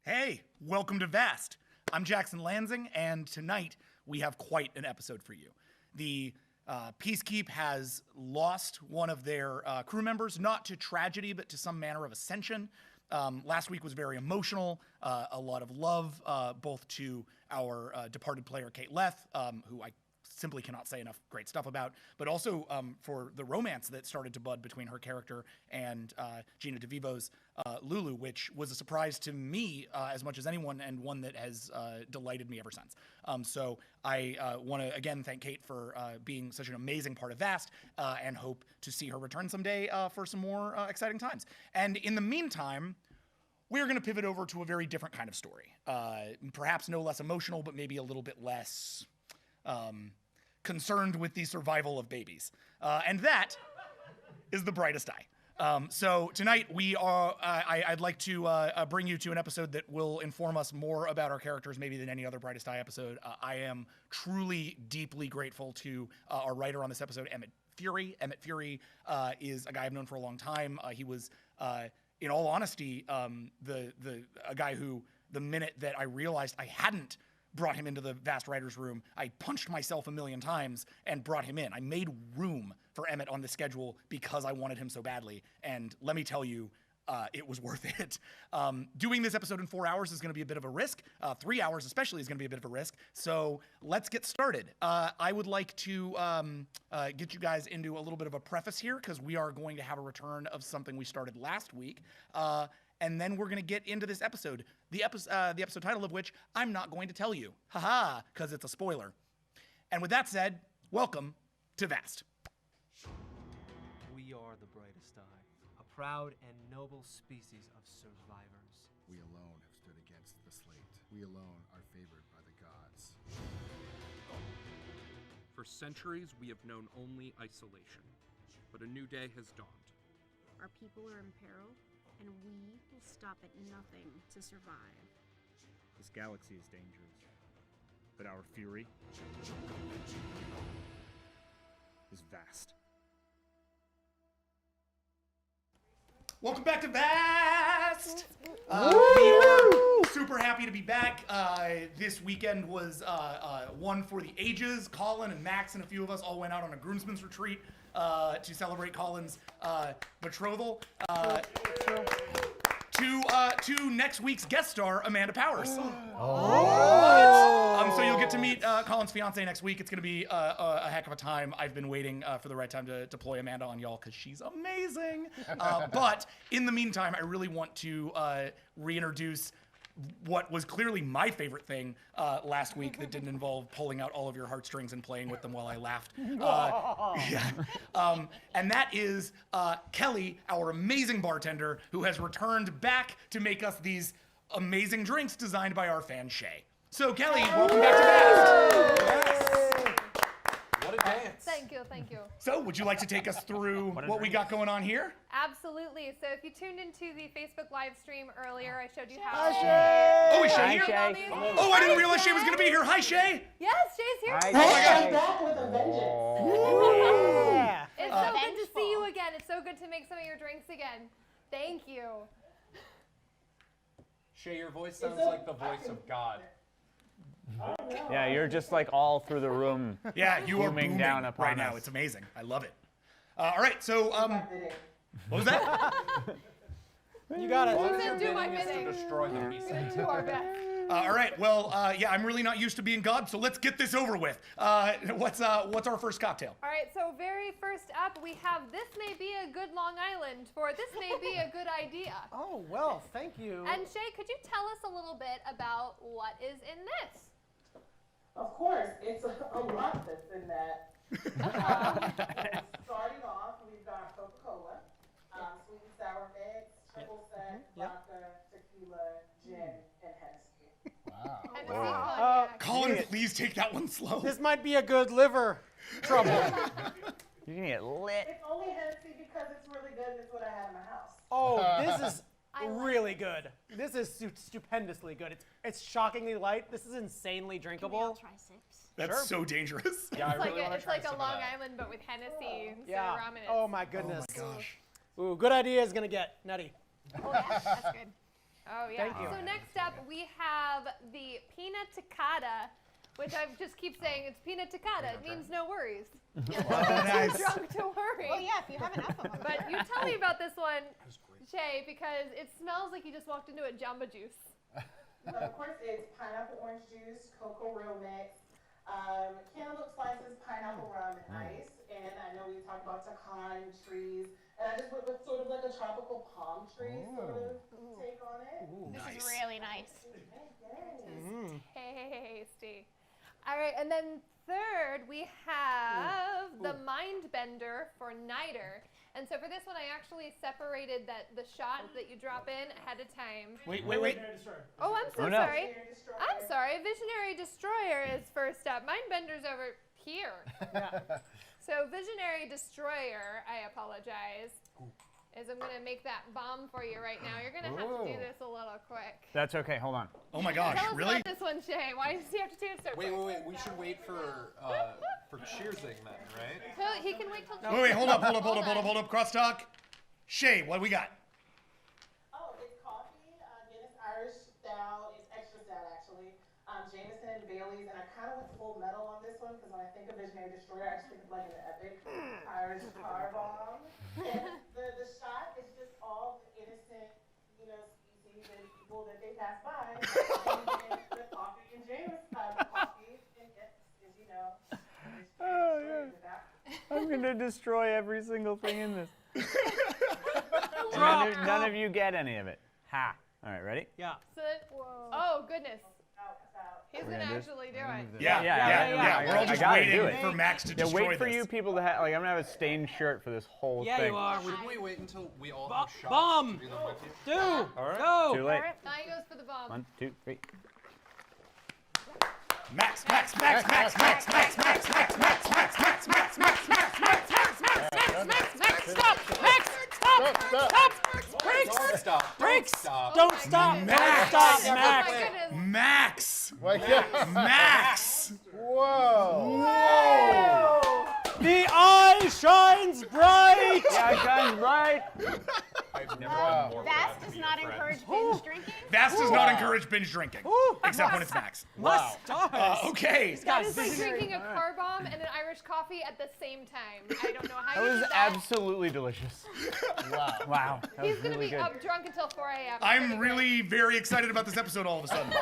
Hey, welcome to V.A.S.T. I'm Jackson Lanzing, and tonight we have quite an episode for you. The Peacekeep has lost one of their crew members, not to tragedy, but to some manner of ascension. Last week was very emotional, a lot of love, both to our departed player, Kate Leth, who I simply cannot say enough great stuff about, but also for the romance that started to bud between her character and Gina DeVivo's Lulu, which was a surprise to me as much as anyone, and one that has delighted me ever since. So I want to again thank Kate for being such an amazing part of V.A.S.T. And hope to see her return someday for some more exciting times. And in the meantime, we're going to pivot over to a very different kind of story. Perhaps no less emotional, but maybe a little bit less concerned with the survival of babies. And that is The Brightest Eye. So tonight I'd like to bring you to an episode that will inform us more about our characters maybe than any other Brightest Eye episode. I am truly, deeply grateful to our writer on this episode, Emmett Fury. Emmett Fury is a guy I've known for a long time. He was, in all honesty, a guy who, the minute that I realized I hadn't brought him into the V.A.S.T. writer's room, I punched myself a million times and brought him in. I made room for Emmett on the schedule because I wanted him so badly. And let me tell you, it was worth it. Doing this episode in 4 hours is going to be a bit of a risk. 3 hours especially is going to be a bit of a risk. So let's get started. I would like to get you guys into a little bit of a preface here, because we are going to have a return of something we started last week. And then we're going to get into this episode. The episode title of which I'm not going to tell you. Haha, because it's a spoiler. And with that said, welcome to V.A.S.T. We are the Brightest Eye, a proud and noble species of survivors. We alone have stood against the SLATE. We alone are favored by the gods. For centuries, we have known only isolation, but a new day has dawned. Our people are in peril, and we will stop at nothing to survive. This galaxy is dangerous, but our fury is vast. Welcome back to V.A.S.T. We are super happy to be back. This weekend was one for the ages. Colin and Max and a few of us all went out on a groomsmen's retreat to celebrate Colin's betrothal to next week's guest star, Amanda Powers. So you'll get to meet Colin's fiance next week. It's going to be a heck of a time. I've been waiting for the right time to deploy Amanda on y'all because she's amazing. But in the meantime, I really want to reintroduce what was clearly my favorite thing last week that didn't involve pulling out all of your heartstrings and playing with them while I laughed. And that is Kelly, our amazing bartender, who has returned back to make us these amazing drinks designed by our fan Shay. So Kelly, welcome back to V.A.S.T. What a dance! Thank you. So would you like to take us through what we got going on here? Absolutely. So if you tuned into the Facebook live stream earlier, I showed you how. Hi, Shay! Oh, is Shay here? Shay. Oh, I didn't realize Shay was going to be here. Hi, Shay! Yes, Shay's here. Oh my gosh! Back with a vengeance. Yeah. It's so good to see you again. It's so good to make some of your drinks again. Thank you. Shay, your voice sounds like the voice of God. Yeah, you're just like all through the room. Yeah, you are booming down upon right now. us. It's amazing. I love it. All right, so what was that? You got it. You said do my bidding. To destroy the beast. We're gonna do our best. All right, well, yeah, I'm really not used to being God, so let's get this over with. What's our first cocktail? All right, so very first up, we have This May Be a Good Long Island for This May Be a Good Idea. Oh, well, thank you. And Shay, could you tell us a little bit about what is in this? Of course, it's a lot that's in that. Starting off, we've got Coca-Cola, sweet and sour mix, triple sec, vodka, tequila, gin, and Hennessy. Wow. Colin, please take that one slow. This might be a good liver trouble. You can get lit. It's only Hennessy because it's really good and it's what I have in my house. Oh, this is really good. This is stupendously good. It's shockingly light. This is insanely drinkable. Can we all try sips? That's so dangerous. Yeah, It's like a Long Island, but with Hennessy instead of rum in it. Oh my goodness. Oh my gosh. Ooh, good idea is gonna get nutty. Oh, yeah, that's good. Oh, yeah. Thank you. So next up, we have the pina colada, which I just keep saying it's pina colada. It means no worries. Nice. Too drunk to worry. Well, yeah, if you have enough of them. But you tell me about this one, Shay, because it smells like you just walked into a Jamba Juice. Of course, it's pineapple orange juice, cocoa real mix, cantaloupe slices, pineapple rum, and ice. And I know we talked about pecan trees, and I just went with sort of like a tropical palm tree sort of take on it. This is really nice. Tasty. All right, and then third, we have the Mind Bender for Niter. And so for this one, I actually separated the shot that you drop in ahead of time. Wait. Oh, I'm so no. sorry. I'm sorry. Visionary Destroyer is first up. Mind Bender's over here. So Visionary Destroyer, I apologize, is I'm going to make that bomb for you right now. You're going to have to do this a little quick. That's okay. Hold on. Oh my gosh, Tell us really? about this one, Shay. Why does he have to do it so quick? Wait. We should wait for cheersing then, right? He can wait till Wait, hold up. Crosstalk. Shay, what we got? Oh, it's coffee, Guinness Irish Stout. It's extra stout, actually. Jameson and Bailey's, and I kind of went full metal on this one because when I think of Visionary Destroyer, I just think of like an epic Irish car bomb. And the shot is just all the innocent, species and people that they pass by. And the coffee and Jameson, coffee, and yes, as you know, I'm gonna destroy every single thing in this. None of you get any of it. Ha. All right, ready? Yeah. So oh, goodness. He's going to gonna actually do it. Yeah. We're all just I gotta do waiting it. for Max to destroy wait for this. you people to have, I'm gonna have a stained shirt for this whole Yeah, thing. you are. Should we wait until we all have shots? Bomb! to do them with you? Do! Go! Too late. Now he goes for the bomb. 1, 2, 3. Max. Stop! Brakes! Stop! Don't stop! Max! Don't stop, Oh Max! my goodness. Max! Max! Whoa! The eye shines bright! Yeah, guns, right? I've never done more. V.A.S.T does not encourage binge drinking. V.A.S.T does not encourage binge drinking, except when it's Max. Stars! Okay. That is like drinking a car bomb and an Irish coffee at the same time. I don't know how That you was did that. absolutely delicious. Wow. That He's was going to really be good. up drunk until 4 a.m. I'm really very excited about this episode all of a sudden.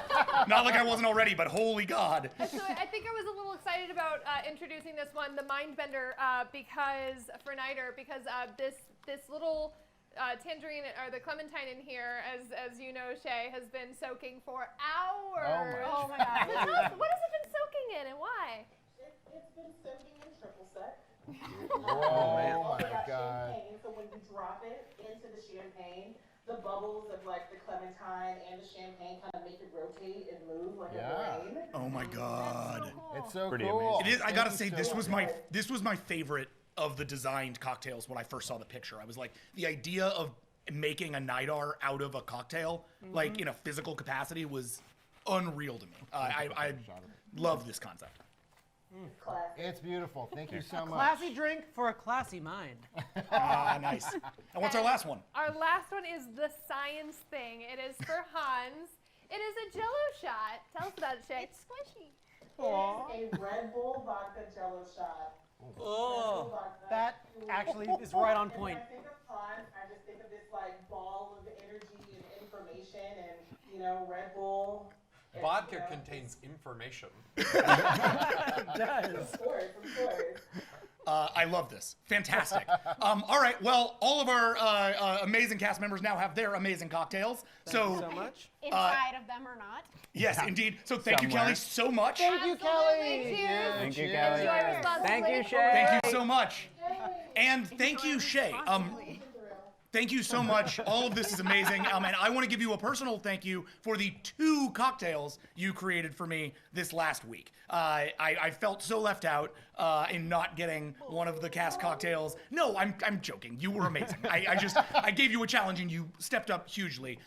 Not like I wasn't already, but holy God. So I think I was a little excited about introducing this one, the Mindbender, because for Niter, because this little tangerine or the clementine in here, as you know, Shay, has been soaking for hours. Oh my God. So tell us, what has it been soaking in and why? It's been soaking in triple sec. Oh my got God. champagne, so when you drop it into the champagne, the bubbles of like the clementine and the champagne kind of make it rotate and move like a brain. Oh my God. It's so Pretty cool. It is. I gotta say, Thank you this so was much. my favorite of the designed cocktails when I first saw the picture. I was like, the idea of making a Nidar out of a cocktail, like in a physical capacity, was unreal to me. I love this concept. It's beautiful. Thank you so much. Classy drink for a classy mind. Nice. And what's our last one? Our last one is the science thing. It is for Hans. It is a Jello shot. Tell us about it, Shay. It's squishy. It's a Red Bull vodka Jello shot. Oh, that actually is right on point. When I think of Hans, I just think of this like ball of energy and information, and Red Bull. Vodka contains information. It does. Of course. I love this. Fantastic. All right. Well, all of our amazing cast members now have their amazing cocktails. Thank you so much. Inside of them or not. Yes, indeed. So thank you, Somewhere. Kelly, so much. Thank you, Kelly. Absolutely. Cheers. Thank you, Cheers. Kelly. Enjoy responsibly. Thank you, Shay. Thank you so much. And thank you, Shay. Thank you so much. All of this is amazing. And I want to give you a personal thank you for the 2 cocktails you created for me this last week. I felt so left out in not getting one of the cast cocktails. No, I'm joking. You were amazing. I gave you a challenge and you stepped up hugely.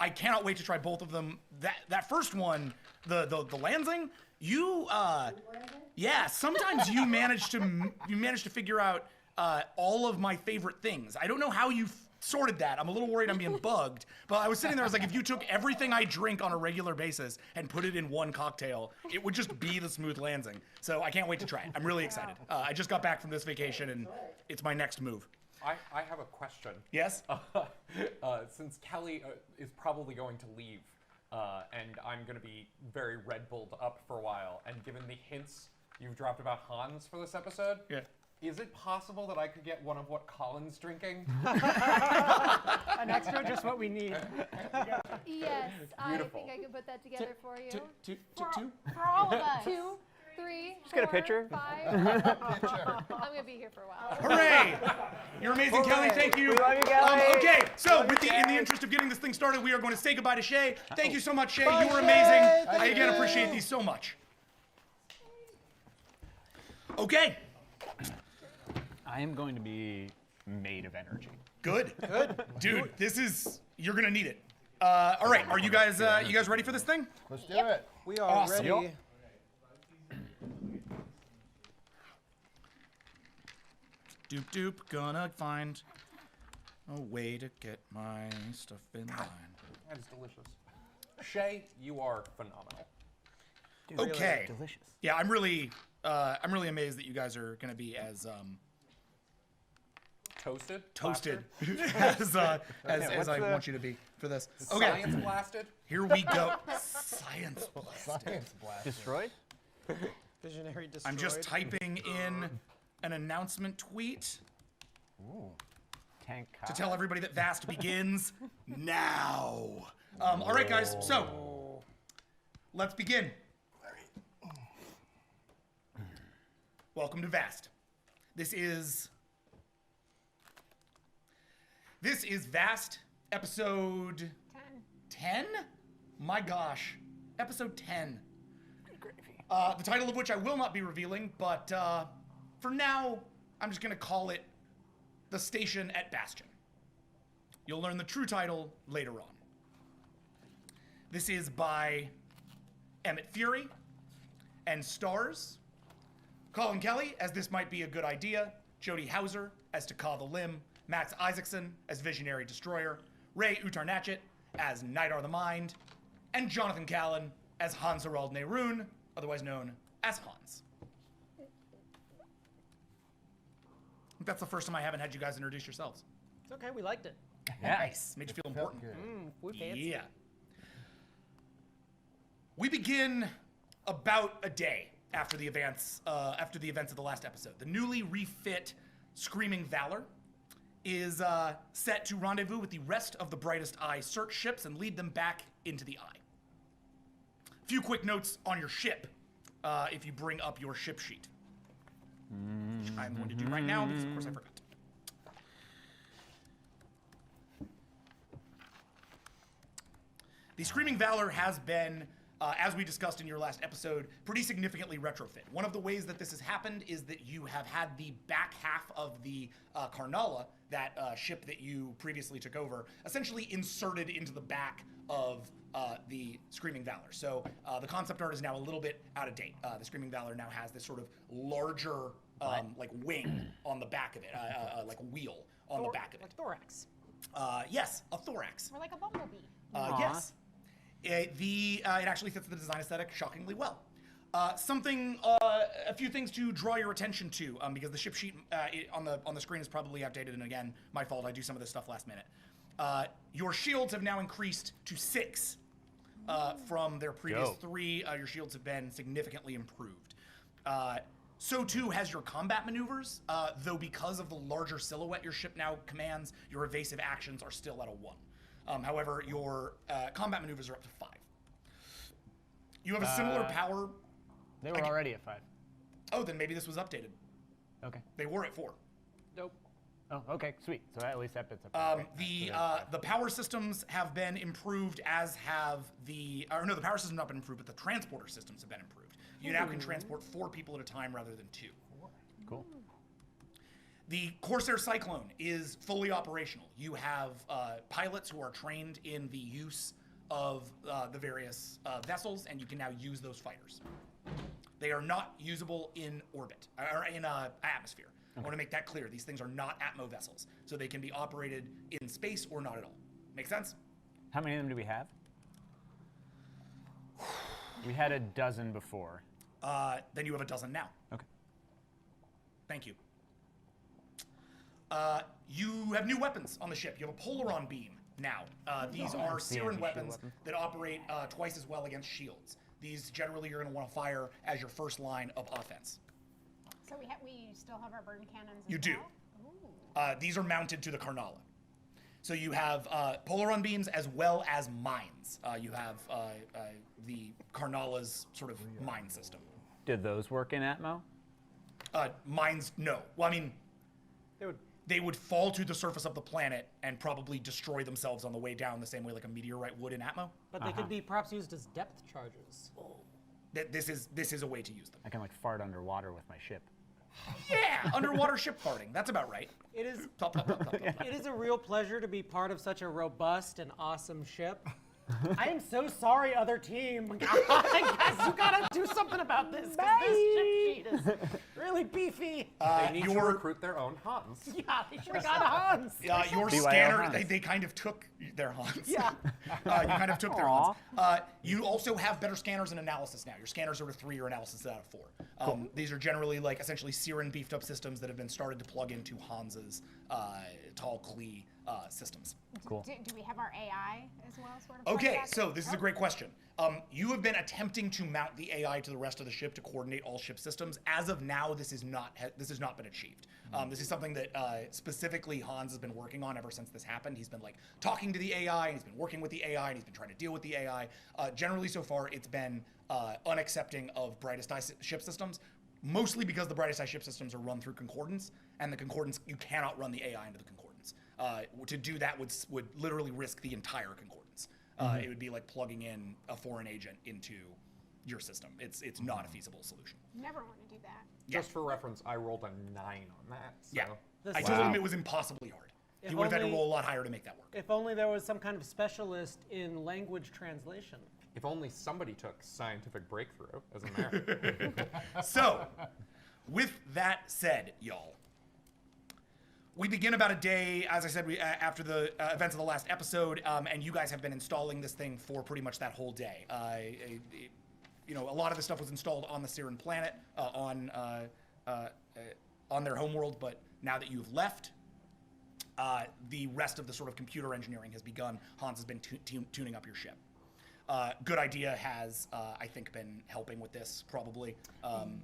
I cannot wait to try both of them. That first one, the Lanzing, sometimes you manage to figure out all of my favorite things. I don't know how you sorted that. I'm a little worried I'm being bugged. But I was sitting there, I was like, if you took everything I drink on a regular basis and put it in one cocktail, it would just be the Smooth Lanzing. So I can't wait to try it. I'm really excited. I just got back from this vacation, and it's my next move. I have a question. Yes? Since Kelly is probably going to leave, and I'm going to be very Red Bulled up for a while, and given the hints you've dropped about Hans for this episode, is it possible that I could get one of what Colin's drinking? An extra, just what we need. Yes, Beautiful. I think I can put that together for you. Two? For all of us. 2, 3, Just get a picture. 5. I'm gonna be here for a while. Hooray! You're amazing, Kelly. Thank you. We love you, Kelly. Okay, so in the interest of getting this thing started, we are going to say goodbye to Shay. Thank you so much, Shay. You were amazing. I again appreciate these so much. Okay. I am going to be made of energy. Good. Dude, you're gonna need it. All right, are you guys ready for this thing? Let's do it. We are Awesome. ready. Doop, gonna find a way to get my stuff in line. That is delicious. Shay, you are phenomenal. Okay. Delicious. Yeah, I'm really amazed that you guys are gonna be as Toasted? toasted Plastered? as I want you to be for this. Okay, Science blasted? here we go. Science blast. Science blast. Destroyed? Visionary destroyed. I'm just typing in an announcement tweet Tank to tell everybody that V.A.S.T begins now. All right, guys. So let's begin. Welcome to V.A.S.T. This is V.A.S.T episode 10. My gosh, episode 10. The title of which I will not be revealing, but for now, I'm just gonna call it The Station at Bastion. You'll learn the true title later on. This is by Emmett Fury and stars Colin Kelly as This Might Be a Good Idea, Jodie Hauser as Pac-Ha the Limb, Max Isaacson as Visionary Destroyer, Ray Utarnachet as Nidar the Mind, and Jonathan Callan as Hans Harald Nehrun, otherwise known as Hans. I think that's the first time I haven't had you guys introduce yourselves. It's okay, we liked it. Nice. Made you feel important. We fancy. Yeah. We begin about a day after the events of the last episode. The newly refit Screaming Valor is set to rendezvous with the rest of the Brightest Eye search ships and lead them back into the Eye. A few quick notes on your ship, if you bring up your ship sheet. Which I'm going to do right now because, of course, I forgot. The Screaming Valor has been, as we discussed in your last episode, pretty significantly retrofit. One of the ways that this has happened is that you have had the back half of the Karnala, that ship that you previously took over, essentially inserted into the back of the Screaming Valor. So the concept art is now a little bit out of date. The Screaming Valor now has this sort of larger, like wing on the back of it, like wheel on the back of it. Like thorax. Yes, a thorax. Or like a bumblebee. Yes. It actually fits the design aesthetic shockingly well. A few things to draw your attention to, because the ship sheet on the screen is probably outdated, and again, my fault. I do some of this stuff last minute. Your shields have now increased to 6 from their previous 3. Your shields have been significantly improved. So too has your combat maneuvers, though because of the larger silhouette your ship now commands, your evasive actions are still at a 1. However, your combat maneuvers are up to 5. You have a similar power. They were already at 5. Oh, then maybe this was updated. Okay. They were at 4. Nope. Oh, okay, sweet. So at least that bit's up. The power systems have been improved, as have the power systems have not been improved, but the transporter systems have been improved. You now can transport 4 people at a time rather than 2. Cool. The Corsair Cyclone is fully operational. You have pilots who are trained in the use of the various vessels, and you can now use those fighters. They are not usable in orbit, or in atmosphere. I want to make that clear. These things are not Atmo vessels, so they can be operated in space or not at all. Make sense? How many of them do we have? We had a dozen before. Then you have a dozen now. Okay. Thank you. You have new weapons on the ship. You have a Polaron beam now. These are Siren weapons that operate twice as well against shields. These generally you're going to want to fire as your first line of offense. So we still have our burn cannons. You do. These are mounted to the Carnala. So you have Polaron beams as well as mines. You have the Carnala's sort of mine system. Did those work in Atmo? Mines, no. Well, I mean, they would fall to the surface of the planet and probably destroy themselves on the way down the same way like a meteorite would in Atmo. But they could be perhaps used as depth charges. This is a way to use them. I can like fart underwater with my ship. Yeah, underwater ship farting. That's about right. It is. Plop, plop, plop, plop, plop, plop. It is a real pleasure to be part of such a robust and awesome ship. I am so sorry, other team. I guess you gotta do something about this, because this ship sheet is really beefy. They need to recruit their own Hans. Yeah, they should have got a Hans. Your scanner, they kind of took their Hans. Yeah. You kind of took their Hans. You also have better scanners and analysis now. Your scanners are a 3, your analysis is out of 4. These are generally like essentially Siren beefed up systems that have been started to plug into Hans's tall Klee systems. Cool. Do we have our AI as well? Sort of Okay, so this is a great question. You have been attempting to mount the AI to the rest of the ship to coordinate all ship systems. As of now, this has not been achieved. This is something that specifically Hans has been working on ever since this happened. He's been like talking to the AI, and he's been working with the AI, and he's been trying to deal with the AI. Generally, so far, it's been unaccepting of Brightest Eye ship systems, mostly because the Brightest Eye ship systems are run through Concordance, and the Concordance, you cannot run the AI into the Concordance. To do that would literally risk the entire Concordance. It would be like plugging in a foreign agent into your system. It's not a feasible solution. Never want to do that. Just for reference, I rolled a 9 on that. So. Yeah. I told him it was impossibly hard. He would have had to roll a lot higher to make that work. If only there was some kind of specialist in language translation. If only somebody took scientific breakthrough as a merit. So, with that said, y'all, we begin about a day, as I said, after the events of the last episode, and you guys have been installing this thing for pretty much that whole day. A lot of the stuff was installed on the Siren planet, on their homeworld, but now that you've left, the rest of the sort of computer engineering has begun. Hans has been tuning up your ship. Good Idea has, I think, been helping with this, probably,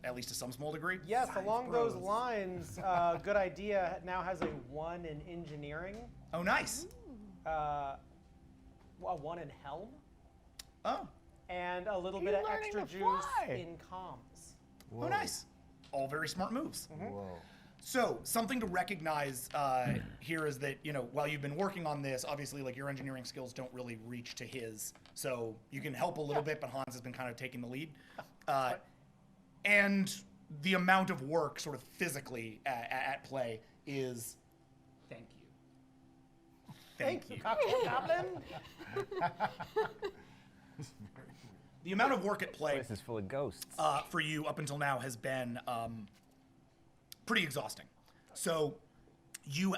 at least to some small degree. Yes, along those lines, Good Idea now has a 1 in engineering. Oh, nice. A 1 in helm. Oh. And a little bit of extra juice in comms. Whoa. Oh, nice. All very smart moves. Mm-hmm. Whoa. So, something to recognize here is that, while you've been working on this, obviously, like, your engineering skills don't really reach to his. So, you can help a little bit, but Hans has been kind of taking the lead. And the amount of work, sort of physically, at play is... Thank you. Thank you, Cocktail Goblin. The amount of work at play... This place is full of ghosts. For you up until now has been... pretty exhausting. So you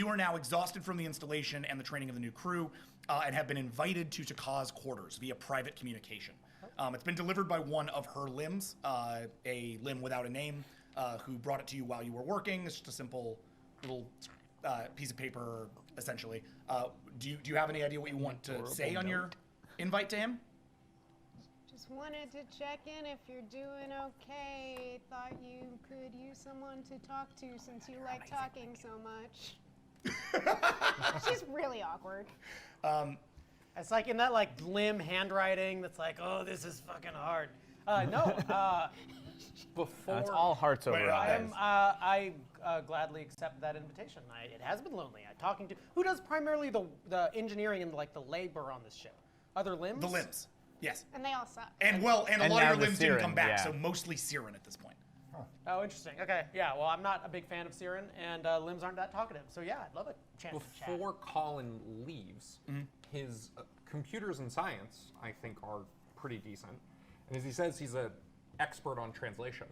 are now exhausted from the installation and the training of the new crew, and have been invited to Takah's quarters via private communication. It's been delivered by one of her limbs, a limb without a name, who brought it to you while you were working. It's just a simple little piece of paper, essentially. Do you have any idea what you want to say on your invite to him? Just wanted to check in if you're doing okay. Thought you could use someone to talk to since you like talking so much. She's really awkward. It's like in that limb handwriting that's like, oh, this is fucking hard. Before it's all hearts over eyes. I gladly accept that invitation. It has been lonely. Talking to who does primarily the engineering and the labor on this ship? Other limbs? The limbs. Yes. And they all suck. And a lot of your limbs didn't come back, so mostly Siren at this point. Huh. Oh, interesting. Okay, yeah. Well, I'm not a big fan of Siren, and limbs aren't that talkative. So yeah, I'd love a chance to chat. Before Colin leaves, his computers and science, I think, are pretty decent. And as he says, he's an expert on translation.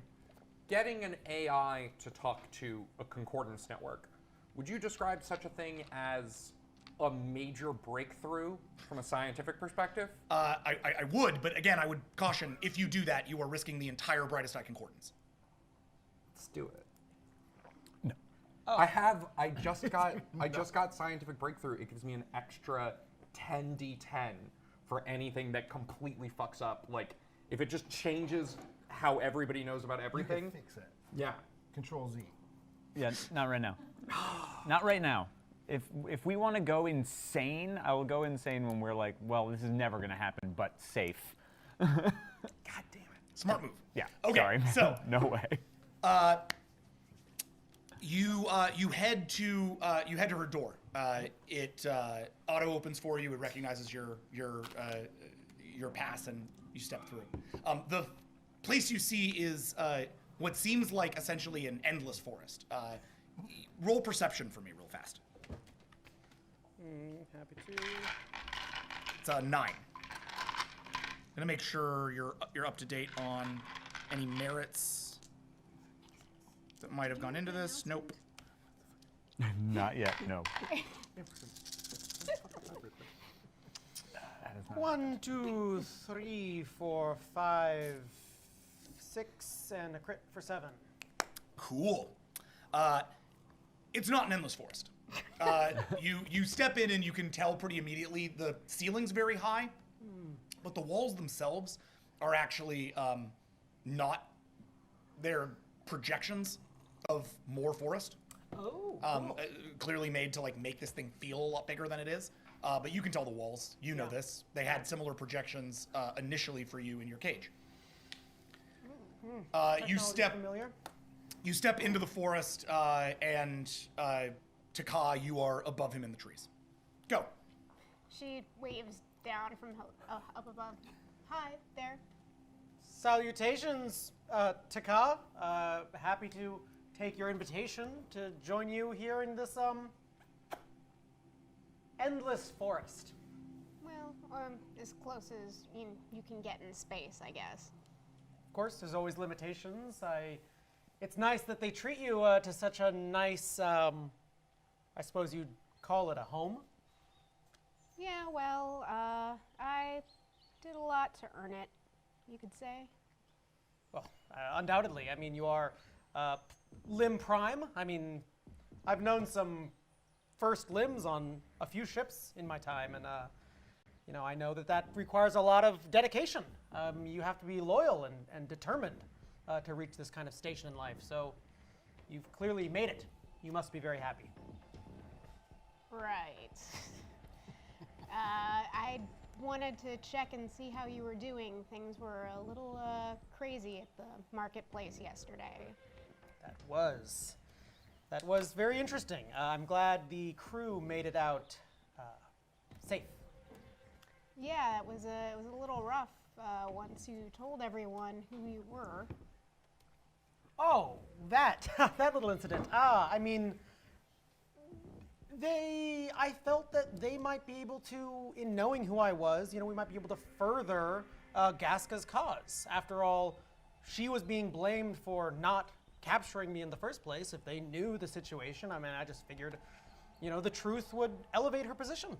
getting an AI to talk to a concordance network, would you describe such a thing as a major breakthrough from a scientific perspective? I would, but again, I would caution, if you do that, you are risking the entire brightest eye concordance. Let's do it. No. I just got scientific breakthrough. It gives me an extra 10d10 for anything that completely fucks up. Like, if it just changes how everybody knows about everything. You can fix it. Yeah. Control Z. Yeah, not right now. Not right now. If we want to go insane, I will go insane when we're like, well, this is never going to happen, but safe. God damn it. Smart move. Yeah. Okay, Sorry. so no way. You head to her door. It auto opens for you. It recognizes your pass, and you step through. The place you see is what seems like essentially an endless forest. Roll perception for me, real fast. Happy to. It's a 9. Gonna make sure you're up to date on any merits that might have gone into this. Nope. Not yet. No. 1, 2, 3, 4, 5, 6, and a crit for 7. Cool. It's not an endless forest. You step in and you can tell pretty immediately the ceiling's very high, but the walls themselves are actually not. They're projections of more forest. Oh. Clearly made to like make this thing feel a lot bigger than it is. But you can tell the walls. You know this. They had similar projections initially for you in your cage. You step into the forest, and Pac-Ha, you are above him in the trees. Go. She waves down from up above. Hi, there. Salutations, Pac-Ha. Happy to take your invitation to join you here in this endless forest. Well, as close as you can get in space, I guess. Of course, there's always limitations. It's nice that they treat you to such a nice, I suppose you'd call it a home. Yeah, well, I did a lot to earn it, you could say. Well, undoubtedly. I mean, you are limb prime. I mean, I've known some first limbs on a few ships in my time, and I know that requires a lot of dedication. You have to be loyal and determined to reach this kind of station in life. So you've clearly made it. You must be very happy. Right. I wanted to check and see how you were doing. Things were a little crazy at the marketplace yesterday. That was very interesting. I'm glad the crew made it out safe. Yeah, it was a little rough once you told everyone who you were. Oh, that little incident. I mean, I felt that they might be able to, in knowing who I was, we might be able to further Gaska's cause. After all, she was being blamed for not capturing me in the first place. If they knew the situation, I mean, I just figured, the truth would elevate her position.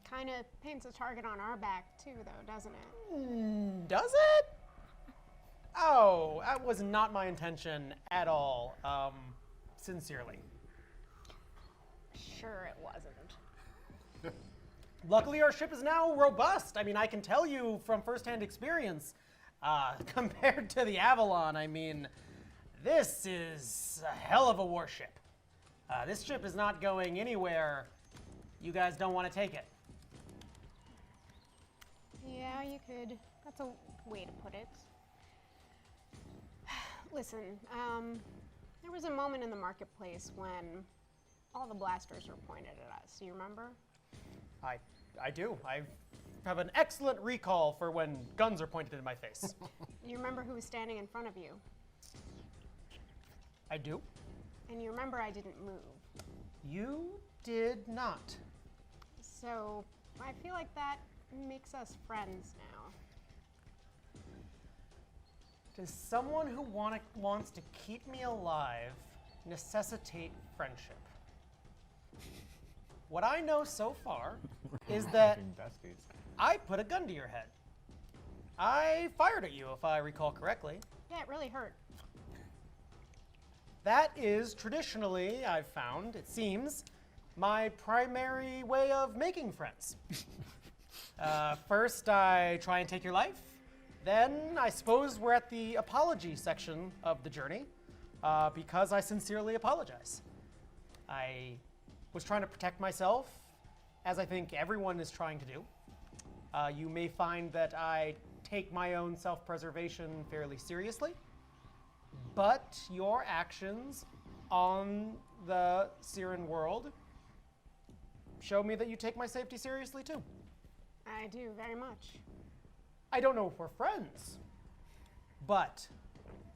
Kind of paints a target on our back too, though, doesn't it? Does it? Oh, that was not my intention at all. Sincerely. Sure it wasn't. Luckily, our ship is now robust. I mean, I can tell you from firsthand experience, compared to the Avalon, I mean, this is a hell of a warship. This ship is not going anywhere you guys don't want to take it. Yeah, you could. That's a way to put it. Listen, there was a moment in the marketplace when all the blasters were pointed at us. You remember? I do. I have an excellent recall for when guns are pointed in my face. You remember who was standing in front of you? I do. And you remember I didn't move. You did not. So I feel like that makes us friends now. Does someone who wants to keep me alive necessitate friendship? What I know so far is that I put a gun to your head. I fired at you, if I recall correctly. Yeah, it really hurt. That is traditionally, I've found, it seems, my primary way of making friends. First, I try and take your life. Then, I suppose we're at the apology section of the journey, because I sincerely apologize. I was trying to protect myself, as I think everyone is trying to do. You may find that I take my own self-preservation fairly seriously, but your actions on the Siren world show me that you take my safety seriously too. I do, very much. I don't know if we're friends, but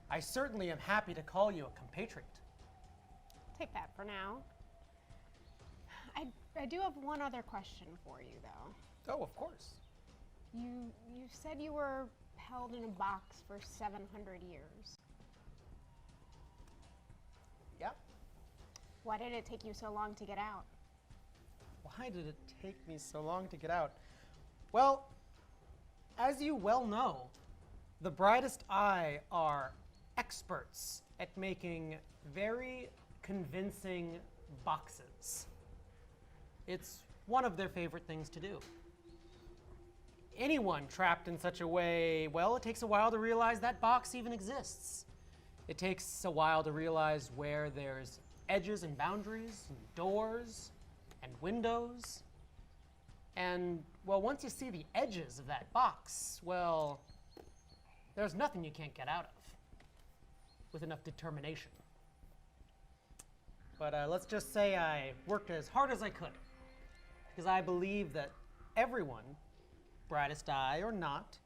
I certainly am happy to call you a compatriot. Take that for now. I do have one other question for you, though. Oh, of course. You said you were held in a box for 700 years. Yep. Why did it take you so long to get out? Why did it take me so long to get out? Well, as you well know, the Brightest Eye are experts at making very convincing boxes. It's one of their favorite things to do. Anyone trapped in such a way, well, it takes a while to realize that box even exists. It takes a while to realize where there's edges and boundaries, and doors, and windows. And, well, once you see the edges of that box, well, there's nothing you can't get out of with enough determination. But let's just say I worked as hard as I could, because I believe that everyone, Brightest Eye or not,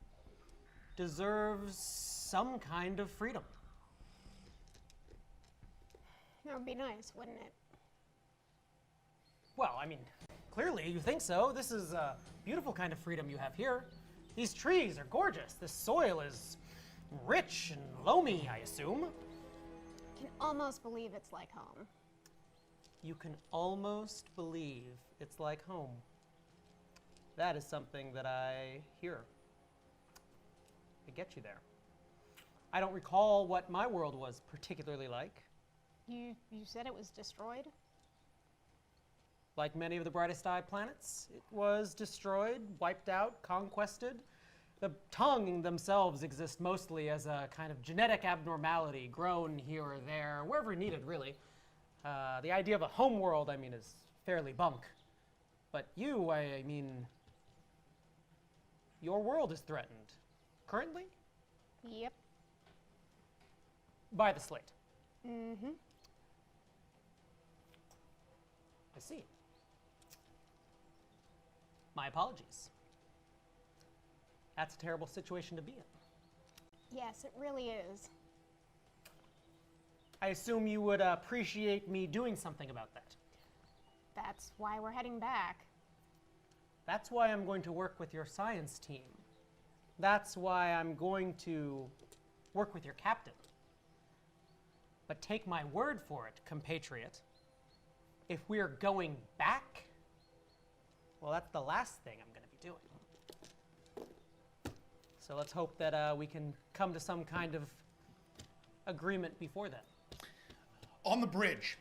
deserves some kind of freedom. That would be nice, wouldn't it? Well, I mean, clearly you think so. This is a beautiful kind of freedom you have here. These trees are gorgeous. This soil is rich and loamy, I assume. I can almost believe it's like home. You can almost believe it's like home. That is something that I hear. I get you there. I don't recall what my world was particularly like. You said it was destroyed? Like many of the Brightest Eye planets, it was destroyed, wiped out, conquested. The tongue themselves exist mostly as a kind of genetic abnormality, grown here or there, wherever needed, really. The idea of a home world, I mean, is fairly bunk. But you, I mean, your world is threatened. Currently? Yep. By the SLATE. Mm-hmm. I see. My apologies. That's a terrible situation to be in. Yes, it really is. I assume you would appreciate me doing something about that. That's why we're heading back. That's why I'm going to work with your science team. That's why I'm going to work with your captain. But take my word for it, compatriot. If we're going back, well, that's the last thing I'm going to be doing. So let's hope that we can come to some kind of agreement before then. On the bridge,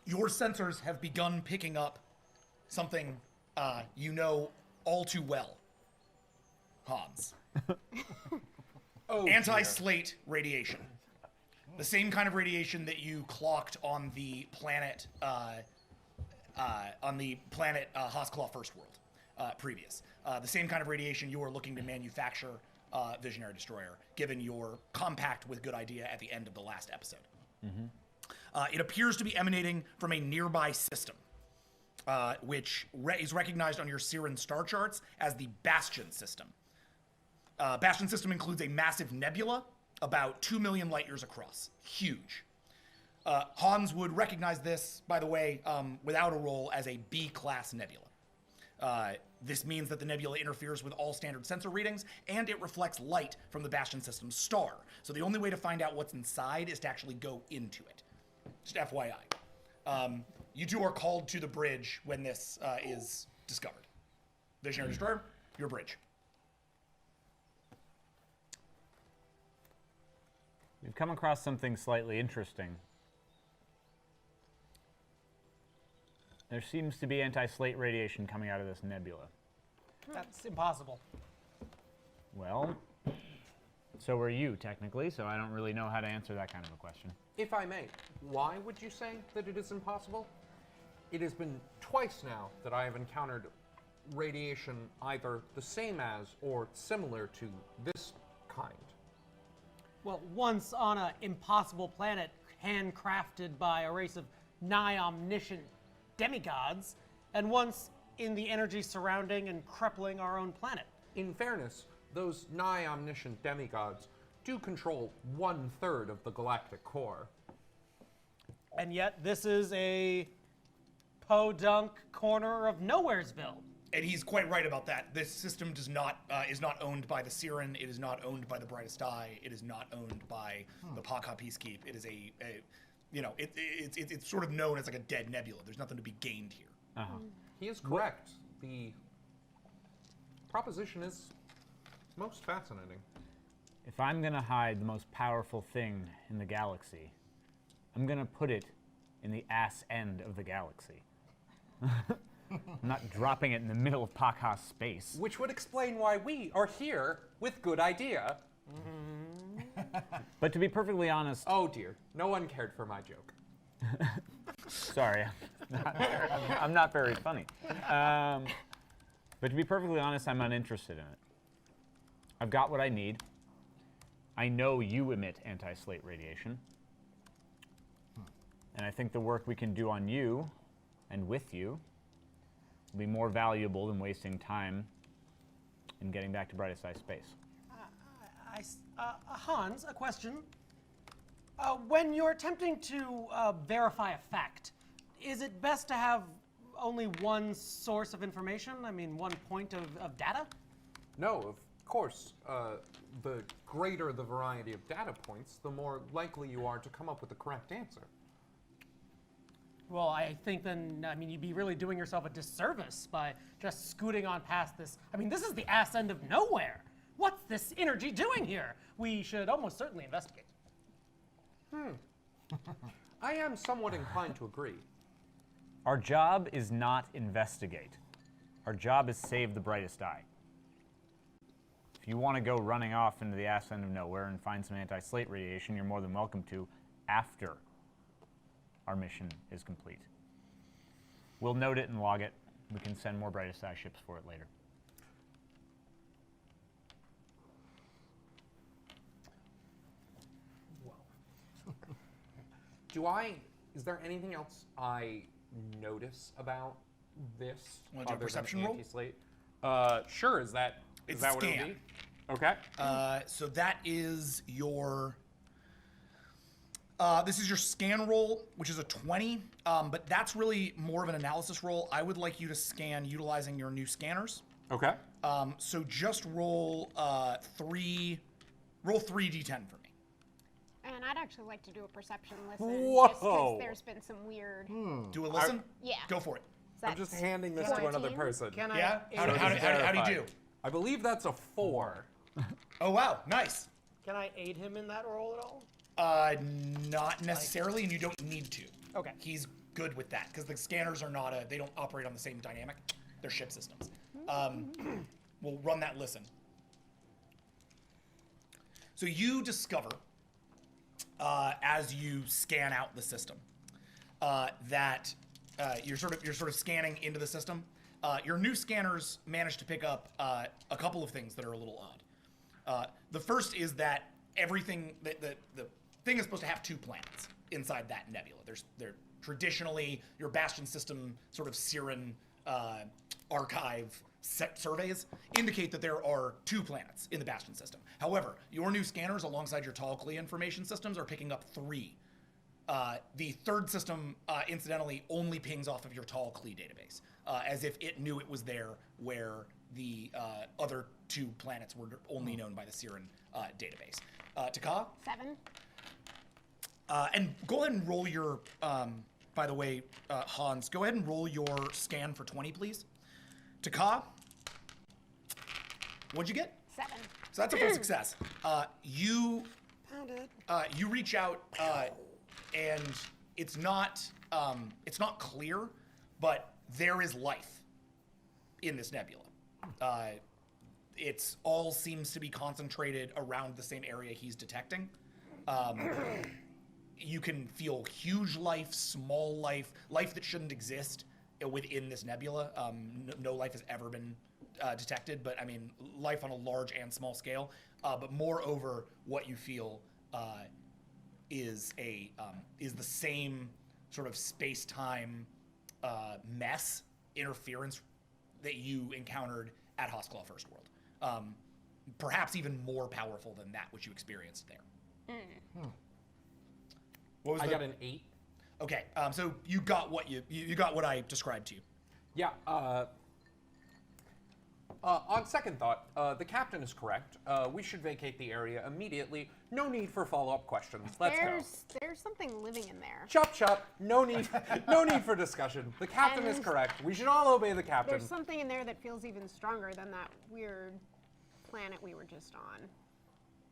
your sensors have begun picking up something you know all too well, Hans. Anti-SLATE radiation. The same kind of radiation that you clocked on the planet, Hasclaw First World, previous. The same kind of radiation you are looking to manufacture Visionary Destroyer, given your compact with good idea at the end of the last episode. Mm-hmm. It appears to be emanating from a nearby system, which is recognized on your Siren star charts as the Bastion system. Bastion system includes a massive nebula, about 2 million light years across. Huge. Hans would recognize this, by the way, without a roll, as a B-class nebula. This means that the nebula interferes with all standard sensor readings, and it reflects light from the Bastion system's star. So the only way to find out what's inside is to actually go into it. Just FYI. You two are called to the bridge when this is discovered. Visionary Destroyer, your bridge. We've come across something slightly interesting. There seems to be anti-SLATE radiation coming out of this nebula. That's impossible. Well, so are you, technically, so I don't really know how to answer that kind of a question. If I may, why would you say that it is impossible? It has been twice now that I have encountered radiation either the same as or similar to this kind. Well, once on an impossible planet handcrafted by a race of nigh omniscient demigods, and once in the energy surrounding and crippling our own planet. In fairness, those nigh omniscient demigods do control 1/3 of the galactic core. And yet, this is a podunk corner of Nowheresville. And he's quite right about that. This system is not owned by the Siren. It is not owned by the Brightest Eye. It is not owned by the Pac-Ha Peacekeep. It is it's sort of known as like a dead nebula. There's nothing to be gained here. He is correct. The proposition is most fascinating. If I'm gonna hide the most powerful thing in the galaxy, I'm gonna put it in the ass end of the galaxy. I'm not dropping it in the middle of Pac-Ha space. Which would explain why we are here with Good Idea. But to be perfectly honest... Oh dear, no one cared for my joke. Sorry, I'm not very funny. But to be perfectly honest, I'm uninterested in it. I've got what I need. I know you emit anti-SLATE radiation. And I think the work we can do on you and with you will be more valuable than wasting time in getting back to Brightest Eye space. Hans, a question. When you're attempting to verify a fact, is it best to have only one source of information? I mean, one point of data? No, of course. The greater the variety of data points, the more likely you are to come up with the correct answer. Well, I think then, I mean, you'd be really doing yourself a disservice by just scooting on past this. I mean, this is the ass end of nowhere. What's this energy doing here? We should almost certainly investigate. I am somewhat inclined to agree. Our job is not investigate. Our job is save the Brightest Eye. If you want to go running off into the ass end of nowhere and find some anti-SLATE radiation, you're more than welcome to after our mission is complete. We'll note it and log it. We can send more Brightest Eye ships for it later. Is there anything else I notice about this? Want to do a perception roll? Anti-SLATE? Sure, is that what it would be? Okay. So that is your... this is your scan roll, which is a 20, but that's really more of an analysis roll. I would like you to scan utilizing your new scanners. Okay. So just roll 3d10 for me. And I'd actually like to do a perception listen. Whoa! Just 'cause there's been some weird... Do a listen? Yeah. Go for it. I'm just handing this to another 14? person. Can Yeah? I? How do you do? I believe that's a 4. Oh, wow. Nice. Can I aid him in that role at all? Not necessarily, and you don't need to. Okay. He's good with that, because the scanners are not they don't operate on the same dynamic. They're ship systems. We'll run that listen. So you discover, as you scan out the system, that you're sort of scanning into the system. Your new scanners managed to pick up a couple of things that are a little odd. The first is that everything, the thing is supposed to have 2 planets inside that nebula. They're traditionally, your Bastion system sort of Siren archive set surveys indicate that there are 2 planets in the Bastion system. However, your new scanners alongside your Tall Klee information systems are picking up 3 The third system, incidentally, only pings off of your tall Klee database, as if it knew it was there where the other 2 planets were only known by the Siren database. Pac-Ha? 7. And go ahead and roll your, by the way, Hans, go ahead and roll your scan for 20, please. Pac-Ha, what'd you get? 7. So that's a full success. You reach out, and it's not clear, but there is life in this nebula. It's all seems to be concentrated around the same area he's detecting. You can feel huge life, small life, life that shouldn't exist within this nebula. No life has ever been detected, but I mean, life on a large and small scale. But moreover, what you feel is the same sort of space-time mess interference that you encountered at Hoskala First World. Perhaps even more powerful than that which you experienced there. What was I got an 8. Okay, so you got what you got what I described to you. Yeah. On second thought, the captain is correct. We should vacate the area immediately. No need for follow-up questions. Let's go. There's something living in there. Chop chop. No need for discussion. The captain is correct. We should all obey the captain. There's something in there that feels even stronger than that weird planet we were just on.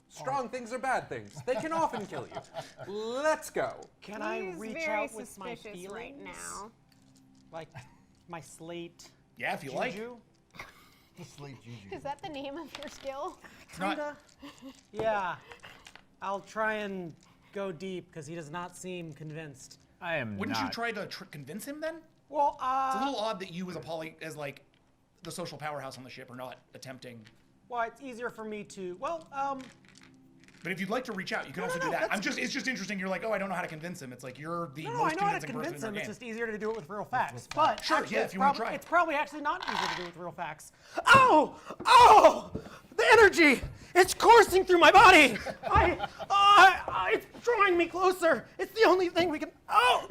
Strong things are bad things. They can often kill you. Let's go. Can I reach out with my suspicious feelings? right now. Like my SLATE. Yeah, if you like. SLATE Juju. Is that the name of your skill? Kinda. Yeah. I'll try and go deep because he does not seem convinced. I am Wouldn't not. you try to convince him then? Well, it's a little odd that you as like the social powerhouse on the ship are not attempting. Well, it's easier for me to. Well, But if you'd like to reach out, you can also do that. It's just interesting. You're like, oh, I don't know how to convince him. It's like you're the No, I most know how to convincing convince person in him. the It's game. just easier to do it with real facts. But Sure, actually, yeah, if you want to try. it's probably actually not easier to do with real facts. Oh, oh, the energy! It's coursing through my body. It's drawing me closer. It's the only thing we can. Oh!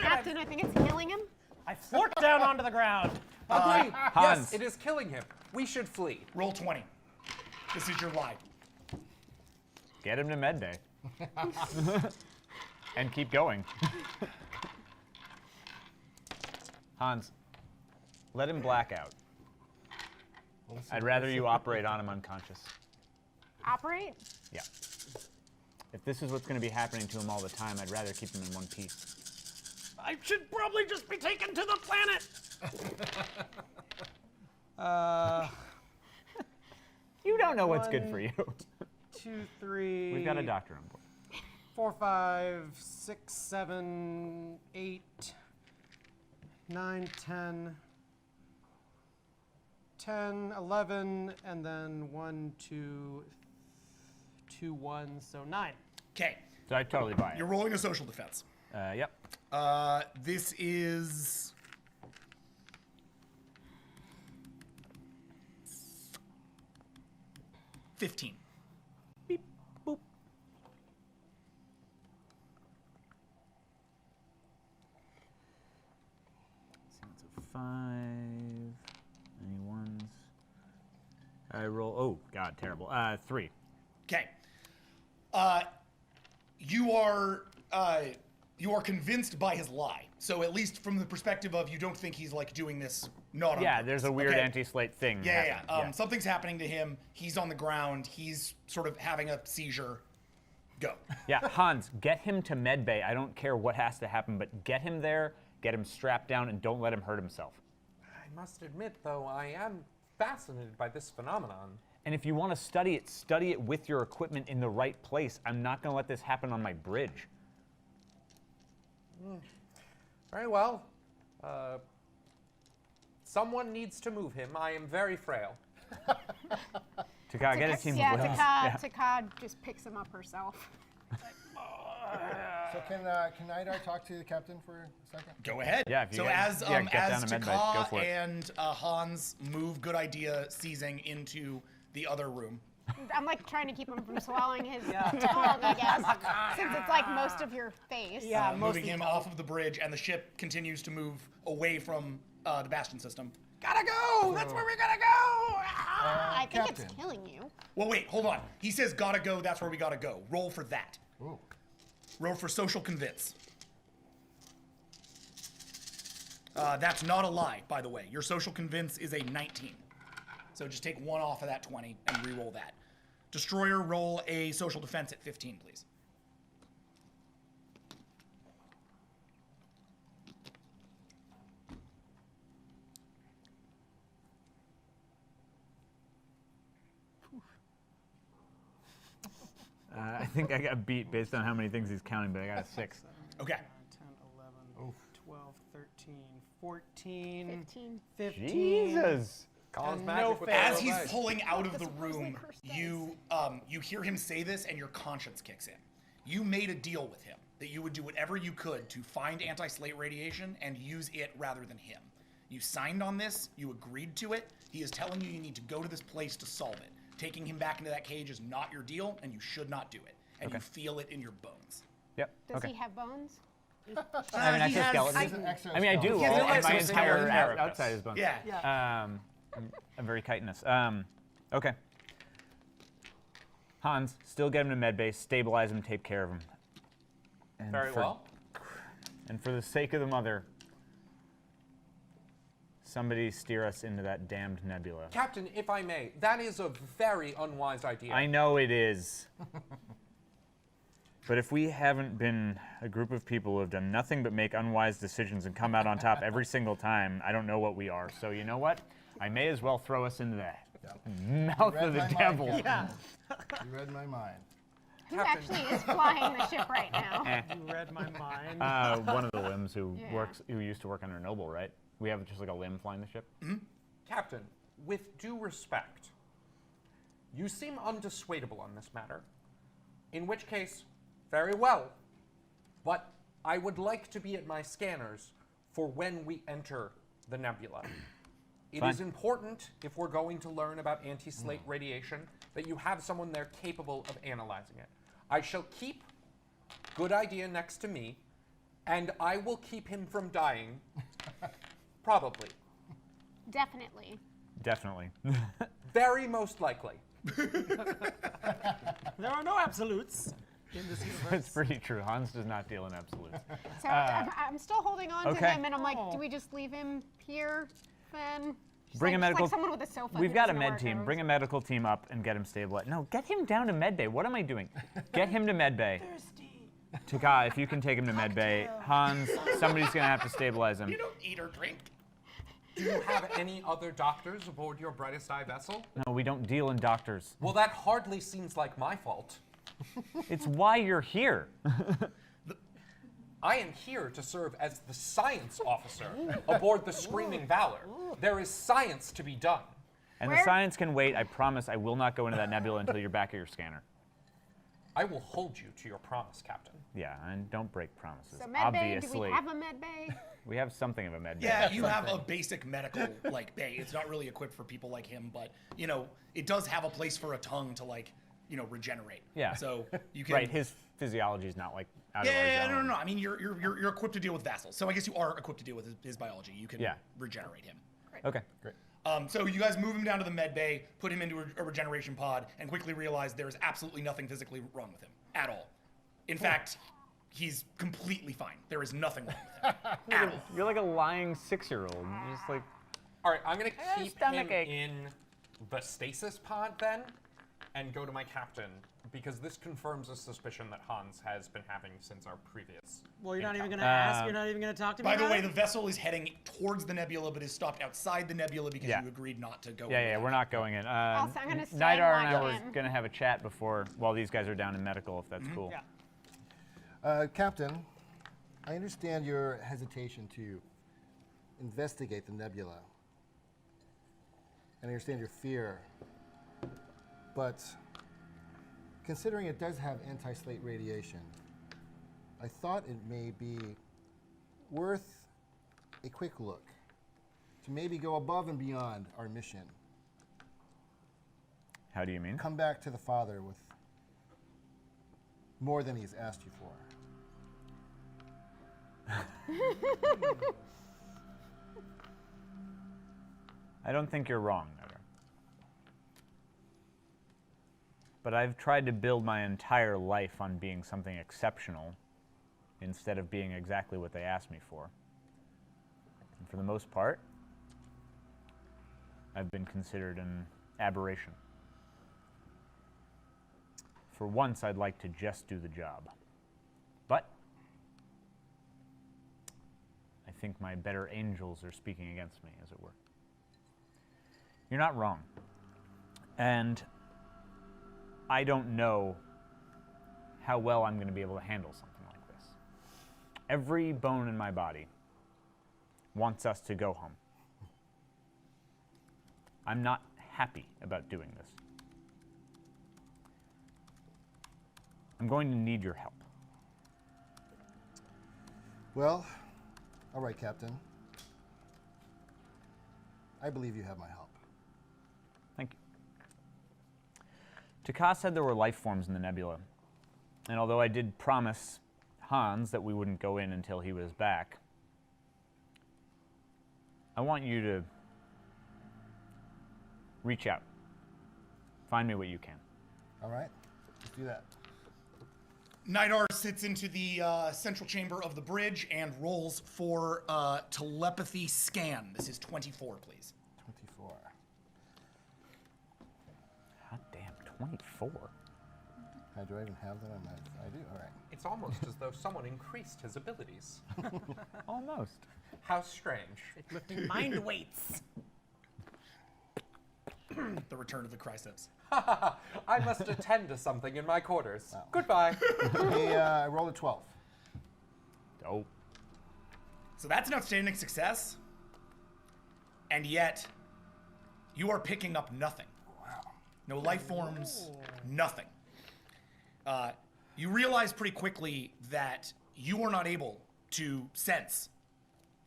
Captain, I think it's killing him. I flort down onto the ground. Agreed. Hans. Yes, it is killing him. We should flee. Roll 20. This is your lie. Get him to med bay. And keep going. Hans, let him black out. I'd rather you operate on him unconscious. Operate? Yeah. If this is what's going to be happening to him all the time, I'd rather keep him in one piece. I should probably just be taken to the planet. You don't know what's good for you. 2, 3. We've got a doctor on board. 4, 5, 6, 7, 8, 9, 10, 10, 11, and then 1, 2, 2, 1, so 9. Okay. So I totally buy it. You're rolling a social defense. Yep. This is 15. Beep, boop. So that's a 5. Any ones? I roll. Oh God, terrible. 3. Okay. You are convinced by his lie. So at least from the perspective of you don't think he's like doing this not on purpose. There's a weird Okay? anti-SLATE thing. Yeah. happening. Something's happening to him. He's on the ground. He's sort of having a seizure. Go. Yeah, Hans, get him to medbay. I don't care what has to happen, but get him there, get him strapped down, and don't let him hurt himself. I must admit, though, I am fascinated by this phenomenon. And if you want to study it with your equipment in the right place. I'm not going to let this happen on my bridge. Very well. Someone needs to move him. I am very frail. Pac-Ha, get a team Yeah, of Wills. Pac-Ha just picks him up herself. So can Idar talk to the captain for a second? Go ahead. Yeah, if you so get- as yeah, get down as to medbay, go Pac-Ha for it. and Hans move, good idea, seizing into the other room. I'm like trying to keep him from swallowing his tongue, I guess, since it's like most of your face. Yeah, moving him off of the bridge, and the ship continues to move away from the Bastion system. Gotta go! That's where we gotta go! I think Captain. it's killing you. Well, wait, hold on. He says gotta go, that's where we gotta go. Roll for that. Ooh. Roll for social convince. That's not a lie, by the way. Your social convince is a 19. So just take 1 off of that 20 and re-roll that. Destroyer, roll a social defense at 15, please. I think I got beat based on how many things he's counting, but I got a 6. Okay. 10, 11, 12, 13, 14, 15. 15. Jesus! Cause no fail. As he's pulling out of the room, you hear him say this, and your conscience kicks in. You made a deal with him that you would do whatever you could to find anti-slate radiation and use it rather than him. You signed on this. You agreed to it. He is telling you need to go to this place to solve it. Taking him back into that cage is not your deal, and you should not do it. And you feel it in your bones. Yep. Does he have bones? I mean, he has- exoskeleton. Exoskeleton. I mean, I do. He has All, an my entire exoskeleton. outside is bones. Yeah. I'm very chitinous. Okay. Hans, still get him to medbay, stabilize him, take care of him. And Very well. And for the sake of the mother, somebody steer us into that damned nebula. Captain, if I may, that is a very unwise idea. I know it is. But if we haven't been a group of people who have done nothing but make unwise decisions and come out on top every single time, I don't know what we are. So you know what? I may as well throw us into the mouth of the devil. Yeah. You read my mind. Who actually is flying the ship right now? You read my mind. One of the limbs who used to work under Noble, right? We have just like a limb flying the ship. Captain, with due respect, you seem undissuadable on this matter. In which case, very well. But I would like to be at my scanners for when we enter the nebula. It is important, if we're going to learn about anti-slate radiation, that you have someone there capable of analyzing it. I shall keep good idea next to me, and I will keep him from dying. Probably. Definitely. Definitely. Very most likely. There are no absolutes in this universe. It's pretty true. Hans does not deal in absolutes. So I'm still holding on to okay. him, and I'm like, do we just leave him here, then? Bring a medical. Like someone with a sofa. We've got a med team. Bring a medical team up and get him stabilized. No, get him down to med bay. What am I doing? Get him to med bay. Taka, if you can take him to med bay. Hans, somebody's gonna have to stabilize him. You don't eat or drink. Do you have any other doctors aboard your brightest eye vessel? No, we don't deal in doctors. Well, that hardly seems like my fault. It's why you're here. I am here to serve as the science officer aboard the Screaming Valor. There is science to be done. And the science can wait. I promise I will not go into that nebula until you're back at your scanner. I will hold you to your promise, Captain. Yeah, and don't break promises. So med bay, do we have a med bay? We have something of a med bay. Yeah, you have a basic medical like bay. It's not really equipped for people like him, but you know, it does have a place for a tongue to like, you know, regenerate. Yeah. So you can. Right. His physiology is not like out of our Yeah, zone. no. I mean, you're equipped to deal with vassals. So I guess you are equipped to deal with his biology. You can regenerate him. Okay. Great. So you guys move him down to the med bay, put him into a regeneration pod, and quickly realize there is absolutely nothing physically wrong with him at all. In fact, he's completely fine. There is nothing wrong with him at all. You're like a lying 6-year-old. Just like. All right, I'm gonna keep him stomachache. in the stasis pod then, and go to my captain, because this confirms a suspicion that Hans has been having since our previous. Well, you're not even gonna ask. You're not even gonna talk to me. By the about way, it? the vessel is heading towards the nebula, but is stopped outside the nebula because you agreed not to go. Yeah, we're not going in. Also, I'm gonna stay Nidar and and I watch were him. gonna have a chat while these guys are down in medical, if that's cool. Yeah. Captain, I understand your hesitation to investigate the nebula. And I understand your fear. But considering it does have anti-slate radiation, I thought it may be worth a quick look to maybe go above and beyond our mission. How do you mean? come back to the Father with more than he's asked you for. I don't think you're wrong, Nutter. But I've tried to build my entire life on being something exceptional instead of being exactly what they asked me for. And for the most part, I've been considered an aberration. For once, I'd like to just do the job. But I think my better angels are speaking against me, as it were. You're not wrong. And I don't know how well I'm going to be able to handle something like this. Every bone in my body wants us to go home. I'm not happy about doing this. I'm going to need your help. Well, all right, Captain. I believe you have my help. Thank you. Pac-Ha said there were life forms in the nebula, and although I did promise Hans that we wouldn't go in until he was back, I want you to reach out. Find me what you can. All right, let's do that. Nidar sits into the central chamber of the bridge and rolls for telepathy scan. This is 24, please. 24. Hot damn, 24. Do I even have that on my... I do, all right. It's almost as though someone increased his abilities. Almost. How strange. Lifting mind weights. The return of the Chrysos. I must attend to something in my quarters. Wow. Goodbye. Hey, I rolled a 12. Dope. So that's an outstanding success. And yet, you are picking up nothing. Wow. No life forms, nothing. You realize pretty quickly that you are not able to sense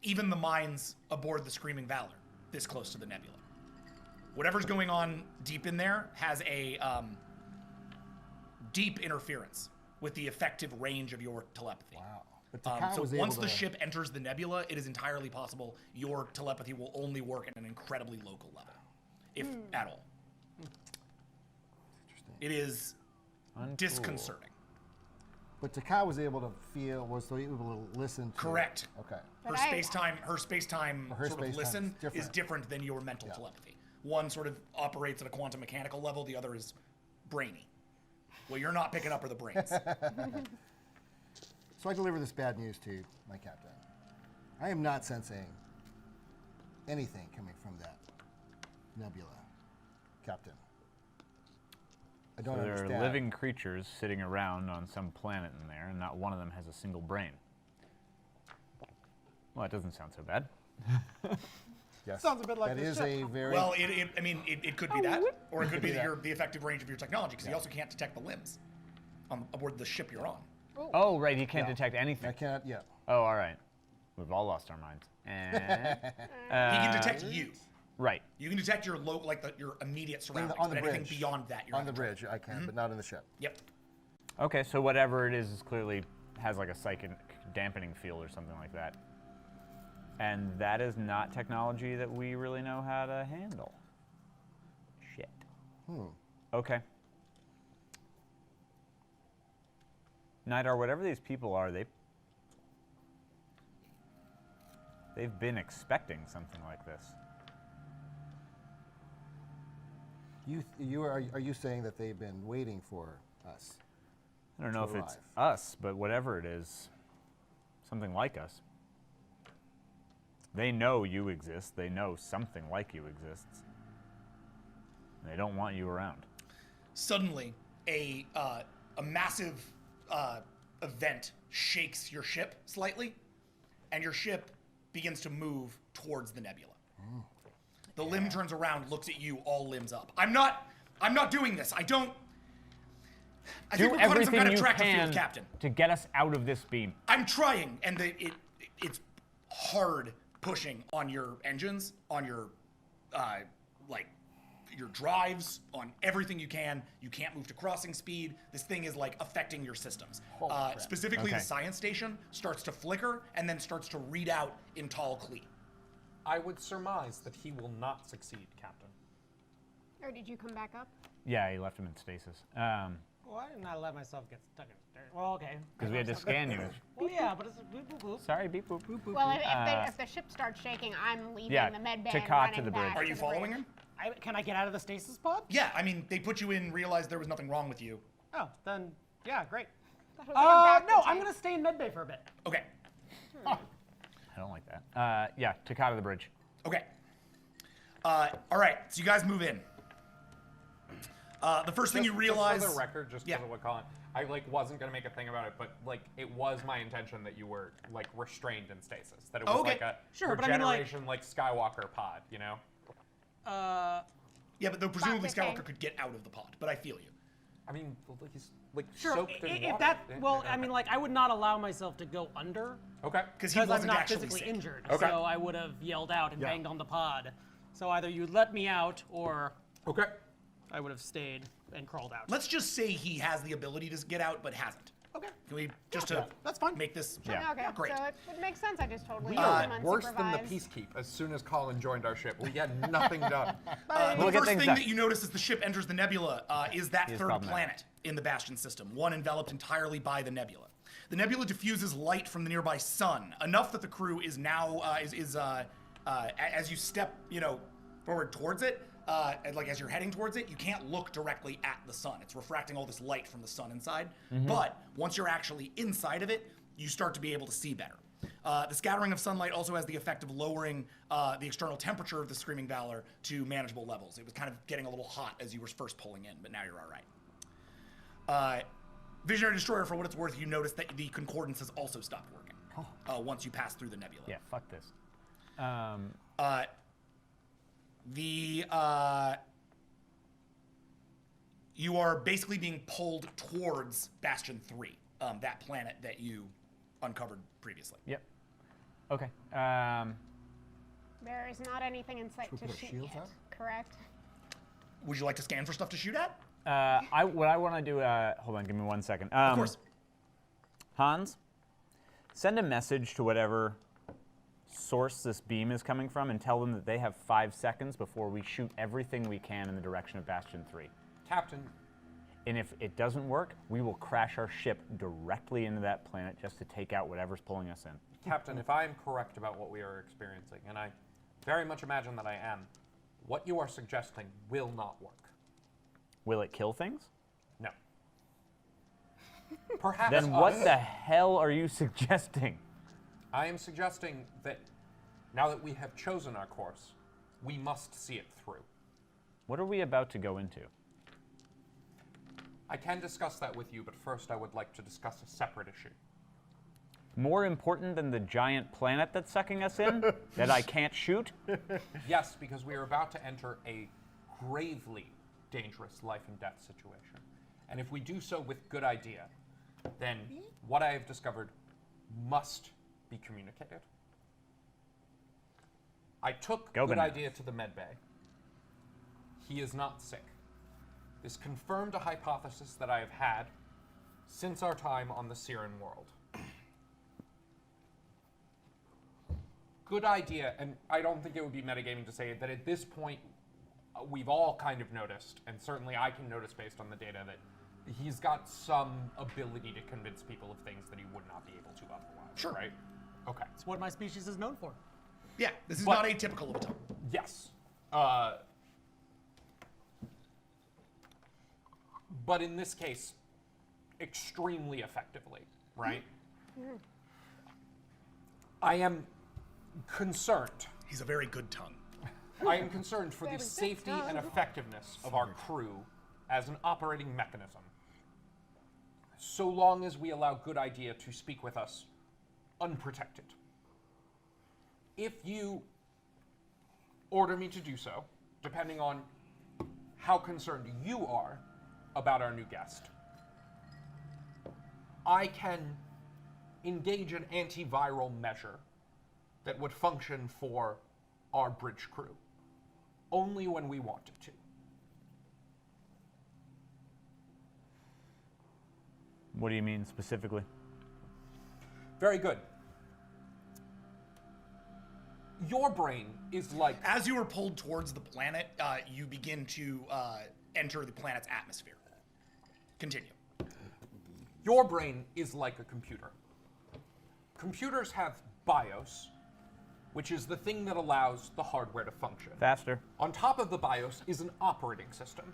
even the minds aboard the Screaming Valor this close to the nebula. Whatever's going on deep in there has a deep interference with the effective range of your telepathy. Wow. But Pac-Ha So was once able the to... ship enters the nebula, it is entirely possible your telepathy will only work at an incredibly local level, if at all. Interesting. It is disconcerting. But Pac-Ha was able to feel, was able to listen to... Correct. Okay. Her space-time sort of listen different. is different than your mental telepathy. One sort of operates at a quantum mechanical level, the other is brainy. What you're not picking up are the brains. So I deliver this bad news to my captain. I am not sensing anything coming from that nebula, Captain. I don't understand. There are living creatures sitting around on some planet in there, and not one of them has a single brain. Well, that doesn't sound so bad. Yes. Sounds a bit like that this is ship. a very... Well, it could be that, or it could be the effective range of your technology, because you also can't detect the limbs aboard the ship you're on. Oh, right, he can't detect anything. I can't, yeah. Oh, all right. We've all lost our minds. He can detect you. Right. You can detect your your immediate surroundings, on the but bridge. anything beyond that, you're on the bridge. I can, but not in the ship. Yep. Okay, so whatever it is clearly has like a psychic dampening field or something like that. And that is not technology that we really know how to handle. Shit. Okay. Nidar, whatever these people are, they've been expecting something like this. Are you saying that they've been waiting for us? I don't know if it's us, but whatever it is, something like us. They know you exist. They know something like you exists. And they don't want you around. Suddenly, a massive event shakes your ship slightly, and your ship begins to move towards the nebula. The limb turns around, looks at you, all limbs up. I'm not doing this. I think we're caught in some kind of tractor field, Captain. To get us out of this beam. I'm trying, and it's hard pushing on your engines, on your your drives, on everything you can. You can't move to crossing speed. This thing is like affecting your systems. Specifically, the science station starts to flicker and then starts to read out in tall Clee. I would surmise that he will not succeed, Captain. Or did you come back up? Yeah, he left him in stasis. Why didn't I let myself get stuck in dirt? Well, okay. Because we had to scan you. Well, yeah, but it's boop, boop, boop. Sorry, beep, boop, boop, boop. Well, if the ship starts shaking, I'm leaving the med bay and Pac-Ha running to the back bridge. Are you to the following bridge. him? Can I get out of the stasis pod? Yeah, I mean, they put you in, realized there was nothing wrong with you. Oh, then, yeah, great. That was like a No, backwards I'm thing. going to stay in medbay for a bit. Okay. I don't like that. Yeah, Pac-Ha to the bridge. Okay. All right, so you guys move in. The first thing you realize... Just for the record, just because of what Colin... I, like, wasn't going to make a thing about it, but, like, it was my intention that you were, like, restrained in stasis. That it was, like, a regeneration, like, Skywalker pod, you know? Yeah, but though presumably Skywalker could get out of the pod, but I feel you. I mean, he's, like, Sure, soaked in if water. that... Well, I mean, like, I would not allow myself to go under. Okay. Because he I'm wasn't not actually physically sick. injured. Okay. So I would have yelled out and banged on the pod. So either you'd let me out, or... Okay. I would have stayed and crawled out. Let's just say he has the ability to get out, but hasn't. Okay. Can we just to that's fine. make this Okay, great? so it makes sense. I just totally We are left him worse than the unsupervised. Peacekeep. As soon as Colin joined our ship, we had nothing done. The first thing that you notice as the ship enters the nebula is that third problematic. planet in the Bastion system, one enveloped entirely by the nebula. The nebula diffuses light from the nearby sun, enough that the crew is now as you step, forward towards it, like as you're heading towards it, you can't look directly at the sun. It's refracting all this light from the sun inside. But once you're actually inside of it, you start to be able to see better. The scattering of sunlight also has the effect of lowering the external temperature of the Screaming Valor to manageable levels. It was kind of getting a little hot as you were first pulling in, but now you're all right. Visionary Destroyer, for what it's worth, you notice that the Concordance has also stopped working once you pass through the nebula. Yeah, fuck this. You are basically being pulled towards Bastion 3, that planet that you uncovered previously. Yep. Okay. There is not anything in sight to shoot yet, correct? Would you like to scan for stuff to shoot at? What I want to do, hold on, give me 1 second. Of course. Hans, send a message to whatever source this beam is coming from and tell them that they have 5 seconds before we shoot everything we can in the direction of Bastion 3. Captain. And if it doesn't work, we will crash our ship directly into that planet just to take out whatever's pulling us in. Captain, if I am correct about what we are experiencing, and I very much imagine that I am, what you are suggesting will not work. Will it kill things? No. Perhaps Then what the hell are you suggesting? I am suggesting that now that we have chosen our course, we must see it through. What are we about to go into? I can discuss that with you, but first I would like to discuss a separate issue. More important than the giant planet that's sucking us in that I can't shoot? Yes, because we are about to enter a gravely dangerous life and death situation. And if we do so with good idea, then what I have discovered must be communicated. I took good idea to the medbay. He is not sick. This confirmed a hypothesis that I have had since our time on the Siren world. Good idea, and I don't think it would be metagaming to say that at this point we've all kind of noticed, and certainly I can notice based on the data, that he's got some ability to convince people of things that he would not be able to otherwise. Sure. Right? Okay. It's what my species is known for. Yeah, this is not atypical of a tongue. Yes. But in this case, extremely effectively, right? I am concerned. He's a very good tongue. I am concerned for the safety and effectiveness of our crew as an operating mechanism. So long as we allow good idea to speak with us unprotected. If you order me to do so, depending on how concerned you are about our new guest, I can engage an antiviral measure that would function for our bridge crew, only when we want it to. What do you mean specifically? Very good. Your brain is like... As you are pulled towards the planet, you begin to enter the planet's atmosphere. Continue. Your brain is like a computer. Computers have BIOS, which is the thing that allows the hardware to function. Faster. On top of the BIOS is an operating system.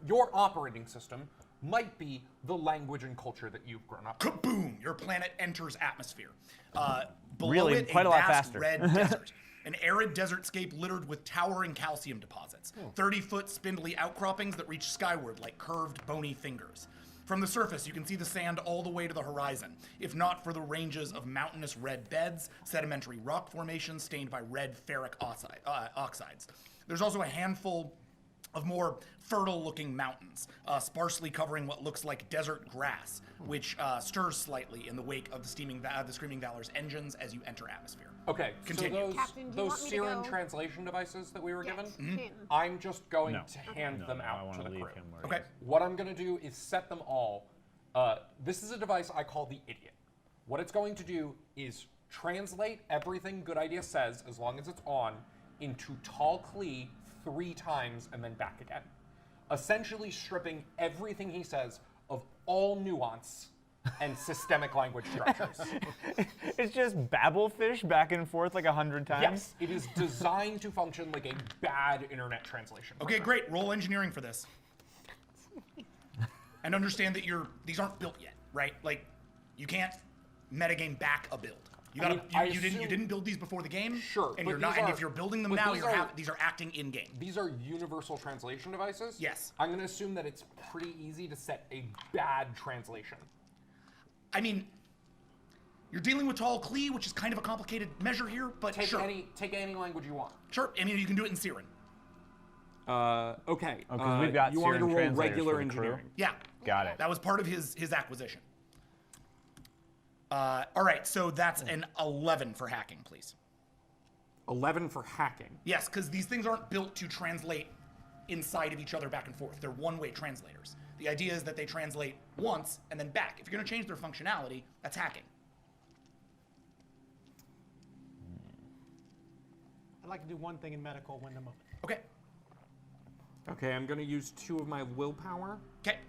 Your operating system might be the language and culture that you've grown up with. Kaboom! Your planet enters atmosphere. Below Really, it, quite a lot vast faster. red desert. An arid desertscape littered with towering calcium deposits. 30-foot spindly outcroppings that reach skyward like curved, bony fingers. From the surface, you can see the sand all the way to the horizon, if not for the ranges of mountainous red beds, sedimentary rock formations stained by red ferric oxides. There's also a handful of more fertile-looking mountains, sparsely covering what looks like desert grass, which stirs slightly in the wake of the Screaming Valor's engines as you enter atmosphere. Okay, Continue. so Captain, do you those want me to Siren go? translation devices that we were given, Yes. I'm just going No. to hand them I out want to to the leave crew. him where he Okay. is. What I'm going to do is set them all. This is a device I call the Idiot. What it's going to do is translate everything Good Idea says, as long as it's on, into Tall Klee 3 times and then back again. Essentially stripping everything he says of all nuance and systemic language structures. It's just babblefish back and forth like 100 times? Yes, it is designed to function like a bad internet translation. Okay, program. great. Roll engineering for this. And understand that these aren't built yet, right? Like, you can't metagame back a build. You I gotta, mean, you didn't build these before the game. Sure, And but you're not. these And are- if you're building them but now, these these are acting in game. These are universal translation devices? Yes. I'm going to assume that it's pretty easy to set a bad translation. I mean, you're dealing with Tall Klee, which is kind of a complicated measure here, but Take sure. any language you want. Sure. I mean, you can do it in Siren. Okay. Oh, 'cause we've got you want me to Siren roll translators regular for the crew. engineering? Yeah. Got it. That was part of his acquisition. All right, so that's an 11 for hacking, please. 11 for hacking. Yes, because these things aren't built to translate inside of each other back and forth. They're one-way translators. The idea is that they translate once and then back. If you're going to change their functionality, that's hacking. I'd like to do one thing in medical when the moment. Okay. Okay, I'm going to use 2 of my willpower. Okay.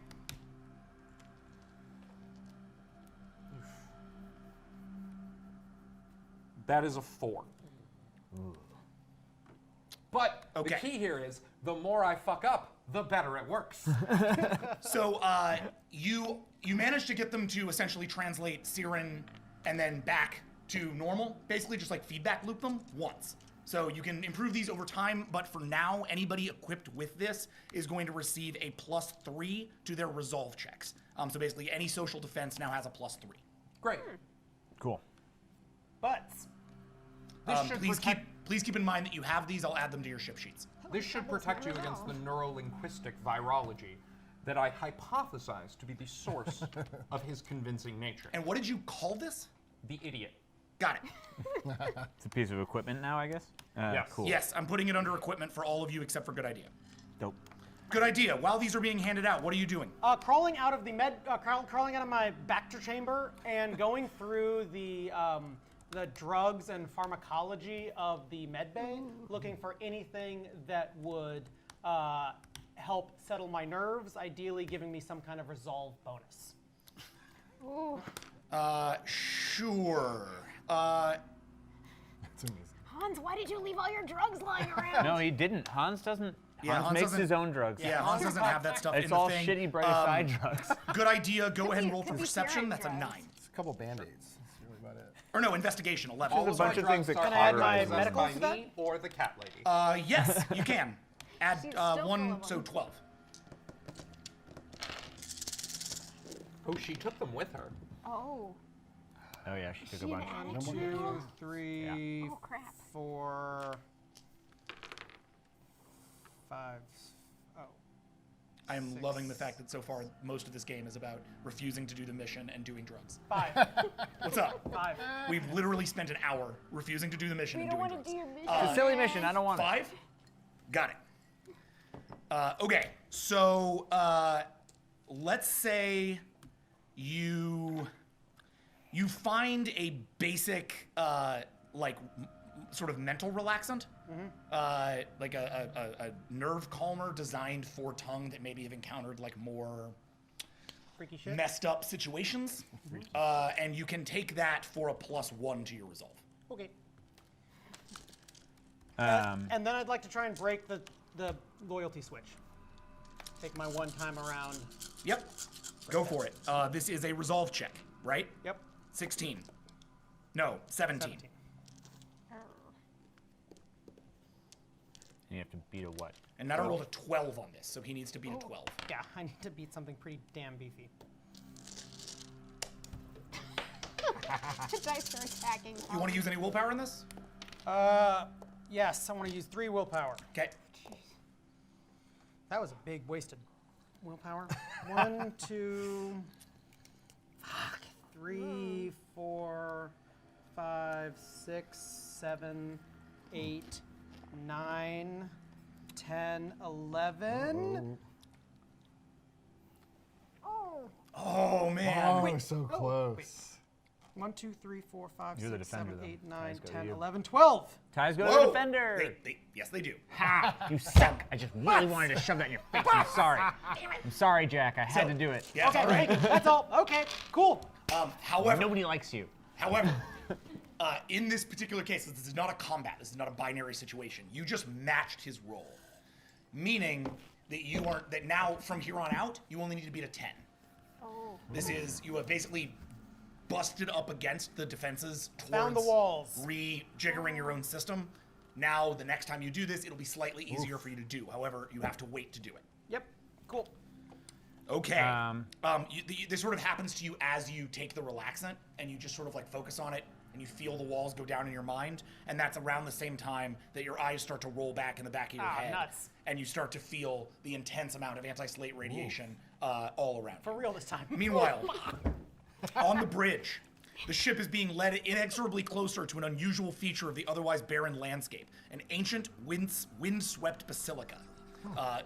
That is a 4. But Okay. the key here is, the more I fuck up, the better it works. So you managed to get them to essentially translate Siren and then back to normal, basically just like feedback loop them once. So you can improve these over time, but for now, anybody equipped with this is going to receive a +3 to their resolve checks. So basically, any social defense now has a +3. Great. Cool. But Please keep in mind that you have these. I'll add them to your ship sheets. This should protect you against the neurolinguistic virology that I hypothesize to be the source of his convincing nature. And what did you call this? The Idiot. Got it. It's a piece of equipment now, I guess? Yes. Cool. Yes, I'm putting it under equipment for all of you except for Good Idea. Dope. Good Idea. While these are being handed out, what are you doing? crawling out of the crawling out of my Bacter chamber and going through the drugs and pharmacology of the med bay, looking for anything that would help settle my nerves, ideally giving me some kind of resolve bonus. Ooh. Sure. That's amazing. Hans, why did you leave all your drugs lying around? No, he didn't. Hans doesn't. Yeah, Hans Hans makes doesn't- his own drugs. Yeah, Hans doesn't have that stuff It's in the all thing. shitty brightest side drugs. Good Idea. Go ahead and roll could for be perception. Siren That's a drugs. 9. It's a couple band-aids. That's really about it. Or no, investigation. 11. There's a bunch of things that Can I add my cauterize medical by to that? me or the cat lady? Yes, you can. Add She's still full 1, of so them. 12. Oh, she took them with her. Oh. Oh, yeah, she took She a an bunch. addict Two, now? three, Oh, crap. 4, 5. Oh. I am loving the fact that so far most of this game is about refusing to do the mission and doing drugs. 5. What's up? 5. We've literally spent an hour refusing to do the mission We and don't doing want to drugs. do your mission. It's a silly mission. I don't want it. 5? Got it. Okay, so let's say you find a basic sort of mental relaxant, like a nerve calmer designed for tongue that maybe have encountered like more freaky shit, messed up situations, and you can take that for a +1 to your resolve. Okay. And then I'd like to try and break the loyalty switch. Take my one time around. Yep. Go for it. This is a resolve check, right? Yep. 16. No, 17. And you have to beat a what? And Nutter rolled a 12 on this, so he needs to beat a 12. Yeah, I need to beat something pretty damn beefy. The dice are attacking. You want to use any willpower in this? Yes, I want to use 3 willpower. Okay. That was a big wasted willpower. 1, 2, 3, 4, 5, 6, 7, 8, 9, 10, 11. Oh man. Oh, Wait. so close. 1, 2, 3, 4, 5, You're the 6, 7, defender, 8, though. 9, Ties go to 10, you. 11, 12. Ties go to Whoa! the defender. Yes, they do. Ha! You suck. I just really wanted to shove that in your face. I'm sorry. I'm sorry, Jack. I had to do it. Yeah, Okay, all right. that's all. Okay, cool. However, Nobody likes you. However, in this particular case, this is not a combat. This is not a binary situation. You just matched his roll, meaning that now from here on out, you only need to beat a 10. Oh. This is you have basically busted up against the defenses towards Found the walls. rejiggering your own system. Now, the next time you do this, it'll be slightly easier for you to do. However, you have to wait to do it. Yep, cool. Okay. This sort of happens to you as you take the relaxant, and you just sort of like focus on it, and you feel the walls go down in your mind, and that's around the same time that your eyes start to roll back in the back of your head, nuts. and you start to feel the intense amount of anti-slate radiation all around. For real this time. Meanwhile, on the bridge, the ship is being led inexorably closer to an unusual feature of the otherwise barren landscape, an ancient wind-swept basilica.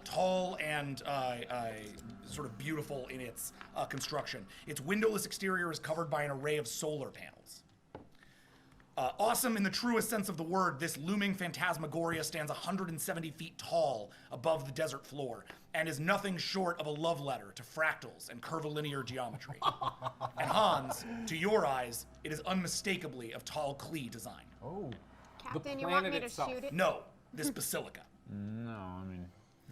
Tall and sort of beautiful in its construction. Its windowless exterior is covered by an array of solar panels. Awesome in the truest sense of the word, this looming phantasmagoria stands 170 feet tall above the desert floor and is nothing short of a love letter to fractals and curvilinear geometry. And Hans, to your eyes, it is unmistakably of tall Klee design. Oh. Captain, you want me to itself. shoot it? No, this basilica. No, I mean,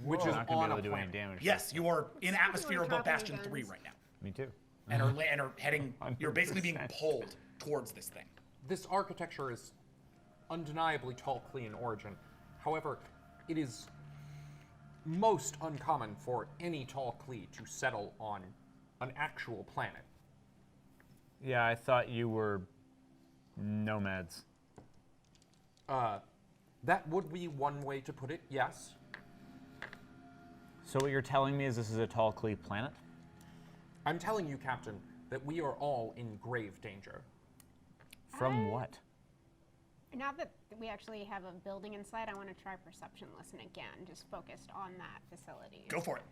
Which we're is not going on to a be able to do any planet. damage. Yes, you are in atmosphere above dropping Bastion guns. 3 right now. Me too. And are heading, you're basically being 100%. pulled towards this thing. This architecture is undeniably tall, clean in origin. However, it is most uncommon for any tall Klee to settle on an actual planet. Yeah, I thought you were nomads. That would be one way to put it, yes. So what you're telling me is this is a tall Klee planet? I'm telling you, Captain, that we are all in grave danger. From what? Now that we actually have a building inside, I want to try perception listen again, just focused on that facility. Go for it.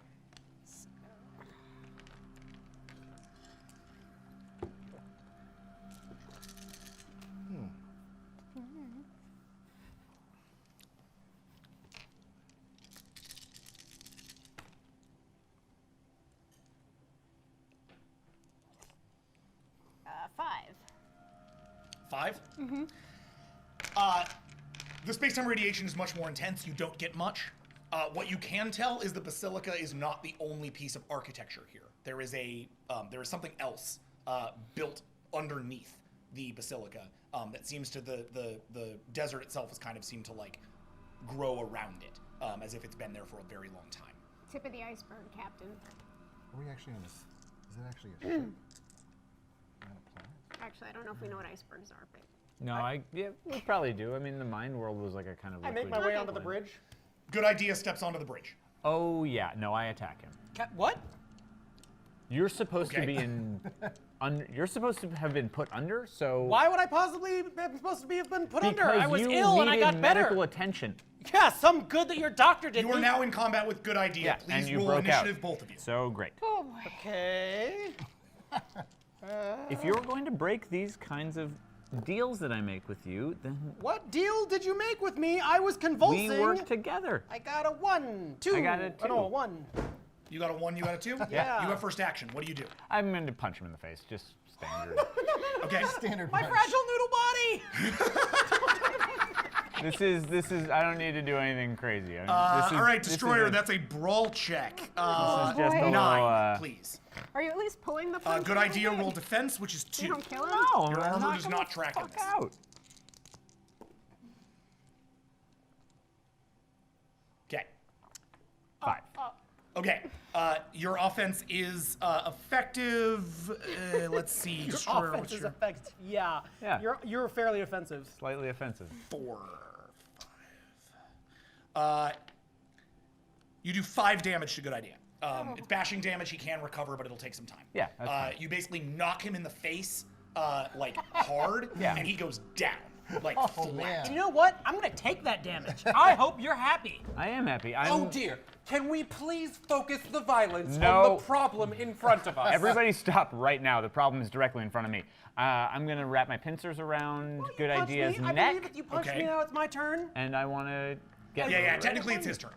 Five. 5? Mm-hmm. The space-time radiation is much more intense. You don't get much. What you can tell is the basilica is not the only piece of architecture here. There is something else built underneath the basilica that seems to the desert itself has kind of seemed to like grow around it as if it's been there for a very long time. Tip of the iceberg, Captain. Are we actually on this? Is it actually a ship? Not a planet? Actually, I don't know if we know what icebergs are, but No, we probably do. I mean, the mind world was like a kind of I make liquid my way onto the liquid. bridge. Good idea steps onto the bridge. Oh, yeah. No, I attack him. What? You're supposed to Okay. be in... you're supposed to have been put under, so... Why would I possibly be supposed to have been put under? Because I was you ill and I needed got better. medical attention. Yeah, some good that your doctor did. You are now in combat with good idea. Yeah, Please and you roll broke initiative, out. both of you. So great. oh boy. Okay. If you're going to break these kinds of deals that I make with you, then What deal did you make with me? I was convulsing. we work together. I got a 1, 2. I got a 2. Oh, no, a 1. You got a 1, you got a 2? Yeah. You have first action. What do you do? I'm going to punch him in the face, just standard. Okay. Standard My punch. fragile noodle body! This is, I don't need to do anything crazy. All right, Destroyer, that's a brawl check. This is just a little, 9, please. Are you at least pulling the punch? Good idea, roll defense, which is 2. You don't kill him? No, Your I'm armor not does gonna not track in fuck this. out. Okay. 5. Okay. Your offense is effective. Let's see. Your Destroyer, offense what's is your effective. Yeah. Yeah. You're fairly offensive. Slightly offensive. 4, 5. You do 5 damage to Good Idea. It's bashing damage. He can recover, but it'll take some time. Yeah, that's fine. You basically knock him in the face, like hard, Yeah. and he goes down, like Oh, flat. man. You know what? I'm gonna take that damage. I hope you're happy. I am happy. Oh dear. Can we please focus the violence on No. the problem in front of us? Everybody stop right now. The problem is directly in front of me. I'm going to wrap my pincers around Well, you Good punched Idea's me. I neck, believe it. You punched Okay. me. Now it's my turn. and I want to get... Yeah, technically it's his turn.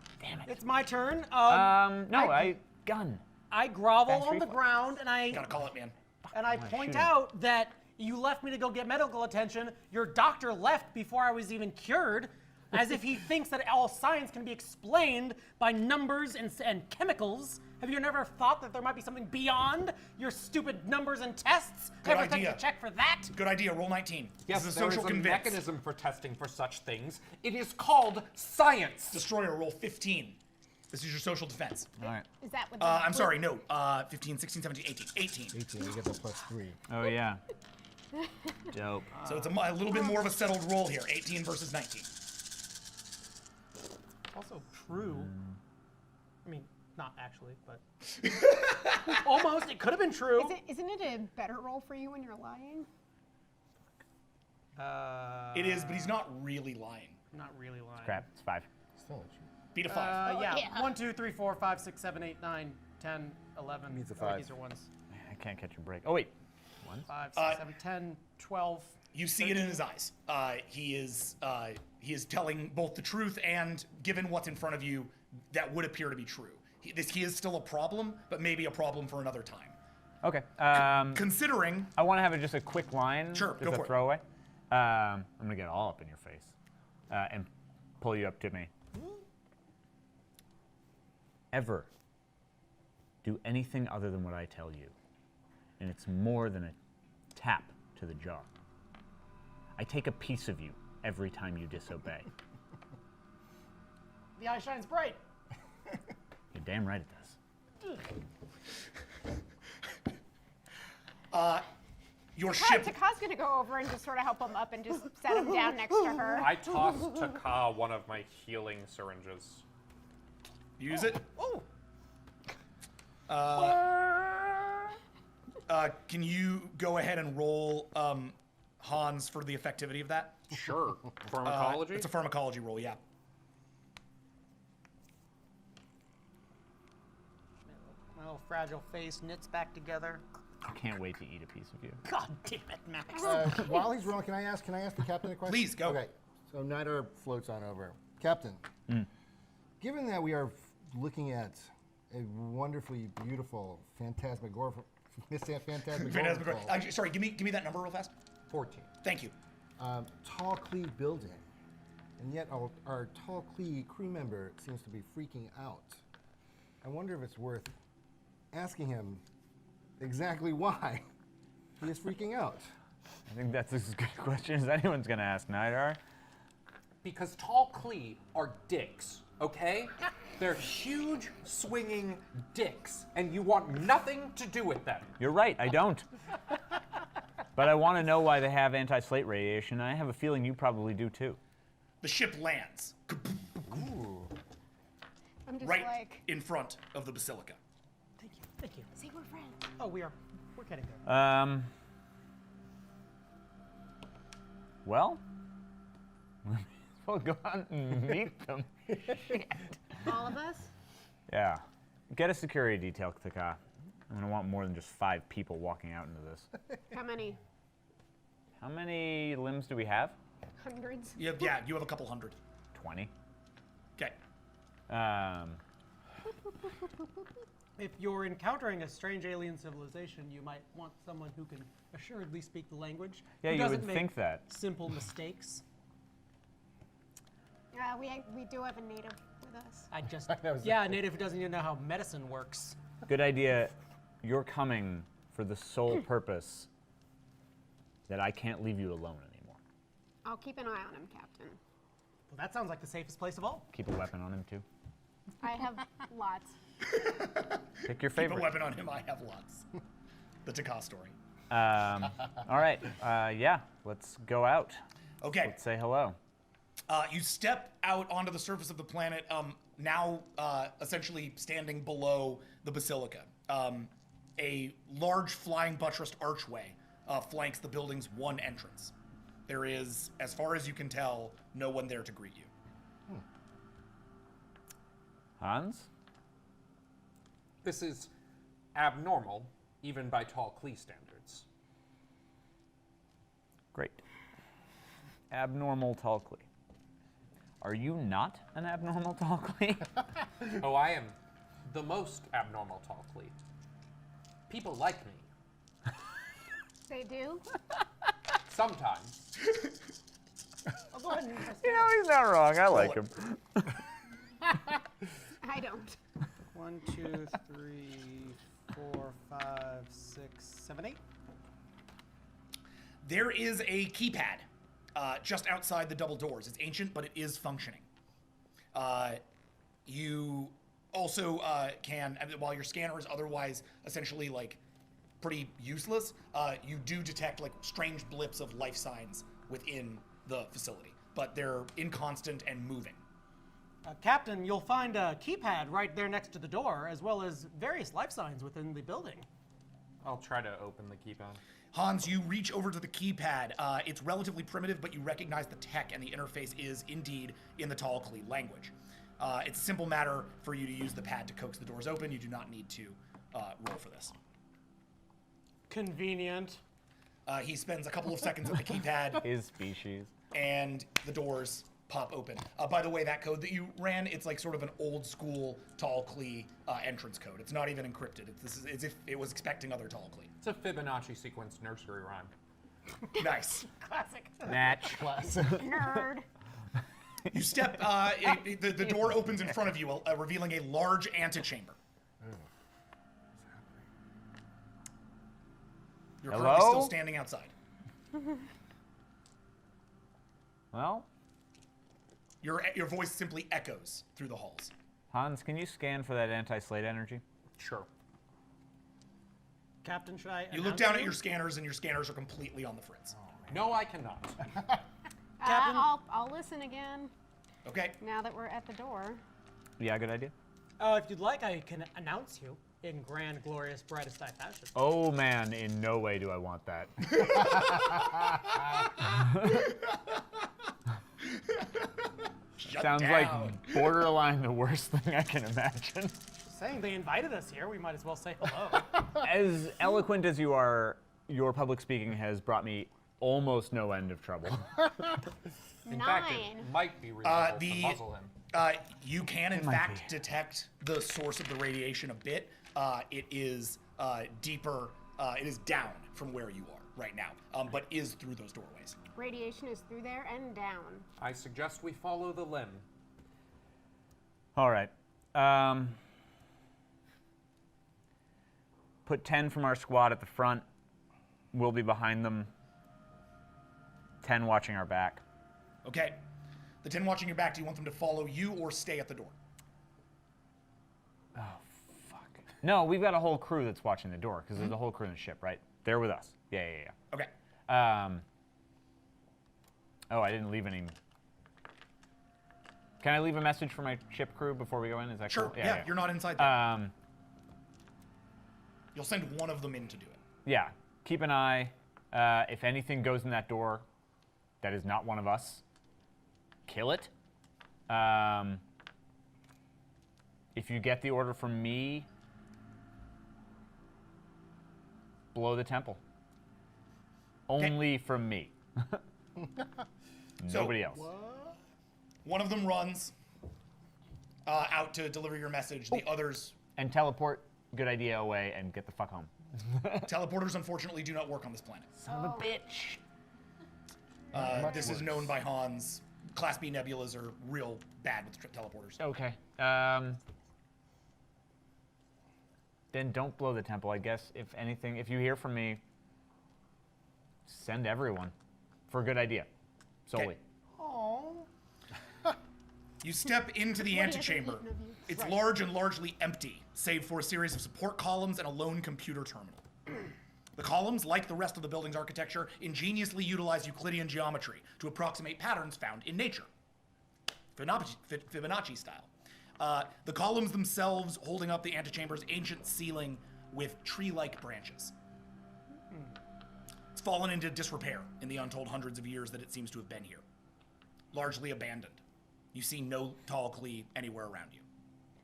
It's my turn. No, gun. I grovel Fast on the reflex. ground and Gotta call it, man. I point shoot. out that you left me to go get medical attention. Your doctor left before I was even cured, as if he thinks that all science can be explained by numbers and chemicals. Have you never thought that there might be something beyond your stupid numbers and tests? Good Ever idea. take a check for that? Good idea. Roll 19. Yes, this is there social is a convince. mechanism for testing for such things. It is called science. Destroyer, roll 15. This is your social defense. All right. Is that what the I'm sorry, no. 15, 16, 17, 18. 18. 18, you get the +3. Oh, yeah. Dope. So it's a little bit more of a settled roll here. 18 versus 19. Also true. I mean, not actually, but almost. It could have been true. Isn't it a better roll for you when you're lying? It is, but he's not really lying. Not really lying. Crap, it's 5. Still not true. Beat a 5. Yeah. yeah. 1, 2, 3, 4, 5, 6, 7, 8, 9, 10, 11. Needs a Oh, 5. these are ones. I can't catch a break. Oh, wait. 5, 6, 7, 10, 12. You see it in his eyes. He is telling both the truth and, given what's in front of you, that would appear to be true. He is still a problem, but maybe a problem for another time. Okay. Considering, I want to have just a quick line. Sure, Just go a for it. throwaway. I'm going to get all up in your face and pull you up to me. Ever do anything other than what I tell you, and it's more than a tap to the jaw. I take a piece of you every time you disobey. The eye shines bright. You're damn right it does. your ship. Taka's gonna go over and just sort of help him up and just set him down next to her. I tossed to Ka one of my healing syringes. Use it. Oh. Can you go ahead and roll Hans for the effectivity of that? Sure. Pharmacology? It's a pharmacology roll, yeah. My little fragile face knits back together. I can't wait to eat a piece of you. God damn it, Max. While he's rolling, can I ask the captain a question? Please, go. Okay, so Nidar floats on over. Captain, given that we are looking at a wonderfully beautiful phantasmagorical, Sorry, give me that number real fast. 14. Thank you. tall Klee building, and yet our tall Klee crew member seems to be freaking out. I wonder if it's worth asking him exactly why he is freaking out. I think that's as good a question as anyone's going to ask, Nidar. Because tall Klee are dicks, okay? They're huge, swinging dicks, and you want nothing to do with them. You're right, I don't. But I want to know why they have anti-SLATE radiation, and I have a feeling you probably do too. The ship lands. Ooh. I'm just Right like, in front of the basilica. Thank you. Thank you. say we're friends. Oh, we're getting there. Well, we'll go out and meet them. All of us? Yeah. Get a security detail, Pac-Ha. I'm gonna want more than just 5 people walking out into this. How many? How many limbs do we have? Hundreds. You have a couple hundred. 20. Okay. If you're encountering a strange alien civilization, you might want someone who can assuredly speak the language. Yeah, who you doesn't would make think that. simple mistakes. We do have a native with us. I just, yeah, a native who doesn't even know how medicine works. Good idea. You're coming for the sole purpose that I can't leave you alone anymore. I'll keep an eye on him, Captain. Well, that sounds like the safest place of all. Keep a weapon on him, too. I have lots. Pick your Keep favorite. a weapon on him. I have lots. The Pac-Ha story. All right. Yeah, let's go out. Okay. Let's say hello. You step out onto the surface of the planet, now essentially standing below the basilica. A large flying buttressed archway flanks the building's one entrance. There is, as far as you can tell, no one there to greet you. Hans? This is abnormal, even by tall Klee standards. Great. Abnormal tall Klee. Are you not an abnormal tall Klee? Oh, I am the most abnormal tall Klee. People like me. They do? Sometimes. I'll go ahead and You know, he's not wrong. I like him. I don't. 1, 2, 3, 4, 5, 6, 7, 8. There is a keypad just outside the double doors. It's ancient, but it is functioning. You also can, while your scanner is otherwise essentially like pretty useless, you do detect like strange blips of life signs within the facility, but they're inconstant and moving. Captain, you'll find a keypad right there next to the door, as well as various life signs within the building. I'll try to open the keypad. Hans, you reach over to the keypad. It's relatively primitive, but you recognize the tech, and the interface is indeed in the Tall Klee language. It's a simple matter for you to use the pad to coax the doors open. You do not need to roll for this. Convenient. He spends a couple of seconds at the keypad. His species. And the doors pop open. By the way, that code that you ran, it's like sort of an old school Tall Klee entrance code. It's not even encrypted. It's as if it was expecting other Tall Klee. It's a Fibonacci sequence nursery rhyme. Nice. Classic. Natch. Classic. Nerd. You step, the door opens in front of you, revealing a large antechamber. You're currently Hello? still standing outside. Well, Your voice simply echoes through the halls. Hans, can you scan for that anti-SLATE energy? Sure. Captain, should I You look down at your scanners, and your scanners are completely on the fritz. No, I cannot. Captain? I'll listen again. Okay. Now that we're at the door. Yeah, good idea. If you'd like, I can announce you in grand, glorious, brightest eye fashion. Oh man, in no way do I want that. Sounds down. like borderline the worst thing I can imagine. Saying they invited us here, we might as well say hello. As eloquent as you are, your public speaking has brought me almost no end of trouble. In fact, it might be reasonable to muzzle him. You can, in fact, detect the source of the radiation a bit. It is deeper. It is down from where you are right now, but is through those doorways. Radiation is through there and down. I suggest we follow the limb. All right. Put 10 from our squad at the front. We'll be behind them. 10 watching our back. Okay. The 10 watching your back, do you want them to follow you or stay at the door? Oh, fuck. No, we've got a whole crew that's watching the door, because there's a whole crew in the ship, right? They're with us. Yeah. Okay. Oh, I didn't leave any. Can I leave a message for my ship crew before we go in? Is that Sure. cool? Yeah, you're not inside there. You'll send one of them in to do it. Yeah. Keep an eye. If anything goes in that door that is not one of us, kill it. If you get the order from me, blow the temple. Only from me. Nobody else. One of them runs out to deliver your message. The others... And teleport, good idea, away and get the fuck home. Teleporters, unfortunately, do not work on this planet. Son of a bitch. This is known by Hans. Class B nebulas are real bad with teleporters. Okay. Then don't blow the temple, I guess. If anything, if you hear from me, send everyone. For a good idea. Solely. Oh. You step into the antechamber. It's large and largely empty, save for a series of support columns and a lone computer terminal. The columns, like the rest of the building's architecture, ingeniously utilize Euclidean geometry to approximate patterns found in nature. Fibonacci style. The columns themselves holding up the antechamber's ancient ceiling with tree-like branches. It's fallen into disrepair in the untold hundreds of years that it seems to have been here. Largely abandoned. You see no tall Klee anywhere around you.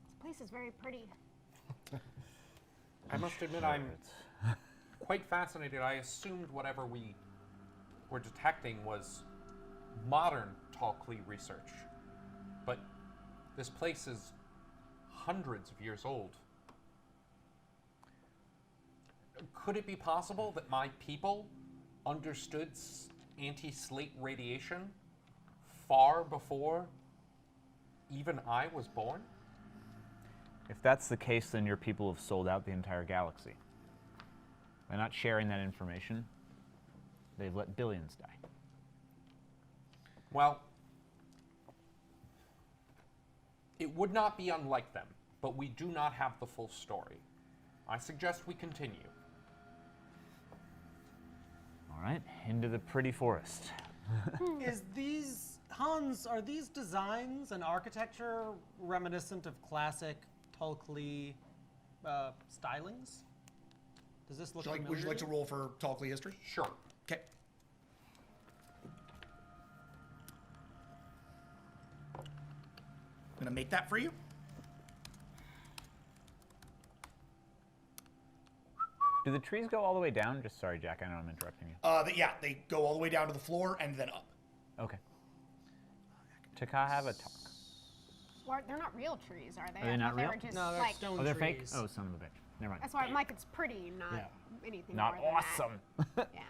This place is very pretty. I must admit, I'm quite fascinated. I assumed whatever we were detecting was modern tall Klee research. But this place is hundreds of years old. Could it be possible that my people understood anti-SLATE radiation far before even I was born? If that's the case, then your people have sold out the entire galaxy. By not sharing that information, they've let billions die. Well, it would not be unlike them, but we do not have the full story. I suggest we continue. All right, into the pretty forest. Hans, are these designs and architecture reminiscent of classic tall Klee stylings? Does this look familiar? Would you like to roll for tall Klee history? Sure. Okay. I'm gonna make that for you. Do the trees go all the way down? Just sorry, Jack, I know I'm interrupting you. Yeah, they go all the way down to the floor and then up. Okay. Pac-Ha have a talk. Well, they're not real trees, are they? Are they not real? Were just No, they're like, stone Oh, they're trees. fake? Oh, son of a bitch. Never mind. That's why I'm like, it's pretty, not anything Not more than awesome. That. Yeah.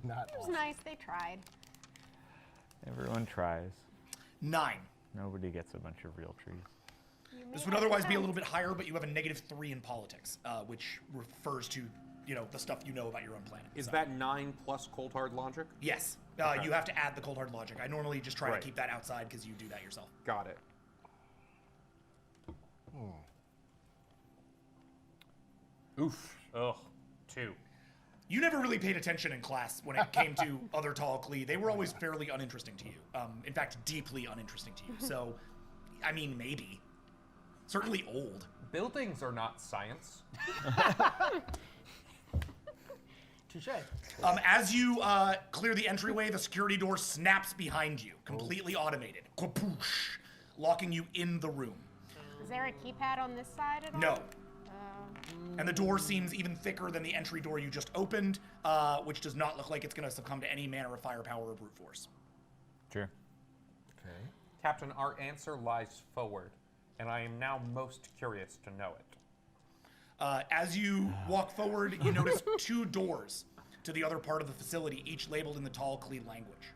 Not It was awesome. nice, they tried. Everyone tries. 9. Nobody gets a bunch of real trees. This would otherwise be a little bit higher, but you have a -3 in politics, which refers to, the stuff you know about your own planet. Is that 9 plus cold hard logic? Yes. Okay. You have to add the cold hard logic. I normally just try Right. to keep that outside because you do that yourself. Got it. Oof. Ugh. 2. You never really paid attention in class when it came to other tall Klee. They were always fairly uninteresting to you. In fact, deeply uninteresting to you. So, I mean, maybe. Certainly old. Buildings are not science. Touche. As you clear the entryway, the security door snaps behind you, completely automated. Kapoosh, locking you in the room. Is there a keypad on this side at all? No. And the door seems even thicker than the entry door you just opened, which does not look like it's going to succumb to any manner of firepower or brute force. Sure. Okay. Captain, our answer lies forward, and I am now most curious to know it. As you walk forward, you notice 2 doors to the other part of the facility, each labeled in the tall Klee language.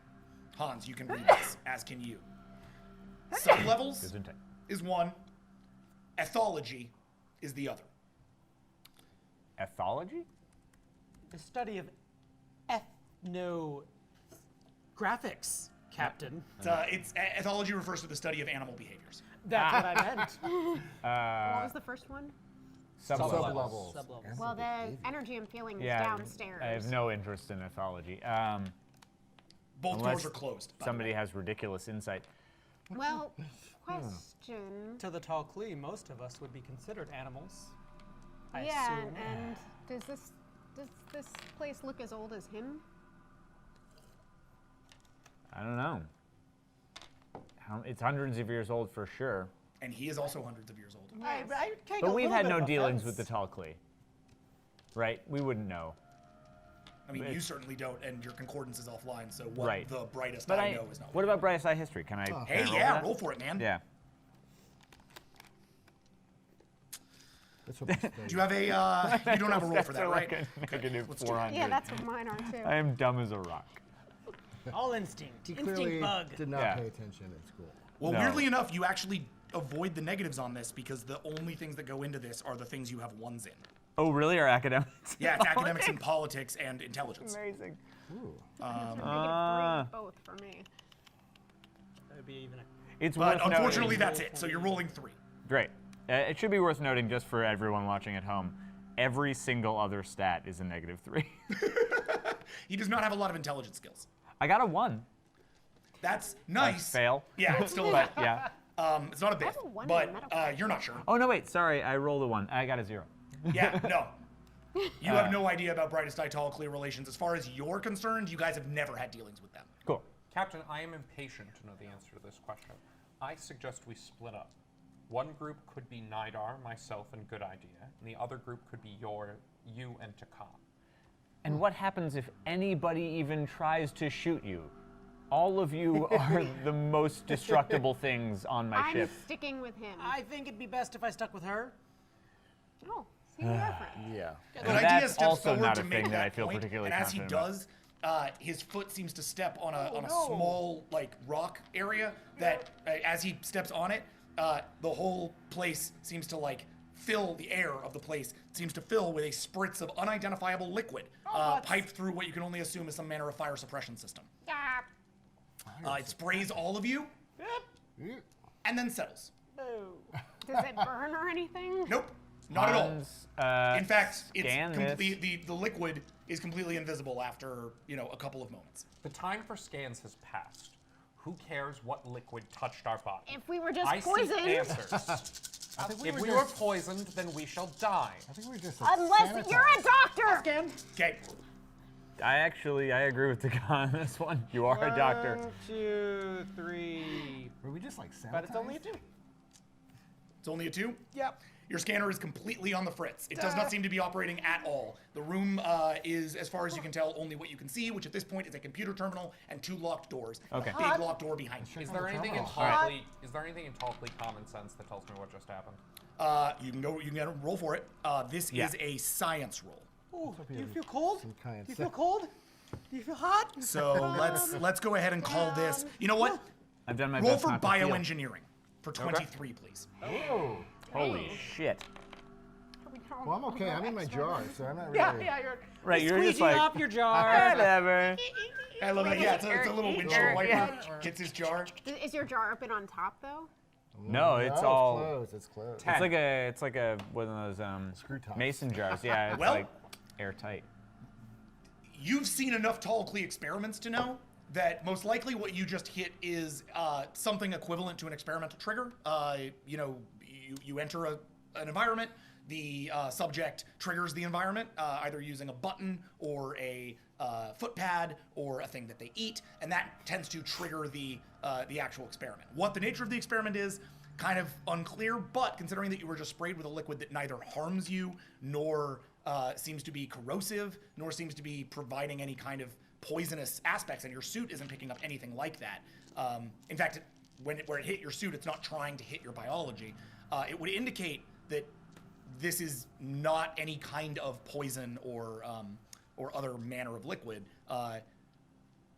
Hans, you can read this, as can you. Sublevels is one. Ethology is the other. Ethology? The study of ethnographics, Captain. Ethology refers to the study of animal behaviors. That's what I meant. What was the first one? Sublevels. Sublevels. Well, the energy I'm feeling is Yeah, downstairs. I have no interest in ethology. Both Unless doors are closed. Somebody has ridiculous insight. Well, question. To the tall Klee, most of us would be considered animals. I Yeah, assume. and does this place look as old as him? I don't know. It's hundreds of years old for sure. And he is also hundreds of years old. I take But a we've little had bit no of dealings offense. with the tall Klee. Right? We wouldn't know. I mean, you certainly don't, and your concordance is offline, so what Right. the brightest But I know is not. What about brightest eye history? Can I? Oh. can I Hey, roll yeah, that? roll for it, man. Yeah. Let's hope it's Do you have a, you don't have a roll for that, right? Negative Let's do it. 400. Yeah, that's what mine are too. I am dumb as a rock. All instinct. He Instinct clearly bug. did not Yeah. pay attention in school. Well, No. weirdly enough, you actually avoid the negatives on this because the only things that go into this are the things you have ones in. Oh, really? Or academics? Yeah, it's academics and politics and intelligence. Amazing. Ooh. -3 both for me. That would be even. It's But worth unfortunately, noting. that's it. So you're rolling 3. Great. It should be worth noting, just for everyone watching at home, every single other stat is a -3. He does not have a lot of intelligence skills. I got a 1. That's nice. Fail. Yeah, it's still But yeah. it's not a bit, have a 1 in but medical. you're not sure. Oh no, wait. Sorry, I rolled a 1. I got a 0. Yeah, no. You have no idea about brightest eye tall clear relations. As far as you're concerned, you guys have never had dealings with them. Cool. Captain, I am impatient to know the answer to this question. I suggest we split up. One group could be Nidar, myself, and Good Idea, and the other group could be you and Pac-Ha. And what happens if anybody even tries to shoot you? All of you are the most destructible things on my I'm ship. sticking with him. I think it'd be best if I stuck with her. Oh, see, we are friends. Yeah. Good Well, idea that's steps also forward not to a make thing that I that feel point, particularly and as he confident about. does, his foot seems to step on a no. small rock area that as he steps on it, the whole place seems to fill the air of the place seems to fill with a spritz of unidentifiable liquid piped through what you can only assume is some manner of fire suppression system. It sprays all of you and then settles. Does it burn or anything? Nope, not at all. Hans, In fact, it's scan this. complete. The liquid is completely invisible after a couple of moments. The time for scans has passed. Who cares what liquid touched our body? If we were just I poisoned. seek answers. If we were poisoned, then we shall die. I think we're just Unless you're a doctor. Okay. I agree with the guy on this one. You are a doctor. 1, 2, 3. Were we just sanitized? But it's only a 2. It's only a 2? Yep. Your scanner is completely on the fritz. It does not seem to be operating at all. The room is, as far as you can tell, only what you can see, which at this point is a computer terminal and 2 locked doors. Okay. A big locked door behind you. Is there anything in terminal. Talkly common sense that tells me what just happened? You can get a roll for it. This is a science roll. Ooh, do you feel cold? some kind of Do you feel cold? Do you feel hot? So let's go ahead and call this. You know what? I've done my Roll best for not to feel. bioengineering for 23, please. Oh. Holy shit. Well, I'm okay. I'm in my jar, so I'm not really. Yeah, you're Right, you're just squeegee like, off your jar. whatever. I love that. Yeah, it's a little windshield wiper. Yeah. Gets his jar. Is your jar open on top though? No, it's all. closed. It's closed. It's like a one of those Screw tops. mason jars. Yeah, it's Well- like airtight. You've seen enough tall Klee experiments to know that most likely what you just hit is something equivalent to an experimental trigger. You enter an environment, the subject triggers the environment, either using a button or a foot pad or a thing that they eat, and that tends to trigger the actual experiment. What the nature of the experiment is, kind of unclear, but considering that you were just sprayed with a liquid that neither harms you nor seems to be corrosive, nor seems to be providing any kind of poisonous aspects, and your suit isn't picking up anything like that. In fact, where it hit your suit, it's not trying to hit your biology. It would indicate that this is not any kind of poison or other manner of liquid.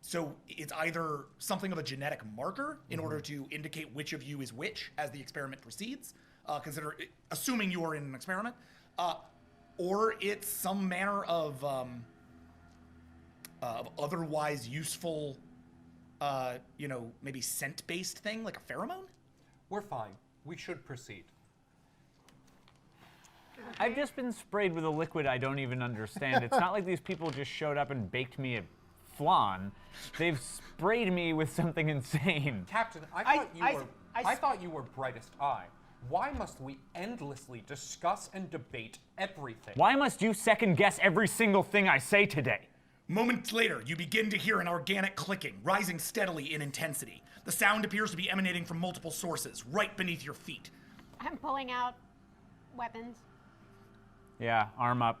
So it's either something of a genetic marker in order to indicate which of you is which as the experiment proceeds, assuming you are in an experiment, or it's some manner of otherwise useful, maybe scent-based thing, like a pheromone? We're fine. We should proceed. I've just been sprayed with a liquid I don't even understand. It's not like these people just showed up and baked me a flan. They've sprayed me with something insane. Captain, I thought you were brightest eye. Why must we endlessly discuss and debate everything? Why must you second guess every single thing I say today? Moments later, you begin to hear an organic clicking, rising steadily in intensity. The sound appears to be emanating from multiple sources, right beneath your feet. I'm pulling out weapons. Yeah, arm up.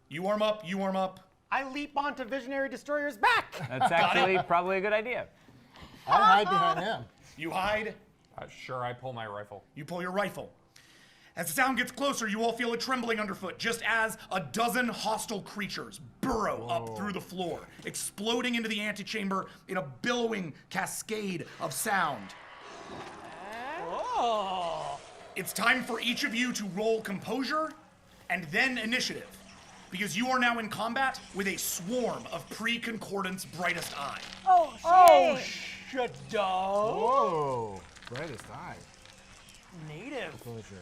You arm up, you arm up. I leap onto Visionary Destroyer's back. That's actually probably a good idea. I hide behind him. You hide. Sure, I pull my rifle. You pull your rifle. As the sound gets closer, you all feel a trembling underfoot, just as a dozen hostile creatures burrow up through the floor, exploding into the antechamber in a billowing cascade of sound. Oh. It's time for each of you to roll composure and then initiative, because you are now in combat with a swarm of pre-concordance brightest eye. Oh, shit. Oh, shit, dog. Whoa. Brightest eye. Native. Composure.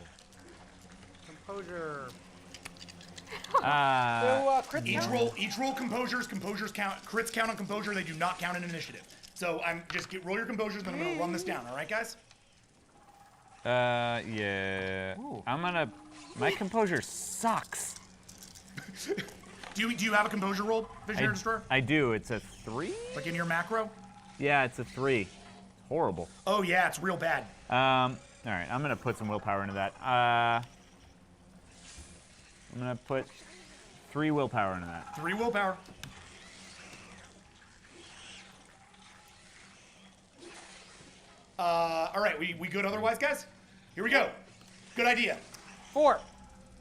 Each roll composures. Composures count. Crits count on composure. They do not count in initiative. So roll your composures, then I'm gonna run this down. All right, guys? Yeah. Ooh. My composure sucks. Do you have a composure roll, Visionary Destroyer? I do. It's a 3? Like in your macro? Yeah, it's a 3. Horrible. Oh yeah, it's real bad. All right, I'm gonna put some willpower into that. I'm gonna put 3 willpower into that. 3 willpower. All right, we good otherwise, guys? Here we go. Good idea. 4.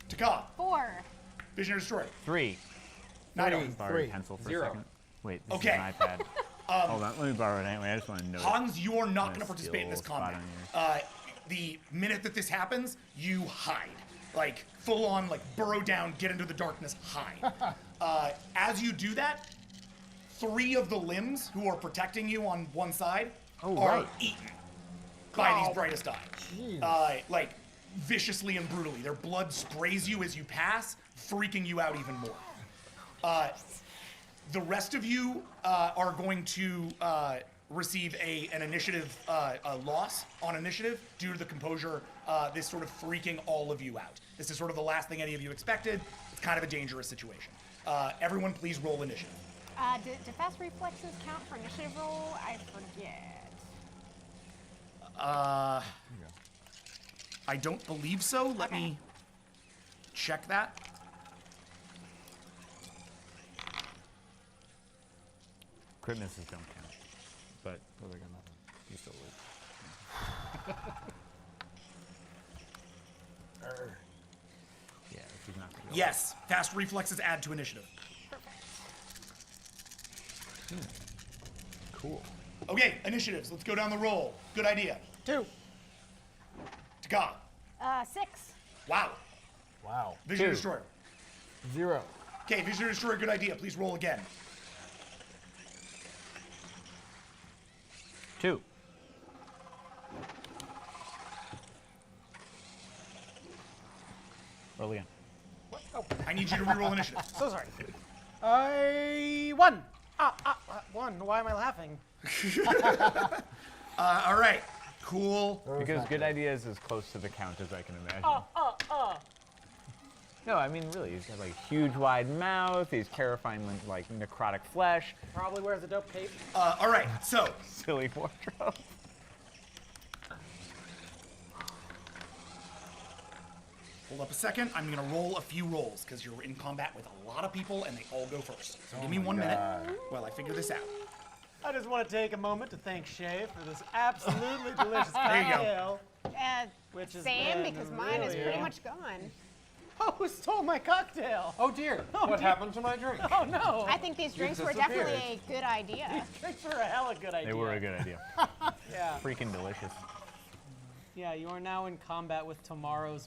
Pac-Ha. 4. Visionary Destroyer. 3. Nidar. Borrow your pencil for 0. a second. Wait, this Okay. is an iPad. Hold on, let me borrow it anyway. I just want to know. Hans, you are not I'm going to gonna participate in this steal a spot combat. The minute that this happens, you hide. Like, full on, like, burrow down, get into the darkness, hide. As you do that, 3 of the limbs who are protecting you on one side are eaten by these brightest eye. Like, viciously and brutally. Their blood sprays you as you pass, freaking you out even more. The rest of you are going to receive an initiative loss on initiative due to the composure, this sort of freaking all of you out. This is sort of the last thing any of you expected. It's kind of a dangerous situation. Everyone please roll initiative. Do fast reflexes count for initiative roll? I forget. I don't believe so. Let me check that. Crit misses don't count. But They got nothing. you still lose. Yeah, this is not gonna go. Yes, fast reflexes add to initiative. Cool. Okay, initiatives. Let's go down the roll. Good idea. 2. Pac-Ha. 6. Wow. Wow. Visionary 2. Destroyer. 0. Okay, Visionary Destroyer, good idea. Please roll again. 2. Roll again. I need you to reroll initiative. So sorry. I won. 1. Why am I laughing? All right. Cool. Because good idea is as close to the count as I can imagine. No, I mean really, he's got like a huge wide mouth, he's terrifying like necrotic flesh. Probably wears a dope cape. All right. So Silly wardrobe. hold up a second. I'm gonna roll a few rolls because you're in combat with a lot of people and they all go first. So give me 1 minute while I figure this out. I just want to take a moment to thank Shay for this absolutely delicious There you go. cocktail. Which has same, been because mine is really- pretty much gone. Oh, who stole my cocktail? Oh dear, what happened to my drink? Oh no. I think these drinks were definitely a good idea. Drinks were a hella good idea. They were a good idea. Yeah. Freaking delicious. Yeah, you are now in combat with tomorrow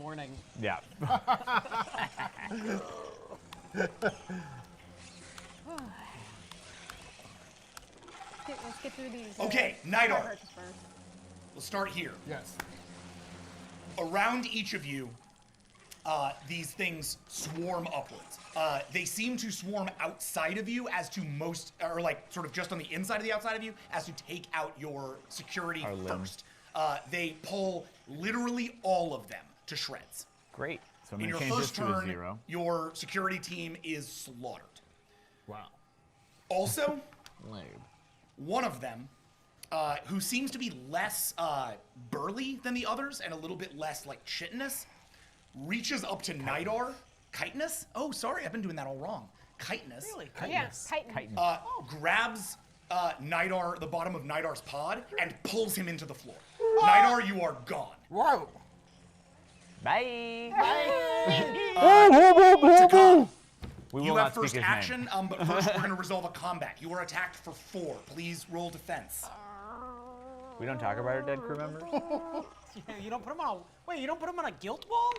morning. Yeah. Let's get through these. Okay, Nidar. We'll start here. Yes. Around each of you, these things swarm upwards. They seem to swarm outside of you as to most, or like sort of just on the inside of the outside of you, as to take out your security Our limbs. first. They pull literally all of them to shreds. Great. So I'm In gonna your change this first to a turn, 0. your security team is slaughtered. Wow. Also, Lame. one of them, who seems to be less burly than the others and a little bit less like chitinous, reaches up to Nidar. Chitinous? Oh, sorry, I've been doing that all wrong. chitinous. Really? Yes, chitin. Grabs Nidar, the bottom of Nidar's pod, and pulls him into the floor. Nidar, you are gone. Whoa! Bye. Taka, We you will have not first speak his action, name. but first we're going to resolve a combat. You are attacked for 4. Please roll defense. We don't talk about our dead crew members. Yeah, you don't put them on. Wait, you don't put them on a guilt wall?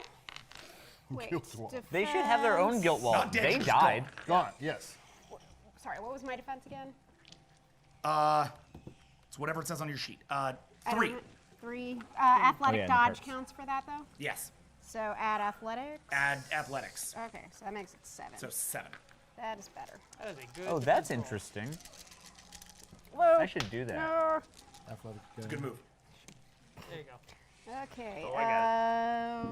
Wait, Guilt wall. They should have their own guilt wall. Not dead, They just died. Gone. Yes. Sorry, what was my defense again? It's whatever it says on your sheet. I 3. don't know. 3. Athletic in the dodge parts. counts for that, though? Yes. So add athletics. Add athletics. Okay, so that makes it 7. So 7. That is better. That is a good. Oh, that's defense roll. interesting. Whoa. I should do that. No. Athletic. It's a good move. There you go. Okay. Oh, I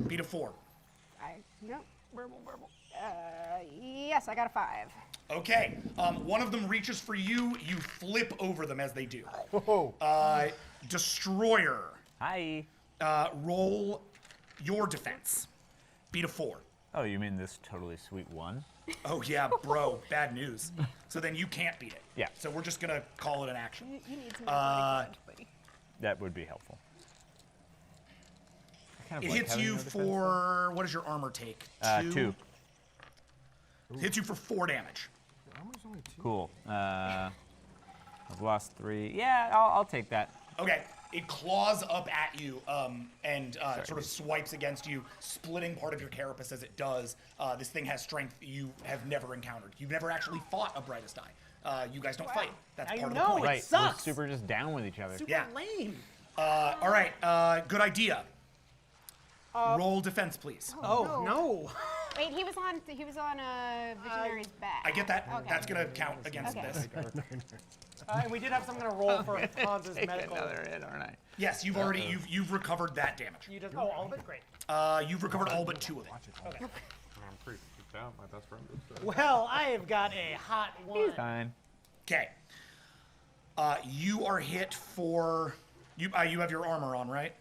Beat a 4. Nope. Yes, I got a 5. Okay. One of them reaches for you. You flip over them as they do. Whoa. Destroyer. Hi. Roll your defense. Beat a 4. Oh, you mean this totally sweet one? Oh yeah, bro. Bad news. So then you can't beat it. Yeah. So we're just gonna call it an action. You need some athletic dodge, buddy. That would be helpful. I kind It of like hits having you no defense, for what does your armor take? though. 2. Hits you for 4 damage. Armor's only 2. Cool. I've lost 3. Yeah, I'll take that. Okay. It claws up at you and sort of swipes against you, splitting part of your carapace as it does. This thing has strength you have never encountered. You've never actually fought a brightest eye. You guys don't fight. That's Now part you of the know point. it Right, sucks. we're super just down with each other. Super Yeah. lame. All right. Good idea. Roll defense, please. Oh no. Wait, he was on Visionary's back. I get that. Okay. That's gonna count against Okay. this. And we did have something to roll for Hans's Take medical. another hit, aren't I? Yes, you've already you've recovered that damage. You just all of it. Great. You've recovered all but 2 of it. Okay. I'm pretty freaked out. My best friend is dead. Well, I have got a hot one. Fine. Okay. You are hit for you. You have your armor on, right?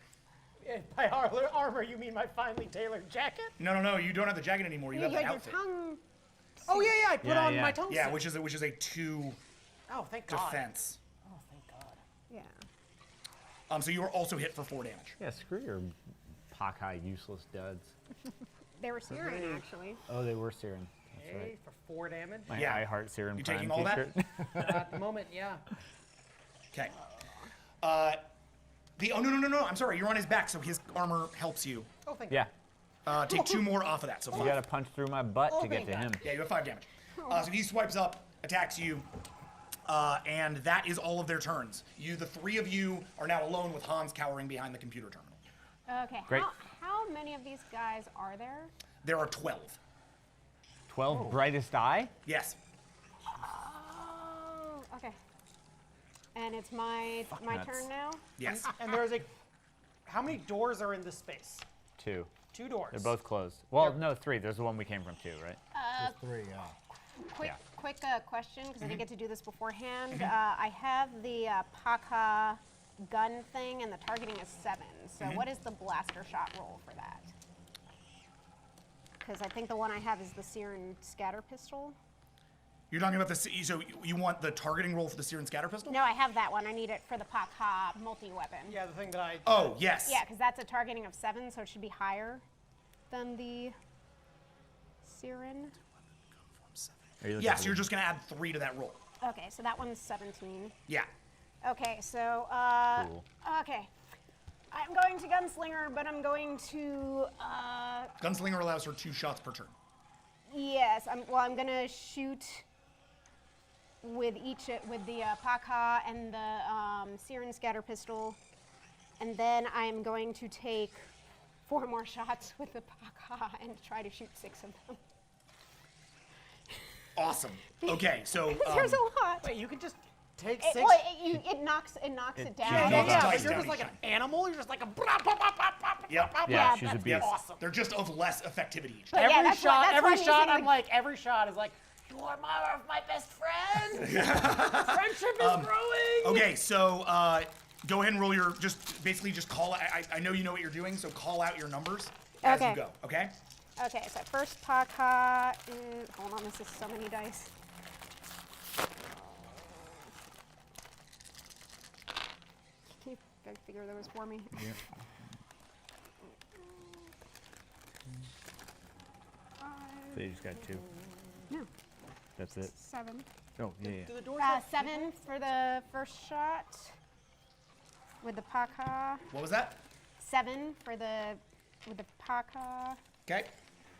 By armor, you mean my finely tailored jacket? No. You don't have the jacket anymore. You have the your outfit. tongue. Oh yeah, I put on yeah. my tongue. Yeah, suit. which is a 2 Oh, thank God. defense. Oh, thank God. Yeah. So you are also hit for 4 damage. Yeah, screw your Pac-Ha useless duds. They were Syrian, actually. Oh, they were Siren. That's Okay, right. for 4 damage. My Yeah. I Heart Siren You Prime taking all that? t-shirt. At the moment, yeah. Okay. Oh no. I'm sorry. You're on his back, so his armor helps you. Oh, thank Yeah, Take 2 more off of that, so 5. you gotta punch through my butt to get thank to God. him. Yeah, you have 5 damage. So he swipes up, attacks you, and that is all of their turns. The 3 of you are now alone with Hans cowering behind the computer terminal. Okay. Great. How many of these guys are there? There are 12. 12 brightest eye? Yes. Oh, okay. And it's my nuts. turn now? Yes. And there's a. How many doors are in this space? 2. 2 doors. They're both closed. Well, no, 3. There's the one we came from too, right? There's 3, yeah. Quick question, because I didn't get to do this beforehand. I have the Pac-Ha gun thing, and the targeting is 7. So what is the blaster shot roll for that? Because I think the one I have is the Siren scatter pistol. You're talking about the so you want the targeting roll for the Siren scatter pistol? No, I have that one. I need it for the Pac-Ha multi-weapon. Yeah, the thing that I. Oh, yes. Yeah, because that's a targeting of 7, so it should be higher than the Siren. Are you looking Yes, for you're the- just going to add 3 to that roll. Okay, so that one's 17. Yeah. Okay, so, Cool. okay. I'm going to Gunslinger, but I'm going to, Gunslinger allows for 2 shots per turn. yes, I'm going to shoot with the Pac-Ha and the Siren scatter pistol, and then I'm going to take 4 more shots with the Pac-Ha and try to shoot 6 of them. Awesome. Okay, so There's a lot. Wait, you can just take It, 6. well, it knocks it down. Yeah, yeah, knocks yeah, dice but you're down just like each an time. animal. You're just like a. Blah, blah, blah, blah, blah, Yep. blah, Yeah, blah. she's a That's beast. Awesome. They're just of less effectivity each But time. yeah, Every that's shot, why I'm every shot, using, I'm like, every shot is like, you are my best friend. Friendship is growing. Okay, so go ahead and roll basically just call. I know you know what you're doing, so call out your numbers as Okay. you go. Okay. Okay, so first Pac-Ha is, hold on, this is so many dice. Can you figure those for me? Yeah. So you just got 2. No. That's it. 7. Oh, yeah, Do the yeah. doors 7 for the first shot with the Pac-Ha. What was that? 7 for with the Pac-Ha. Okay.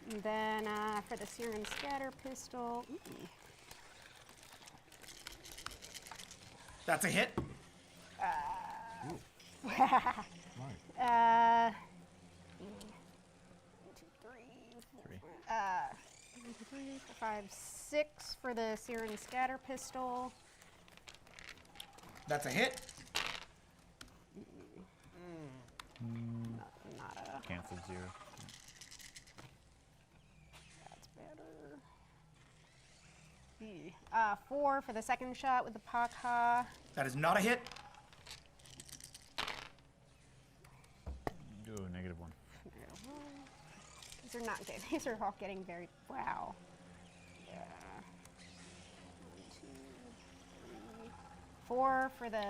And then for the sear and scatter pistol. That's a hit. 1, 2, 3, 4, 5, 6 for the sear and scatter pistol. That's a hit. Not a. Cancel 0. That's better. 4 for the second shot with the Pac-Ha. That is not a hit. Ooh, -1. These are not good. These are all getting very. Wow. Yeah. 1, 2, 3, 4 for the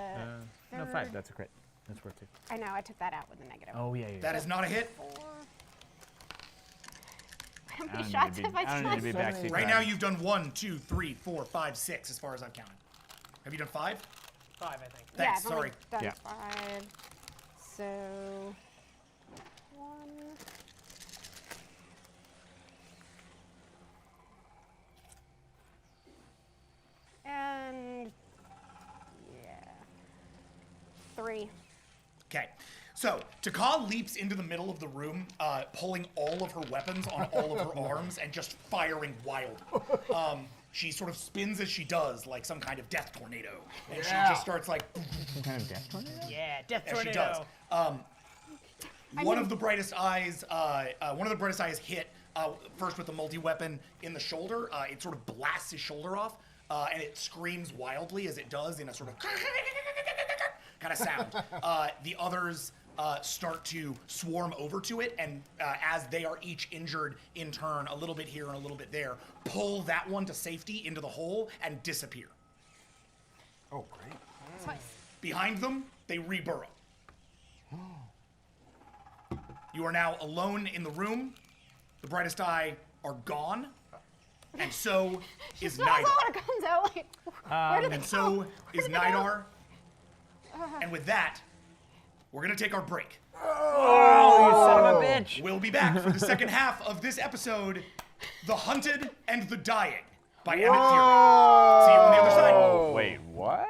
No, third. 5. That's a crit. That's worth 2. I know. I took that out with the negative. Oh, yeah, yeah. That is not a hit. 4. How many shots have I I don't need to be done? backseat. Right now you've done 1, 2, 3, 4, 5, 6 as far as I've counted. Have you done 5? 5, I think. Yeah, Thanks, I've only sorry. done Yeah. 5. So 1. And yeah, 3. Okay. So, Pac-Ha leaps into the middle of the room, pulling all of her weapons on all of her arms and just firing wildly. She sort of spins as she does, like some kind of death tornado. And she just starts like... Some kind of death tornado? Yeah, death as she tornado. does. One of the brightest eyes hit first with the multi-weapon in the shoulder. It sort of blasts his shoulder off, and it screams wildly as it does in a sort of kind of sound. The others start to swarm over to it, and as they are each injured in turn, a little bit here and a little bit there, pull that one to safety into the hole and disappear. Oh, great. Twice. Behind them, they reburrow. You are now alone in the room. The brightest eye are gone, and so is Smells Nidar. all comes out like, where did And they so go? is Nidar. And with that, we're gonna take our break. Oh, you son of a bitch! We'll be back for the second half of this episode, The Hunted and the Dying by Emmett Fury. See you on the other side. Oh, wait, what?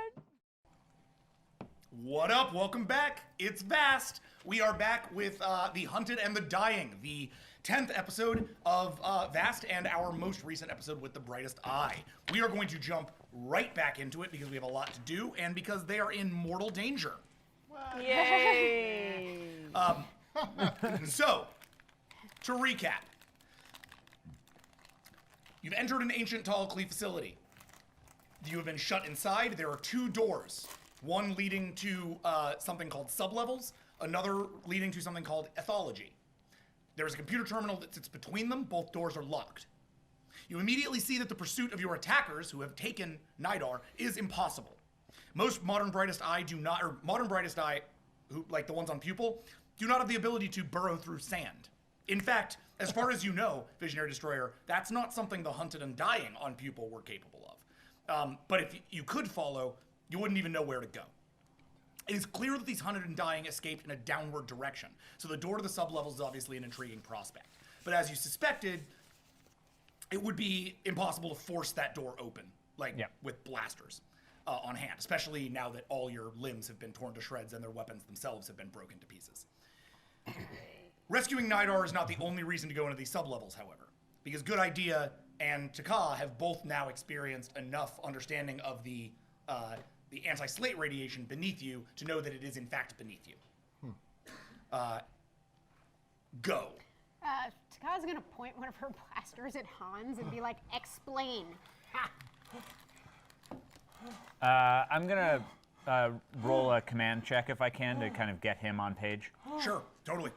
What up? Welcome back. It's V.A.S.T. We are back with The Hunted and the Dying, the 10th episode of V.A.S.T. and our most recent episode with the brightest eye. We are going to jump right back into it because we have a lot to do and because they are in mortal danger. Yay! So, to recap, you've entered an ancient Talclea facility. You have been shut inside. There are 2 doors, one leading to something called sublevels, another leading to something called ethology. There is a computer terminal that sits between them. Both doors are locked. You immediately see that the pursuit of your attackers, who have taken Nidar, is impossible. Most modern brightest eye who like the ones on Pupil, do not have the ability to burrow through sand. In fact, as far as you know, Visionary Destroyer, that's not something the Hunted and Dying on Pupil were capable of. But if you could follow, you wouldn't even know where to go. It is clear that these Hunted and Dying escaped in a downward direction, so the door to the sublevels is obviously an intriguing prospect. But as you suspected, it would be impossible to force that door open, with blasters on hand, especially now that all your limbs have been torn to shreds and their weapons themselves have been broken to pieces. Rescuing Nidar is not the only reason to go into these sublevels, however, because Good Idea and Pac-Ha have both now experienced enough understanding of the anti-SLATE radiation beneath you to know that it is in fact beneath you. Go. Pac-Ha's gonna point one of her blasters at Hans and be like, explain. I'm gonna roll a command check if I can to kind of get him on page. Sure, totally.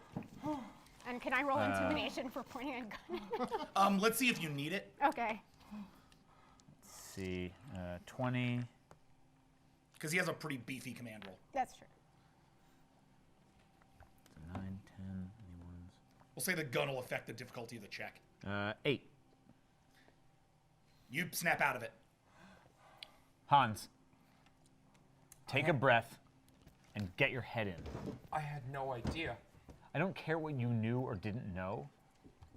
And can I roll intimidation for pointing a gun? Let's see if you need it. Okay. Let's see, 20. Because he has a pretty beefy command roll. That's true. 9, 10, anyone's. We'll say the gun will affect the difficulty of the check. 8. You snap out of it. Hans, take a breath and get your head in. I had no idea. I don't care what you knew or didn't know.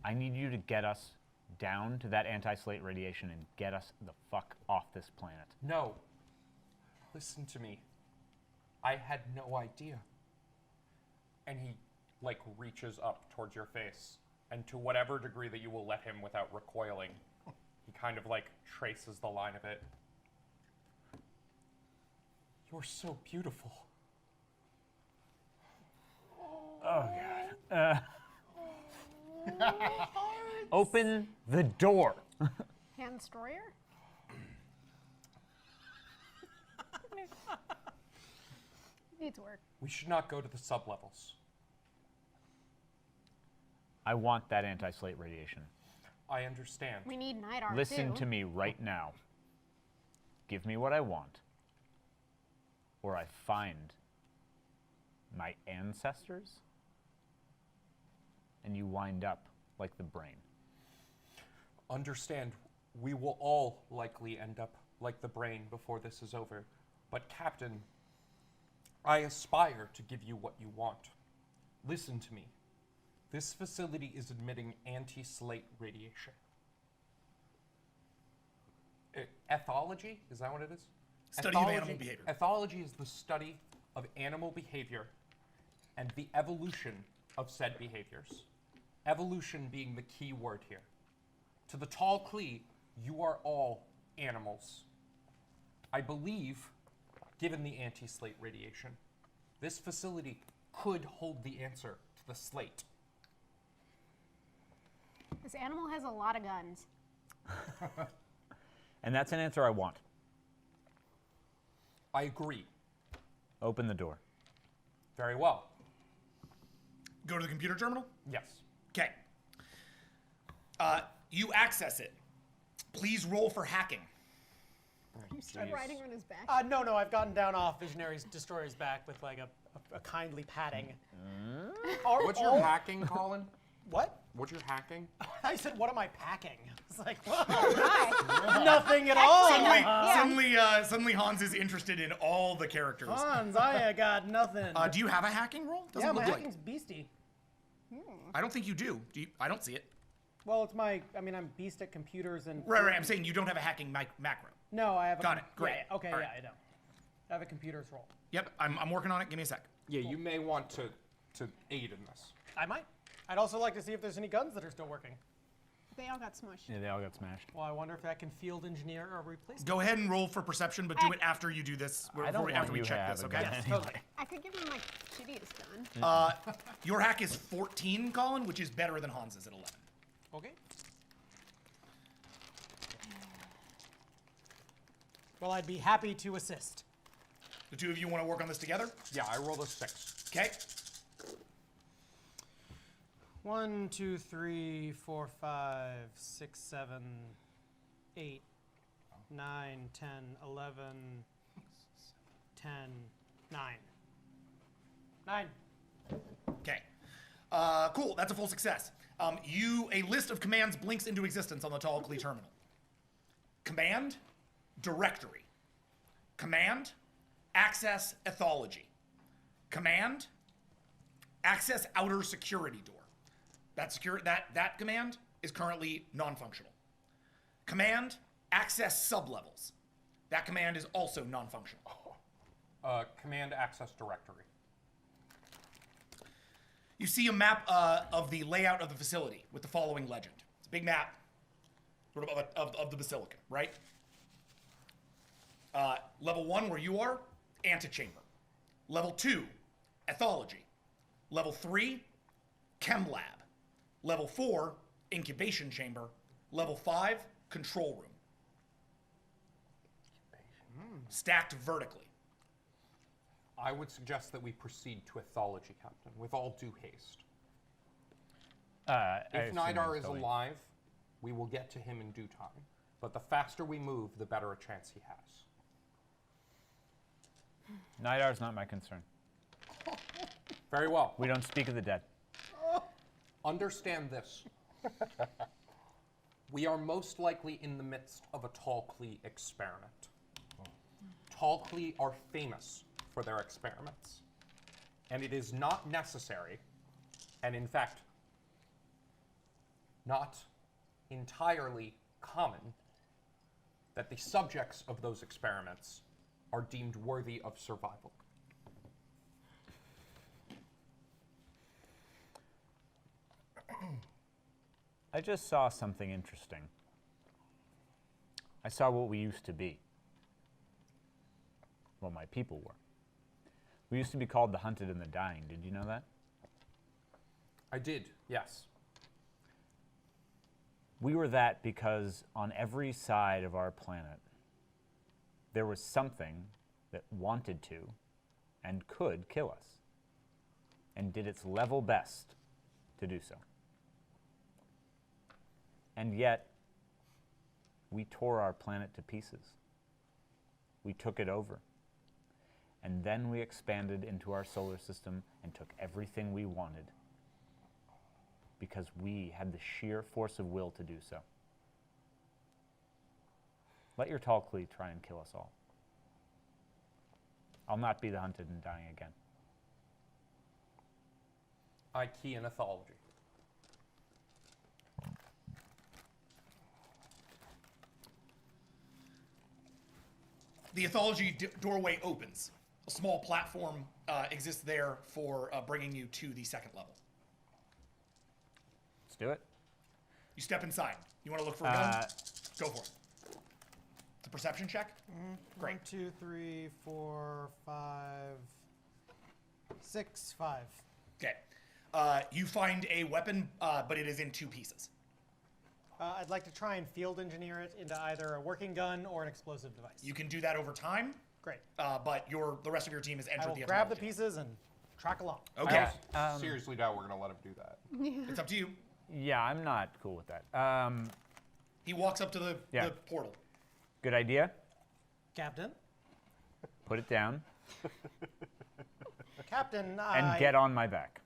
I need you to get us down to that anti-slate radiation and get us the fuck off this planet. No. Listen to me. I had no idea. And he, like, reaches up towards your face. And to whatever degree that you will let him without recoiling, he kind of, like, traces the line of it. You're so beautiful. Oh, God. Open the door. Hand destroyer? Needs work. We should not go to the sublevels. I want that anti-slate radiation. I understand. We need night art Listen too. to me right now. Give me what I want, or I find my ancestors, and you wind up like the brain. Understand, we will all likely end up like the brain before this is over. But Captain, I aspire to give you what you want. Listen to me. This facility is emitting anti-slate radiation. Ethology? Is that what it is? Study of animal behavior. Ethology is the study of animal behavior and the evolution of said behaviors. Evolution being the key word here. To the tall Klee, you are all animals. I believe, given the anti-slate radiation, this facility could hold the answer to the slate. This animal has a lot of guns. And that's an answer I want. I agree. Open the door. Very well. Go to the computer terminal? Yes. Okay. You access it. Please roll for hacking. You start riding on his back. No, I've gotten down off Visionary's Destroyer's back with like a kindly patting. What's your hacking, Colin? What? What's your hacking? I said, what am I packing? It's like, whoa, Hi. nothing at all. Suddenly Hans is interested in all the characters. Hans, I got nothing. Do you have a hacking roll? Doesn't yeah, look my like. hacking's beastie. I don't think you do. I don't see it. Well, it's I'm beast at computers and... Right. I'm saying you don't have a hacking macro. No, I have a... Got it. Great. Yeah, okay, All yeah, right. I don't. I have a computer's roll. Yep, I'm working on it. Give me a sec. Yeah, you may want to aid in this. I might. I'd also like to see if there's any guns that are still working. They all got smushed. Yeah, they all got smashed. Well, I wonder if that can field engineer or replace them. Go ahead and roll for perception, but do it after you do this. After we check this, okay? Yes, totally. I could give him my shittiest gun. Your hack is 14, Colin, which is better than Hans's at 11. Okay. Well, I'd be happy to assist. The two of you want to work on this together? Yeah, I rolled a 6. Okay. 1, 2, 3, 4, 5, 6, 7, 8, 9, 10, 11, 10, 9. 9. Okay. Cool. That's a full success. A list of commands blinks into existence on the Tall Klee terminal. Command, directory. Command, access ethology. Command, access outer security door. That command is currently non-functional. Command, access sublevels. That command is also non-functional. Command access directory. You see a map of the layout of the facility with the following legend. It's a big map sort of the basilica, right? Level 1, where you are, antechamber. Level 2, ethology. Level 3, chem lab. Level 4, incubation chamber. Level 5, control room. Stacked vertically. I would suggest that we proceed to ethology, Captain, with all due haste. If Nidar is alive, we will get to him in due time. But the faster we move, the better a chance he has. Nidar's not my concern. Very well. We don't speak of the dead. Understand this. We are most likely in the midst of a Talclee experiment. Talclee are famous for their experiments. And it is not necessary, and in fact, not entirely common, that the subjects of those experiments are deemed worthy of survival. I just saw something interesting. I saw what we used to be. What my people were. We used to be called the hunted and the dying. Did you know that? I did, yes. We were that because on every side of our planet, there was something that wanted to and could kill us, and did its level best to do so. And yet, we tore our planet to pieces. We took it over. And then we expanded into our solar system and took everything we wanted because we had the sheer force of will to do so. Let your Talclee try and kill us all. I'll not be the hunted and dying again. I key in ethology. The ethology doorway opens. A small platform exists there for bringing you to the second level. Let's do it. You step inside. You want to look for a gun? Go for it. It's a perception check. Great. 1, 2, 3, 4, 5, 6, 5. Okay. You find a weapon, but it is in two pieces. I'd like to try and field engineer it into either a working gun or an explosive device. You can do that over time. Great. But the rest of your team has entered I will the grab the ethology. pieces and track along. Okay. I seriously doubt we're going to let him do that. It's up to you. Yeah, I'm not cool with that. He walks up to the portal. Good idea. Captain. Put it down. Captain, And get on my back.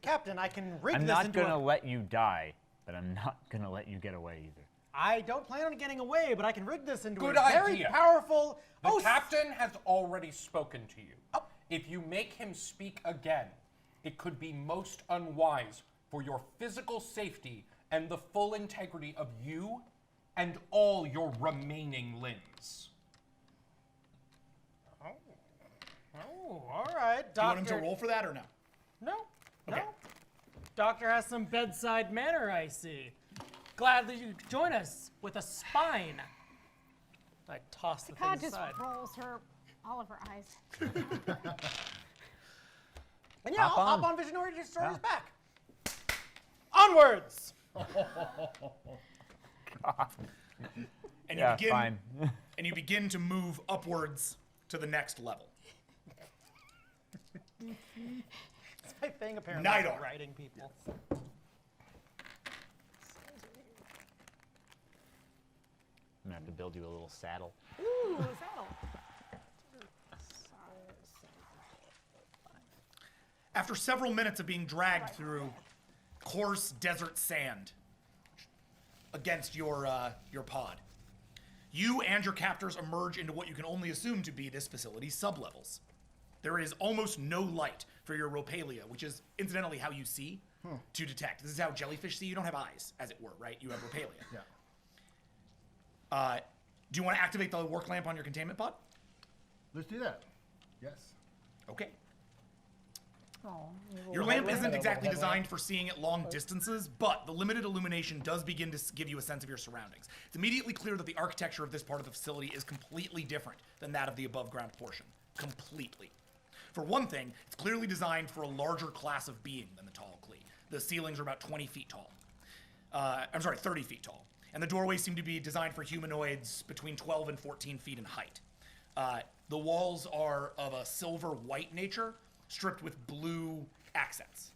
Captain, I can rig I'm this not into going to let you die, but I'm not going to let you get away either. I don't plan on getting away, but I can rig this into Good a very idea. powerful... The captain has already spoken to you. If you make him speak again, it could be most unwise for your physical safety and the full integrity of you and all your remaining limbs. Oh, all right, Do you want Doctor. him to roll for that or no? No, Okay. no. Doctor has some bedside manner, I see. Glad that you could join us with a spine. I toss the Pac-Ha thing just aside. rolls all of her eyes. And yeah, Hop I'll hop on. on Visionary Destroyer's back. Onwards! And Yeah, you begin, fine. and you begin to move upwards to the next level. It's my thing, apparently. Nidar. Writing people. I'm going to have to build you a little saddle. Ooh, a saddle. After several minutes of being dragged through coarse desert sand against your pod, you and your captors emerge into what you can only assume to be this facility's sublevels. There is almost no light for your ropalia, which is incidentally how you see to detect. This is how jellyfish see. You don't have eyes, as it were, right? You have ropalia. Yeah. Do you want to activate the work lamp on your containment pod? Let's do that. Yes. Okay. Oh, Your lamp isn't exactly designed for seeing at long distances, but the limited illumination does begin to give you a sense of your surroundings. It's immediately clear that the architecture of this part of the facility is completely different than that of the above ground portion. Completely. For one thing, it's clearly designed for a larger class of being than the Talclee. The ceilings are about 20 feet tall. 30 feet tall. And the doorways seem to be designed for humanoids between 12 and 14 feet in height. The walls are of a silver-white nature, stripped with blue accents.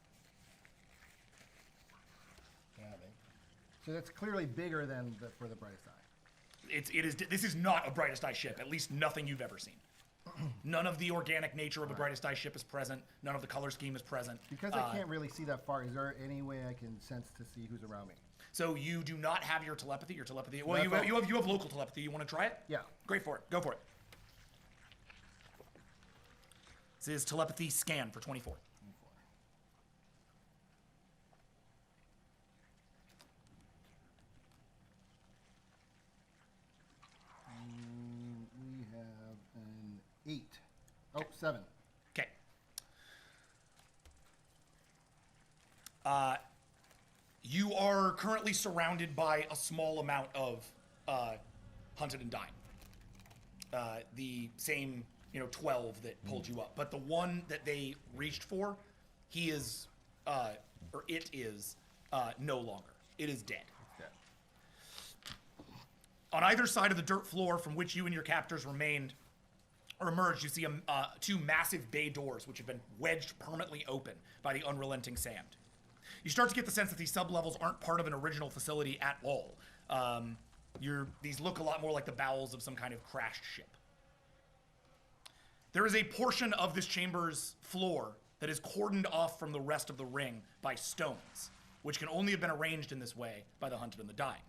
So that's clearly bigger than for the brightest eye. This is not a brightest eye ship, at least nothing you've ever seen. None of the organic nature of a brightest eye ship is present. None of the color scheme is present. Because I can't really see that far, is there any way I can sense to see who's around me? So you do not have your telepathy. Well, you have local telepathy. You want to try it? Yeah. Great for it. Go for it. This is telepathy scan for 24. We have an 8. Oh, 7. Okay. You are currently surrounded by a small amount of hunted and dying. The same, 12 that pulled you up. But the one that they reached for, he is, or it is, no longer. It is dead. On either side of the dirt floor from which you and your captors remained or emerged, you see two massive bay doors which have been wedged permanently open by the unrelenting sand. You start to get the sense that these sublevels aren't part of an original facility at all. These look a lot more like the bowels of some kind of crashed ship. There is a portion of this chamber's floor that is cordoned off from the rest of the ring by stones, which can only have been arranged in this way by the hunted and the dying.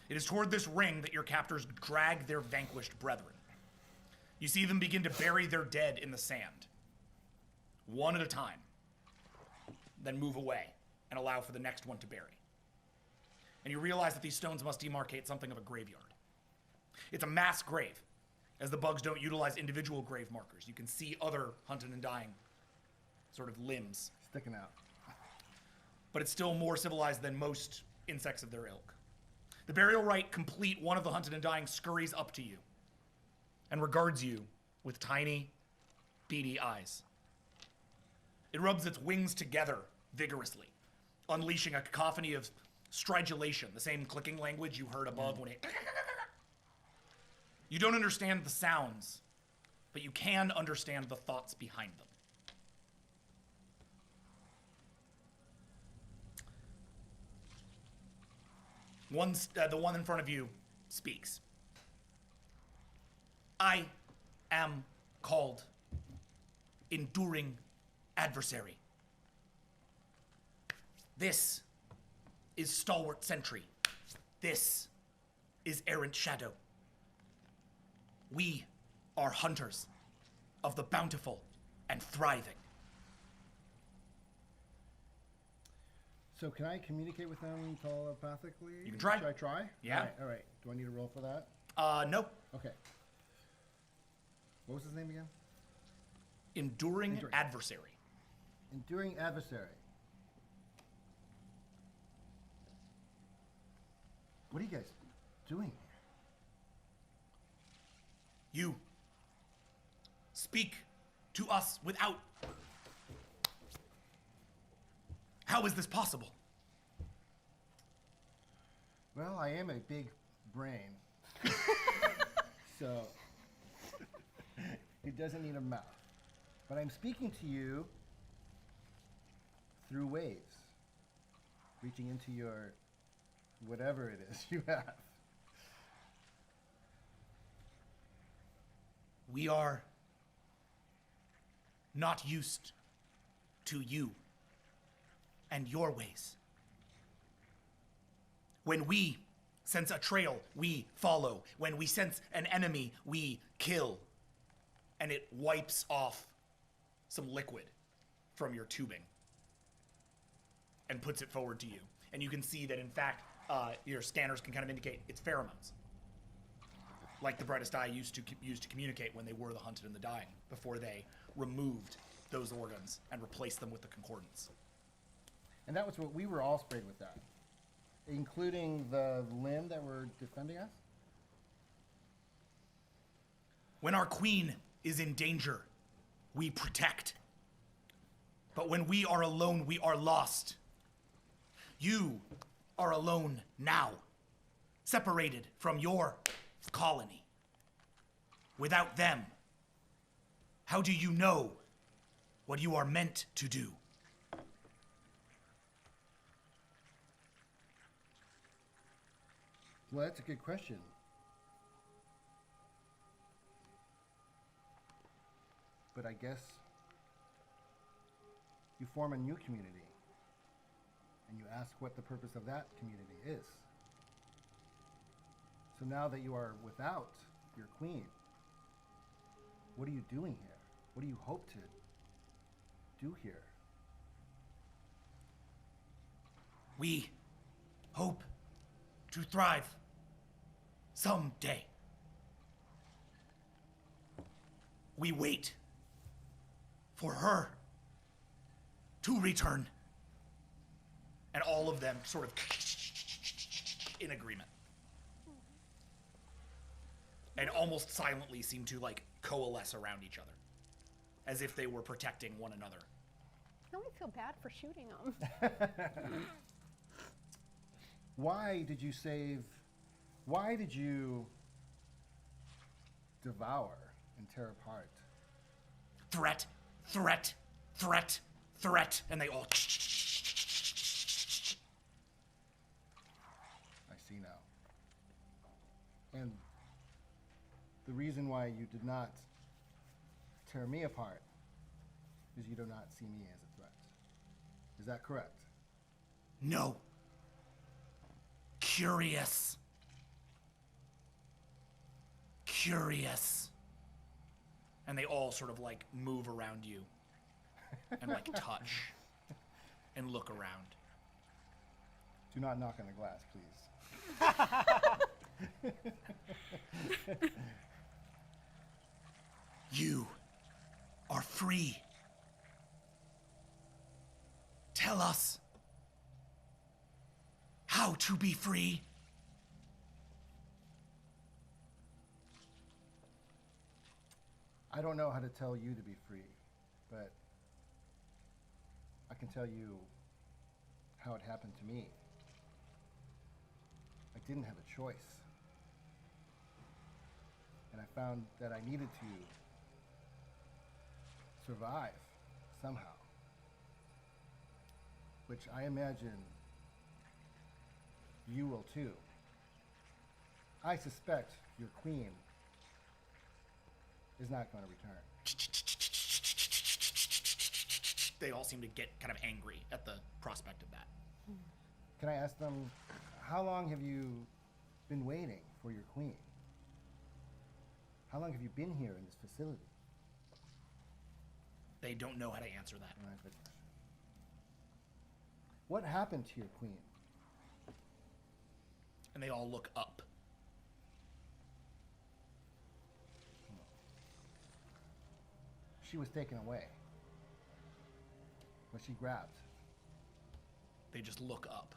It is toward this ring that your captors drag their vanquished brethren. You see them begin to bury their dead in the sand, one at a time, then move away and allow for the next one to bury. And you realize that these stones must demarcate something of a graveyard. It's a mass grave, as the bugs don't utilize individual grave markers. You can see other hunted and dying sort of limbs sticking out. But it's still more civilized than most insects of their ilk. The burial rite complete, one of the hunted and dying scurries up to you and regards you with tiny, beady eyes. It rubs its wings together vigorously, unleashing a cacophony of stridulation, the same clicking language you heard above when it... You don't understand the sounds, but you can understand the thoughts behind them. The one in front of you speaks. I am called Enduring Adversary. This is Stalwart Sentry. This is Errant Shadow. We are hunters of the bountiful and thriving. So can I communicate with them telepathically? You can try. Should I try? Yeah. All right. Do I need a roll for that? No. Okay. What was his name again? Enduring Adversary. Enduring Adversary. What are you guys doing here? You speak to us without... How is this possible? Well, I am a big brain. So, it doesn't need a mouth. But I'm speaking to you through waves, reaching into your whatever it is you have. We are not used to you and your ways. When we sense a trail, we follow. When we sense an enemy, we kill. And it wipes off some liquid from your tubing and puts it forward to you. And you can see that, in fact, your scanners can kind of indicate it's pheromones, like the brightest eye used to communicate when they were the hunted and the dying, before they removed those organs and replaced them with the concordance. And that was what we were all sprayed with that, including the limb that were defending us? When our queen is in danger, we protect. But when we are alone, we are lost. You are alone now, separated from your colony. Without them, how do you know what you are meant to do? Well, that's a good question. But I guess you form a new community, and you ask what the purpose of that community is. So now that you are without your queen, what are you doing here? What do you hope to do here? We hope to thrive someday. We wait for her to return. And all of them sort of in agreement. And almost silently seem to like coalesce around each other. As if they were protecting one another. Now I feel bad for shooting them. Why did you devour and tear apart? Threat, threat, threat, threat. And they all... I see now. And the reason why you did not tear me apart is you do not see me as a threat. Is that correct? No. Curious. Curious. And they all sort of like move around you and like touch and look around. Do not knock on the glass, please. You are free. Tell us how to be free. I don't know how to tell you to be free, but I can tell you how it happened to me. I didn't have a choice. And I found that I needed to survive somehow. Which I imagine you will too. I suspect your queen is not going to return. They all seem to get kind of angry at the prospect of that. Can I ask them, how long have you been waiting for your queen? How long have you been here in this facility? They don't know how to answer that. All right, but what happened to your queen? And they all look up. She was taken away. Was she grabbed? They just look up.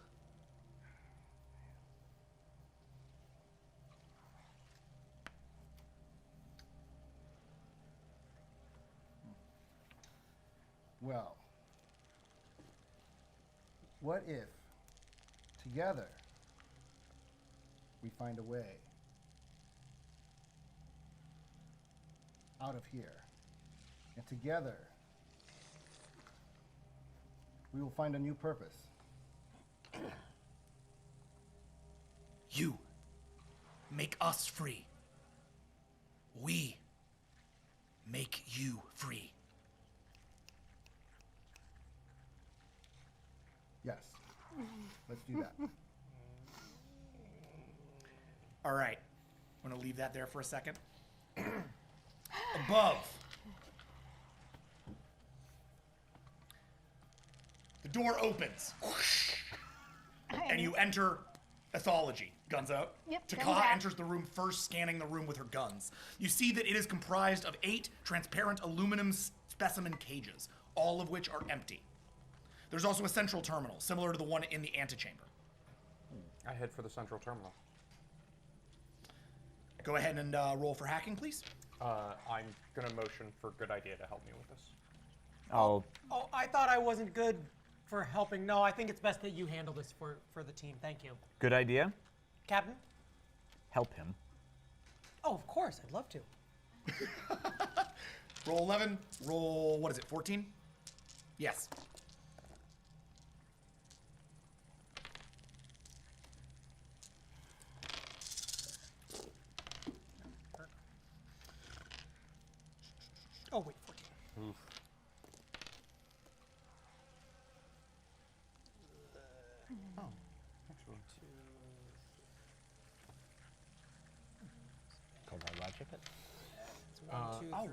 Well, what if together we find a way out of here, and together we will find a new purpose? You make us free. We make you free. Yes. Let's do that. All right. I'm going to leave that there for a second. Above. The door opens. And you enter ethology. Guns out. Yep, guns Pac-Ha out. enters the room first, scanning the room with her guns. You see that it is comprised of 8 transparent aluminum specimen cages, all of which are empty. There's also a central terminal, similar to the one in the antechamber. I head for the central terminal. Go ahead and roll for hacking, please. I'm gonna motion for good idea to help me with this. Oh, Oh, I thought I wasn't good for helping. No, I think it's best that you handle this for the team. Thank you. good idea. Captain? Help him. Oh, of course. I'd love to. Roll 11. Roll, what is it, 14? Yes.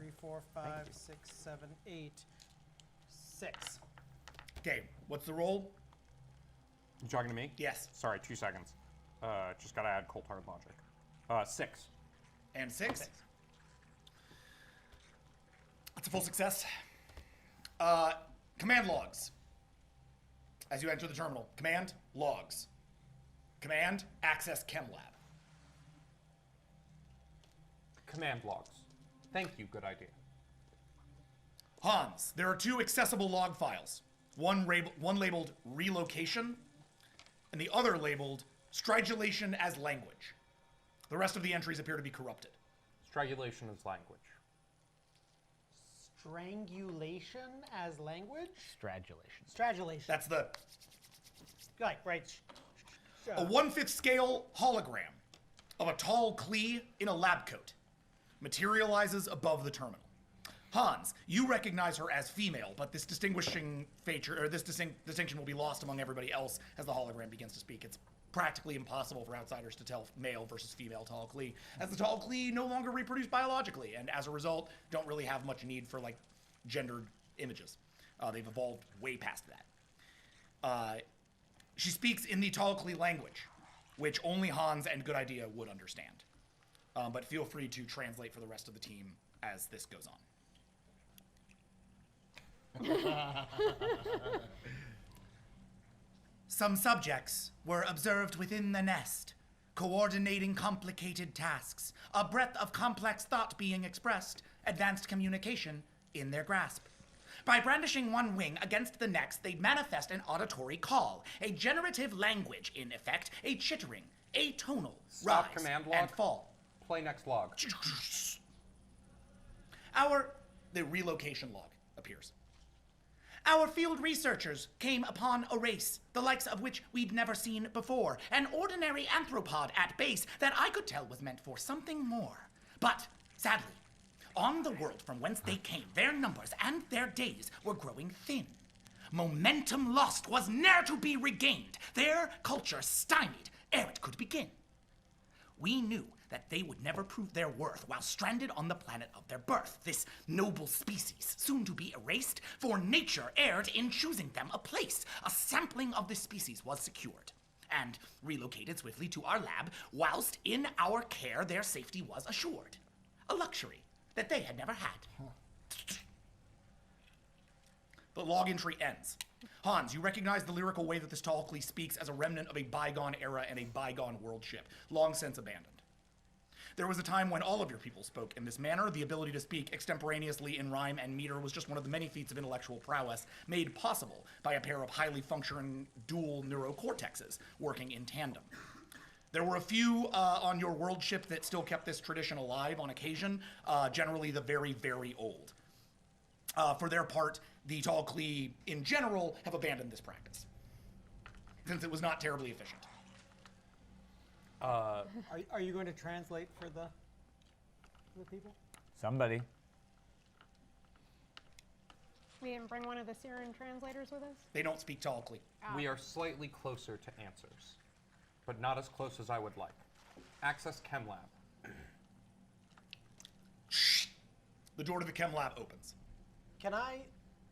3, 4, 5, 6, 7, 8, 6. Okay, what's the roll? You talking to me? Yes. Sorry, 2 seconds. Just gotta add cold hard logic. 6. And 6. That's a full success. Command logs. As you enter the terminal, command logs. Command access chem lab. Command logs. Thank you, good idea. Hans, there are 2 accessible log files. One labeled relocation, and the other labeled stridulation as language. The rest of the entries appear to be corrupted. Strangulation is language. Strangulation as language? Stradulation. Stradulation. That's the... Right. A 1/5 scale hologram of a tall Klee in a lab coat materializes above the terminal. Hans, you recognize her as female, but this distinguishing feature, or this distinction will be lost among everybody else as the hologram begins to speak. It's practically impossible for outsiders to tell male versus female tall Klee, as the tall Klee no longer reproduce biologically, and as a result, don't really have much need for like gendered images. They've evolved way past that. She speaks in the tall Klee language, which only Hans and Good Idea would understand. But feel free to translate for the rest of the team as this goes on. Some subjects were observed within the nest, coordinating complicated tasks, a breadth of complex thought being expressed, advanced communication in their grasp. By brandishing one wing against the next, they manifest an auditory call, a generative language, in effect, a chittering, atonal Stop rise command log. and fall. Play next log. The relocation log appears. Our field researchers came upon a race, the likes of which we'd never seen before. An ordinary anthropod at base that I could tell was meant for something more. But, sadly, on the world from whence they came, their numbers and their days were growing thin. Momentum lost was ne'er to be regained, their culture stymied ere it could begin. We knew that they would never prove their worth while stranded on the planet of their birth, this noble species, soon to be erased, for nature erred in choosing them a place. A sampling of this species was secured and relocated swiftly to our lab, whilst in our care their safety was assured. A luxury that they had never had. The log entry ends. Hans, you recognize the lyrical way that this tall Klee speaks as a remnant of a bygone era and a bygone world ship, long since abandoned. There was a time when all of your people spoke in this manner. The ability to speak extemporaneously in rhyme and meter was just one of the many feats of intellectual prowess made possible by a pair of highly functioning dual neurocortexes working in tandem. There were a few on your world ship that still kept this tradition alive on occasion, generally the very, very old. For their part, the tall Klee in general have abandoned this practice, since it was not terribly efficient. Are you going to translate for the people? Somebody. We didn't bring one of the Syrian translators with us? They don't speak tall Klee. We are slightly closer to answers, but not as close as I would like. Access Chem Lab. Shh. The door to the Chem Lab opens. Can I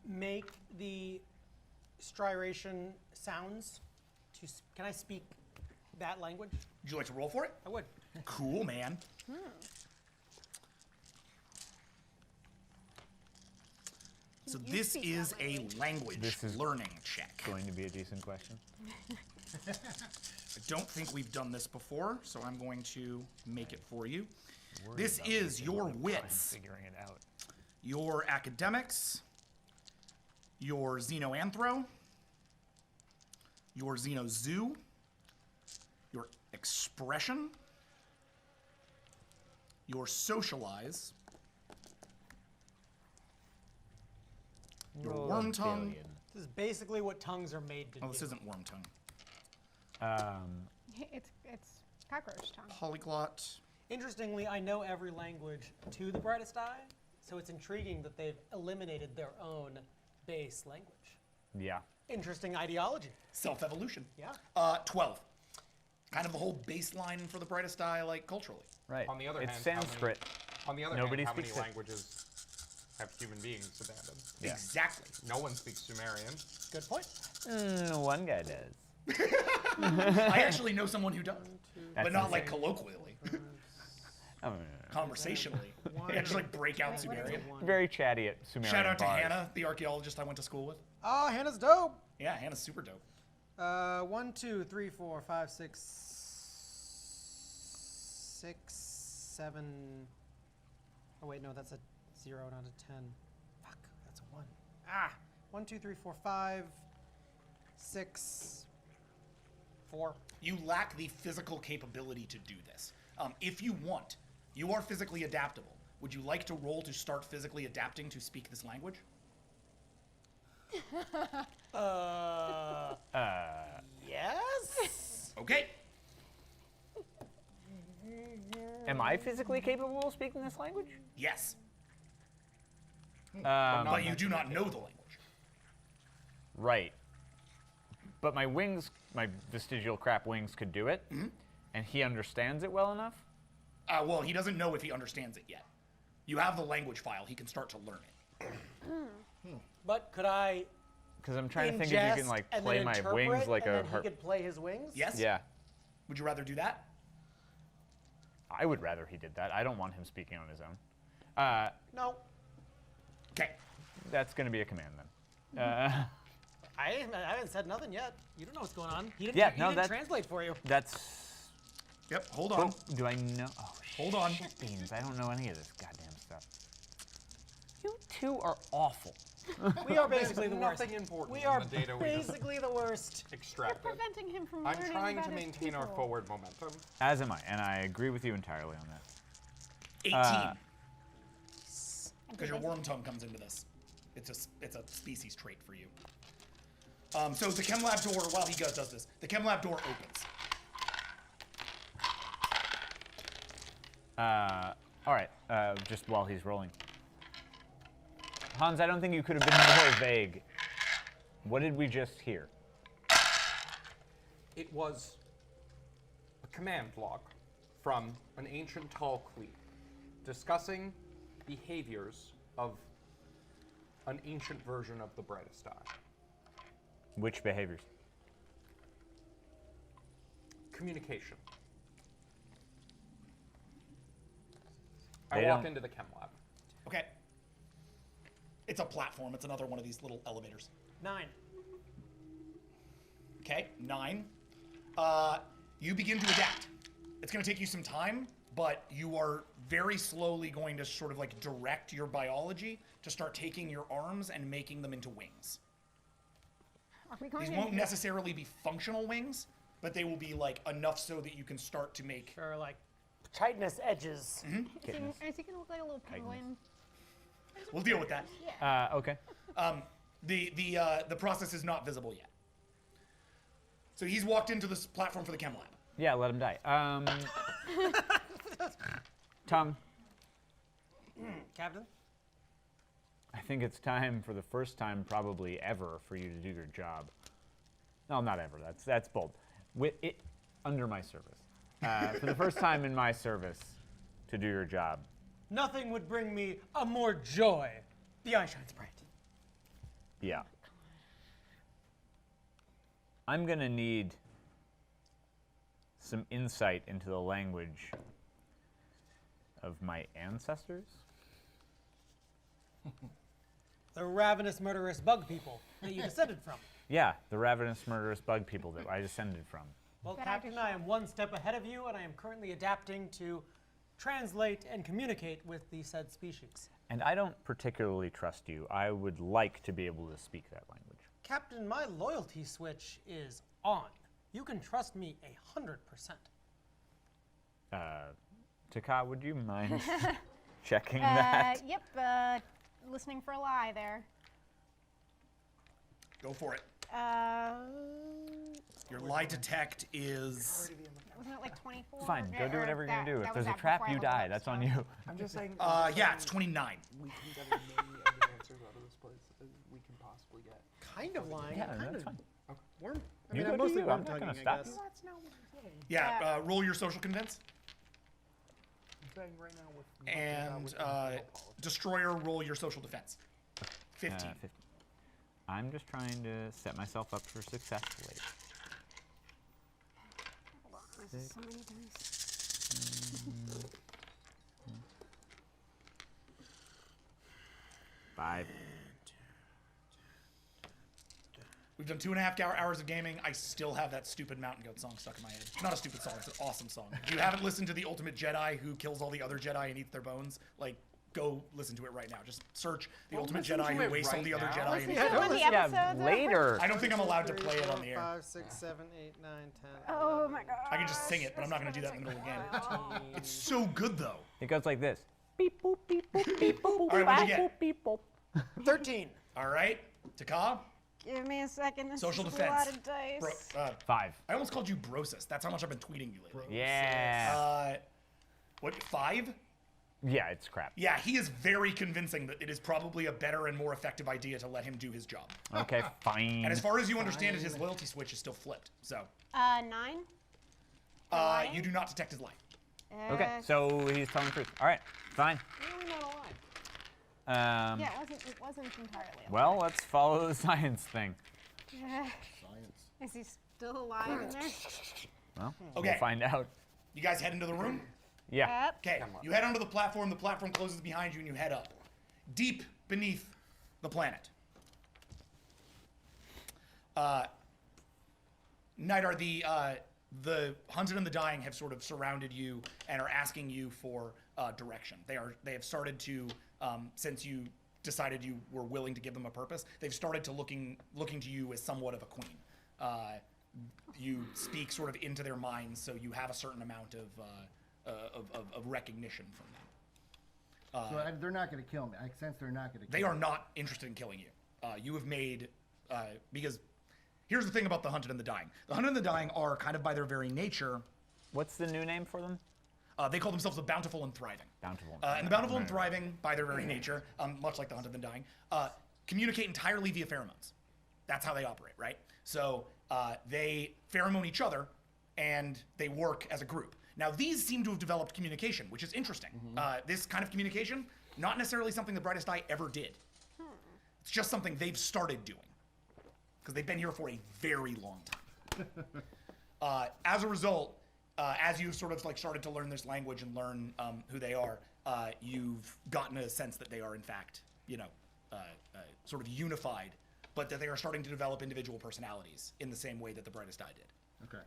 make the striration sounds? Can I speak that language? Would you like to roll for it? I would. Cool, man. So this is a language learning check. Going to be a decent question. I don't think we've done this before, so I'm going to make it for you. This is your wits, figuring it out. Your academics, your xenoanthro, your xenozoo, your expression, your socialize, your worm tongue. This is basically what tongues are made to do. Oh, this isn't worm tongue. It's cockroach tongue. Polyglot. Interestingly, I know every language to the brightest eye, so it's intriguing that they've eliminated their own base language. Yeah. Interesting ideology. Self-evolution. Yeah. 12. Kind of the whole baseline for the brightest eye, like culturally. Right. On the other it's hand, Sanskrit. how many Nobody languages have human beings abandoned. Yeah. Exactly. No one speaks Sumerian. Good point. One guy does. I actually know someone who does, That's but not like insane. colloquially. Oh, Conversationally. They actually like break out Sumerian. very chatty at Sumerian Shout out to bars. Hannah, the archaeologist I went to school with. Oh, Hannah's dope. Yeah, Hannah's super dope. 1, 2, 3, 4, 5, 6, 7. Oh wait, no, that's a 0, not a 10. Fuck, that's a 1. Ah, 1, 2, 3, 4, 5, 6, 4. You lack the physical capability to do this. If you want, you are physically adaptable. Would you like to roll to start physically adapting to speak this language? Yes. Okay. Am I physically capable of speaking this language? Yes. But you do not know the language. Right. But my wings, my vestigial crap wings could do it, and he understands it well enough? Well, he doesn't know if he understands it yet. You have the language file. He can start to learn it. But could I? Because I'm trying to think if you can like play my wings like a. He could play his wings. Yes. Yeah. Would you rather do that? I would rather he did that. I don't want him speaking on his own. No. Okay. That's going to be a command then. I haven't said nothing yet. You don't know what's going on. He didn't, Yeah, he no, didn't that- translate for you. That's. Yep. Hold on. Oh, do I know? Oh, Hold on. shit beans. I don't know any of this goddamn stuff. You two are awful. We are basically the worst. Nothing important We in are the data we just basically the worst. extracted. Preventing him from I'm learning trying about to his maintain our people. forward momentum. As am I, and I agree with you entirely on that. 18. Because your worm tongue comes into this. It's a species trait for you. So the chem lab door, while he does this, the chem lab door opens. All right, just while he's rolling. Hans, I don't think you could have been more vague. What did we just hear? It was a command log from an ancient tall Clee discussing behaviors of an ancient version of the brightest eye. Which behaviors? Communication. They I walk don't- into the chem lab. Okay. It's a platform. It's another one of these little elevators. 9. Okay, 9. You begin to adapt. It's going to take you some time, but you are very slowly going to sort of like direct your biology to start taking your arms and making them into wings. Are we going These to won't necessarily be functional wings, but they will be like enough so that you can start to make. Or like chitinous edges. Is he going to look like a little penguin? We'll deal with that. Okay. The process is not visible yet. So he's walked into this platform for the chem lab. Yeah, let him die. Tom, Captain? I think it's time for the first time probably ever for you to do your job. No, not ever. That's bold. With it under my service. For the first time in my service to do your job. Nothing would bring me a more joy. The eye shines bright. Yeah. I'm gonna need some insight into the language of my ancestors. The ravenous, murderous bug people that you descended from. Yeah, the ravenous, murderous bug people that I descended from. Well, Captain, I am one step ahead of you, and I am currently adapting to translate and communicate with the said species. And I don't particularly trust you. I would like to be able to speak that language. Captain, my loyalty switch is on. You can trust me 100%. Pac-Ha, would you mind checking that? Yep, listening for a lie there. Go for it. Uh, Your lie detect is. wasn't it like 24? Fine, go do whatever you're gonna do. If That there's was a trap, before I you leveled die. up, That's so. on you. I'm just saying. Yeah, it's 29. We can get as many answers out of this place as we can possibly get. Kind of lying. Yeah, kind that's of fine. worm. I You mean, go I'm do mostly you. I'm worm not tugging, gonna I stop guess. you. Yeah, roll your social convince. saying right now with And Destroyer, roll your social defense. 15. 15. I'm just trying to set myself up for success later. There's so many dice. 5. We've done 2.5 hours of gaming. I still have that stupid Mountain Goat song stuck in my head. Not a stupid song, it's an awesome song. If you haven't listened to the Ultimate Jedi who kills all the other Jedi and eats their bones, like, go listen to it right now. Just search the Ultimate Jedi who wastes all the other Jedi and eats their bones. Yeah, later. I don't think I'm allowed to play it on the air. 5, 6, 7, 8, 9, 10. Oh my god. I can just sing it, but I'm not going to do that in the middle of the game. It's so good, though. It goes like this. Beep, boop, beep, boop, beep, boop, All right, what'd you get? beep, boop. 13. All right, Taka, Give me a second. This social is defense. a lot of dice. 5. I almost called you Brosis. That's how much I've been tweeting you lately. Yeah. What, 5? Yeah, it's crap. Yeah, he is very convincing that it is probably a better and more effective idea to let him do his job. Okay, fine. And as far as you understand it, his loyalty switch is still flipped. So, 9. you do not detect his lie. Okay, so he's telling the truth. All right, fine. Really not a lie. Yeah, it wasn't entirely a lie. Well, let's follow the science thing. Science. Is he still alive in there? Well, Okay. we'll find out. You guys head into the room? Yeah. Yep. Okay, you head onto the platform closes behind you, and you head up. Deep beneath the planet. Nidar, the Hunted and the Dying have sort of surrounded you and are asking you for direction. They have started to, since you decided you were willing to give them a purpose, they've started to looking to you as somewhat of a queen. You speak sort of into their minds, so you have a certain amount of recognition from them. So they're not going to kill me. I sense they're not going to kill me. They are not interested in killing you. You have made, because here's the thing about the Hunted and the Dying. The Hunted and the Dying are kind of by their very nature. What's the new name for them? They call themselves the Bountiful and Thriving. Bountiful. And the Bountiful and Thriving, by their very nature, much like the Hunted and the Dying, communicate entirely via pheromones. That's how they operate, right? So they pheromone each other, and they work as a group. Now, these seem to have developed communication, which is interesting. This kind of communication, not necessarily something the Brightest Eye ever did. It's just something they've started doing, because they've been here for a very long time. As a result, as you've sort of like started to learn this language and learn who they are, you've gotten a sense that they are, in fact, sort of unified, but that they are starting to develop individual personalities in the same way that the Brightest Eye did. Okay.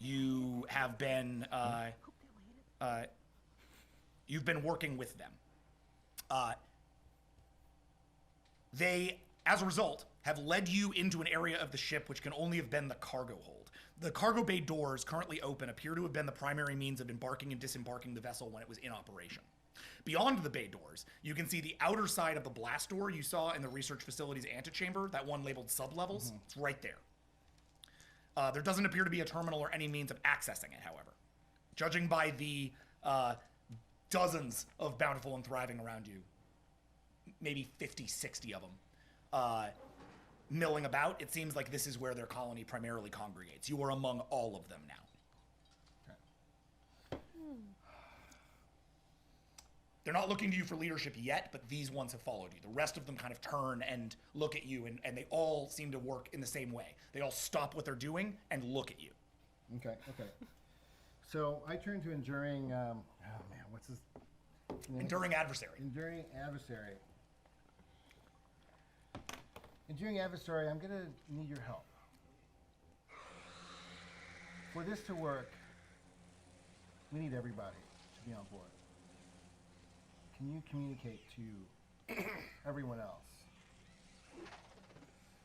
You have been you've been working with them. They, as a result, have led you into an area of the ship which can only have been the cargo hold. The cargo bay doors, currently open, appear to have been the primary means of embarking and disembarking the vessel when it was in operation. Beyond the bay doors, you can see the outer side of the blast door you saw in the research facility's antechamber, that one labeled sublevels. It's right there. There doesn't appear to be a terminal or any means of accessing it, however. Judging by the dozens of Bountiful and Thriving around you, maybe 50, 60 of them, milling about, it seems like this is where their colony primarily congregates. You are among all of them now. They're not looking to you for leadership yet, but these ones have followed you. The rest of them kind of turn and look at you, and they all seem to work in the same way. They all stop what they're doing and look at you. Okay. So I turn to Enduring, what's his name? Enduring Adversary. Enduring Adversary. Enduring Adversary, I'm going to need your help. For this to work, we need everybody to be on board. Can you communicate to everyone else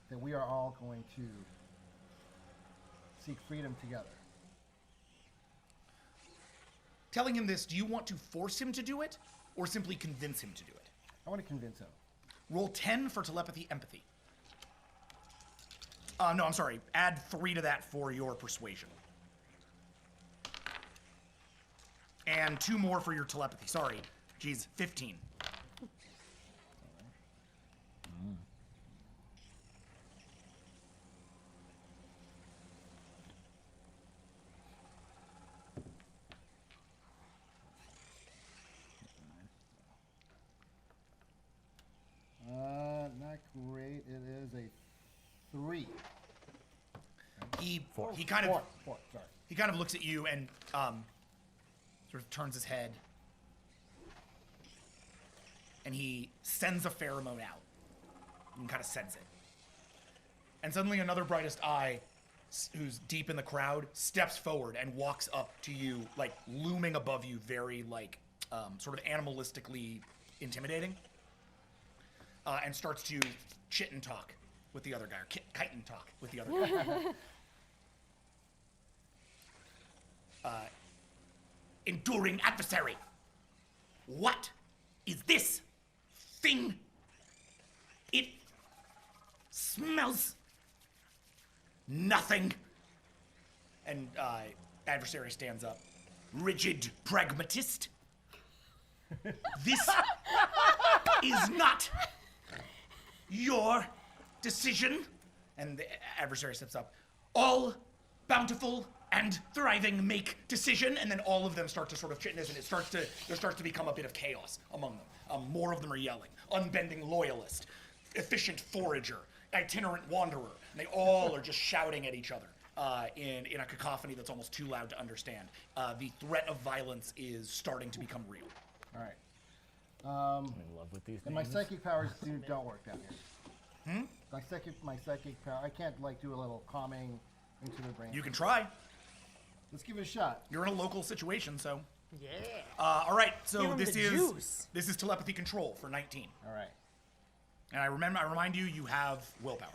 that we are all going to seek freedom together? Telling him this, do you want to force him to do it, or simply convince him to do it? I want to convince him. Roll 10 for telepathy empathy. No, I'm sorry. Add 3 to that for your persuasion. And 2 more for your telepathy. Sorry. Geez, 15. 4. He kind of Four, sorry. he kind of looks at you and sort of turns his head, and he sends a pheromone out. You can kind of sense it. And suddenly another brightest eye, who's deep in the crowd, steps forward and walks up to you, like looming above you, very like sort of animalistically intimidating, and starts to chit and talk with the other guy, or kite and talk with the other guy. Enduring adversary, what is this thing? It smells nothing. And adversary stands up. Rigid pragmatist. This is not your decision. And the adversary steps up. All bountiful and thriving make decision, and then all of them start to sort of chit this, and there starts to become a bit of chaos among them. More of them are yelling. Unbending loyalist, efficient forager, itinerant wanderer, and they all are just shouting at each other in a cacophony that's almost too loud to understand. The threat of violence is starting to become real. All right. I'm in love with these And names. my psychic powers don't work down here. Hmm? My psychic power, I can't like do a little calming into their brain. You can try. Let's give it a shot. You're in a local situation, so. Yeah. All right, so Give 'em this the is juice. this is telepathy control for 19. All right. And I remind you, you have willpower.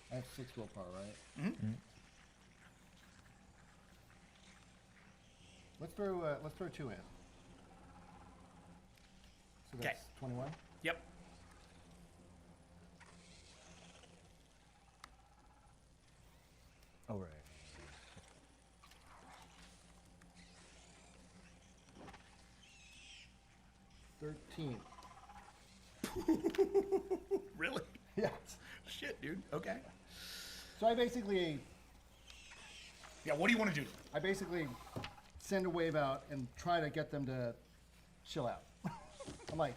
I have 6 willpower, right? Mm-hmm. Let's throw 2 in. So that's 21. Yep. Oh, right. 13. Really? Yes. Shit, dude. Okay. So I basically. Yeah, what do you want to do? I basically send a wave out and try to get them to chill out. I'm like,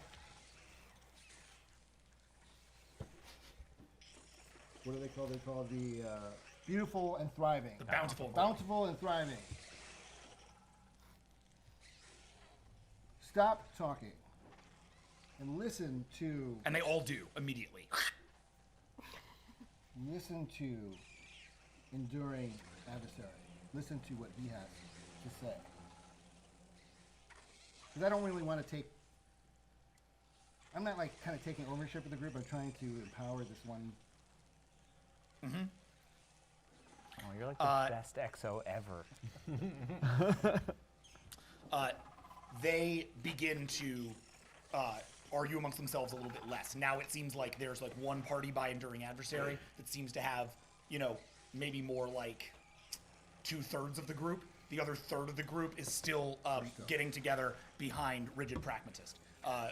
what do they call? They call the beautiful and thriving. The bountiful. Bountiful and thriving. Stop talking and listen to. And they all do immediately. Listen to enduring adversary. Listen to what he has to say. Because I don't really want to take. I'm not like kind of taking ownership of the group. I'm trying to empower this one. Mm-hmm. Oh, you're like the best XO ever. They begin to argue amongst themselves a little bit less. Now it seems like there's like one party by enduring adversary that seems to have, maybe more like 2/3 of the group. The other third of the group is still getting together behind rigid pragmatist.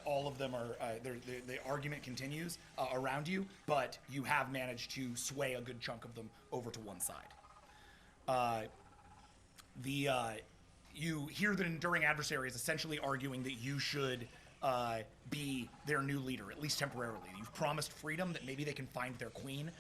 All of them are, the argument continues around you, but you have managed to sway a good chunk of them over to one side. You hear that enduring adversary is essentially arguing that you should be their new leader, at least temporarily. You've promised freedom, that maybe they can find their queen,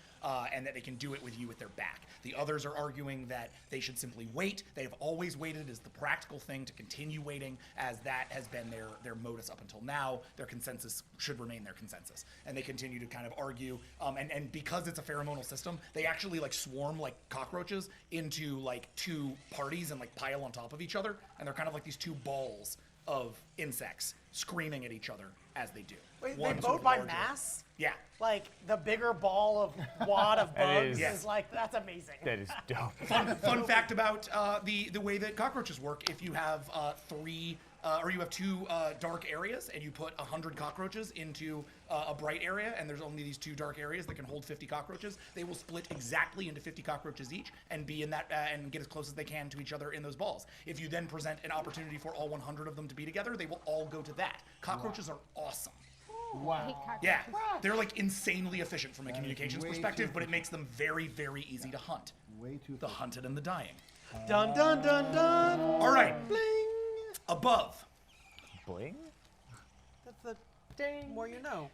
and that they can do it with you at their back. The others are arguing that they should simply wait. They have always waited as the practical thing to continue waiting, as that has been their modus up until now. Their consensus should remain their consensus. And they continue to kind of argue, and because it's a pheromonal system, they actually like swarm like cockroaches into like 2 parties and like pile on top of each other, and they're kind of like these 2 balls of insects screaming at each other as they do. Wait, One they sort vote of by larger- mass? Yeah. Like the bigger ball of wad of That bugs is- is like, that's amazing. That is dope. Fun fact about the way that cockroaches work: if you have 3 or you have 2 dark areas and you put 100 cockroaches into a bright area, and there's only these 2 dark areas that can hold 50 cockroaches, they will split exactly into 50 cockroaches each and be in that and get as close as they can to each other in those balls. If you then present an opportunity for all 100 of them to be together, they will all go to that. Cockroaches are awesome. Wow. Yeah, they're like insanely efficient from a That is communications way perspective, too but it makes them very, very easy to hunt. Way too. The hunted and the dying. Dun dun dun dun. All right. Above. Bling? That's the ding. More you know.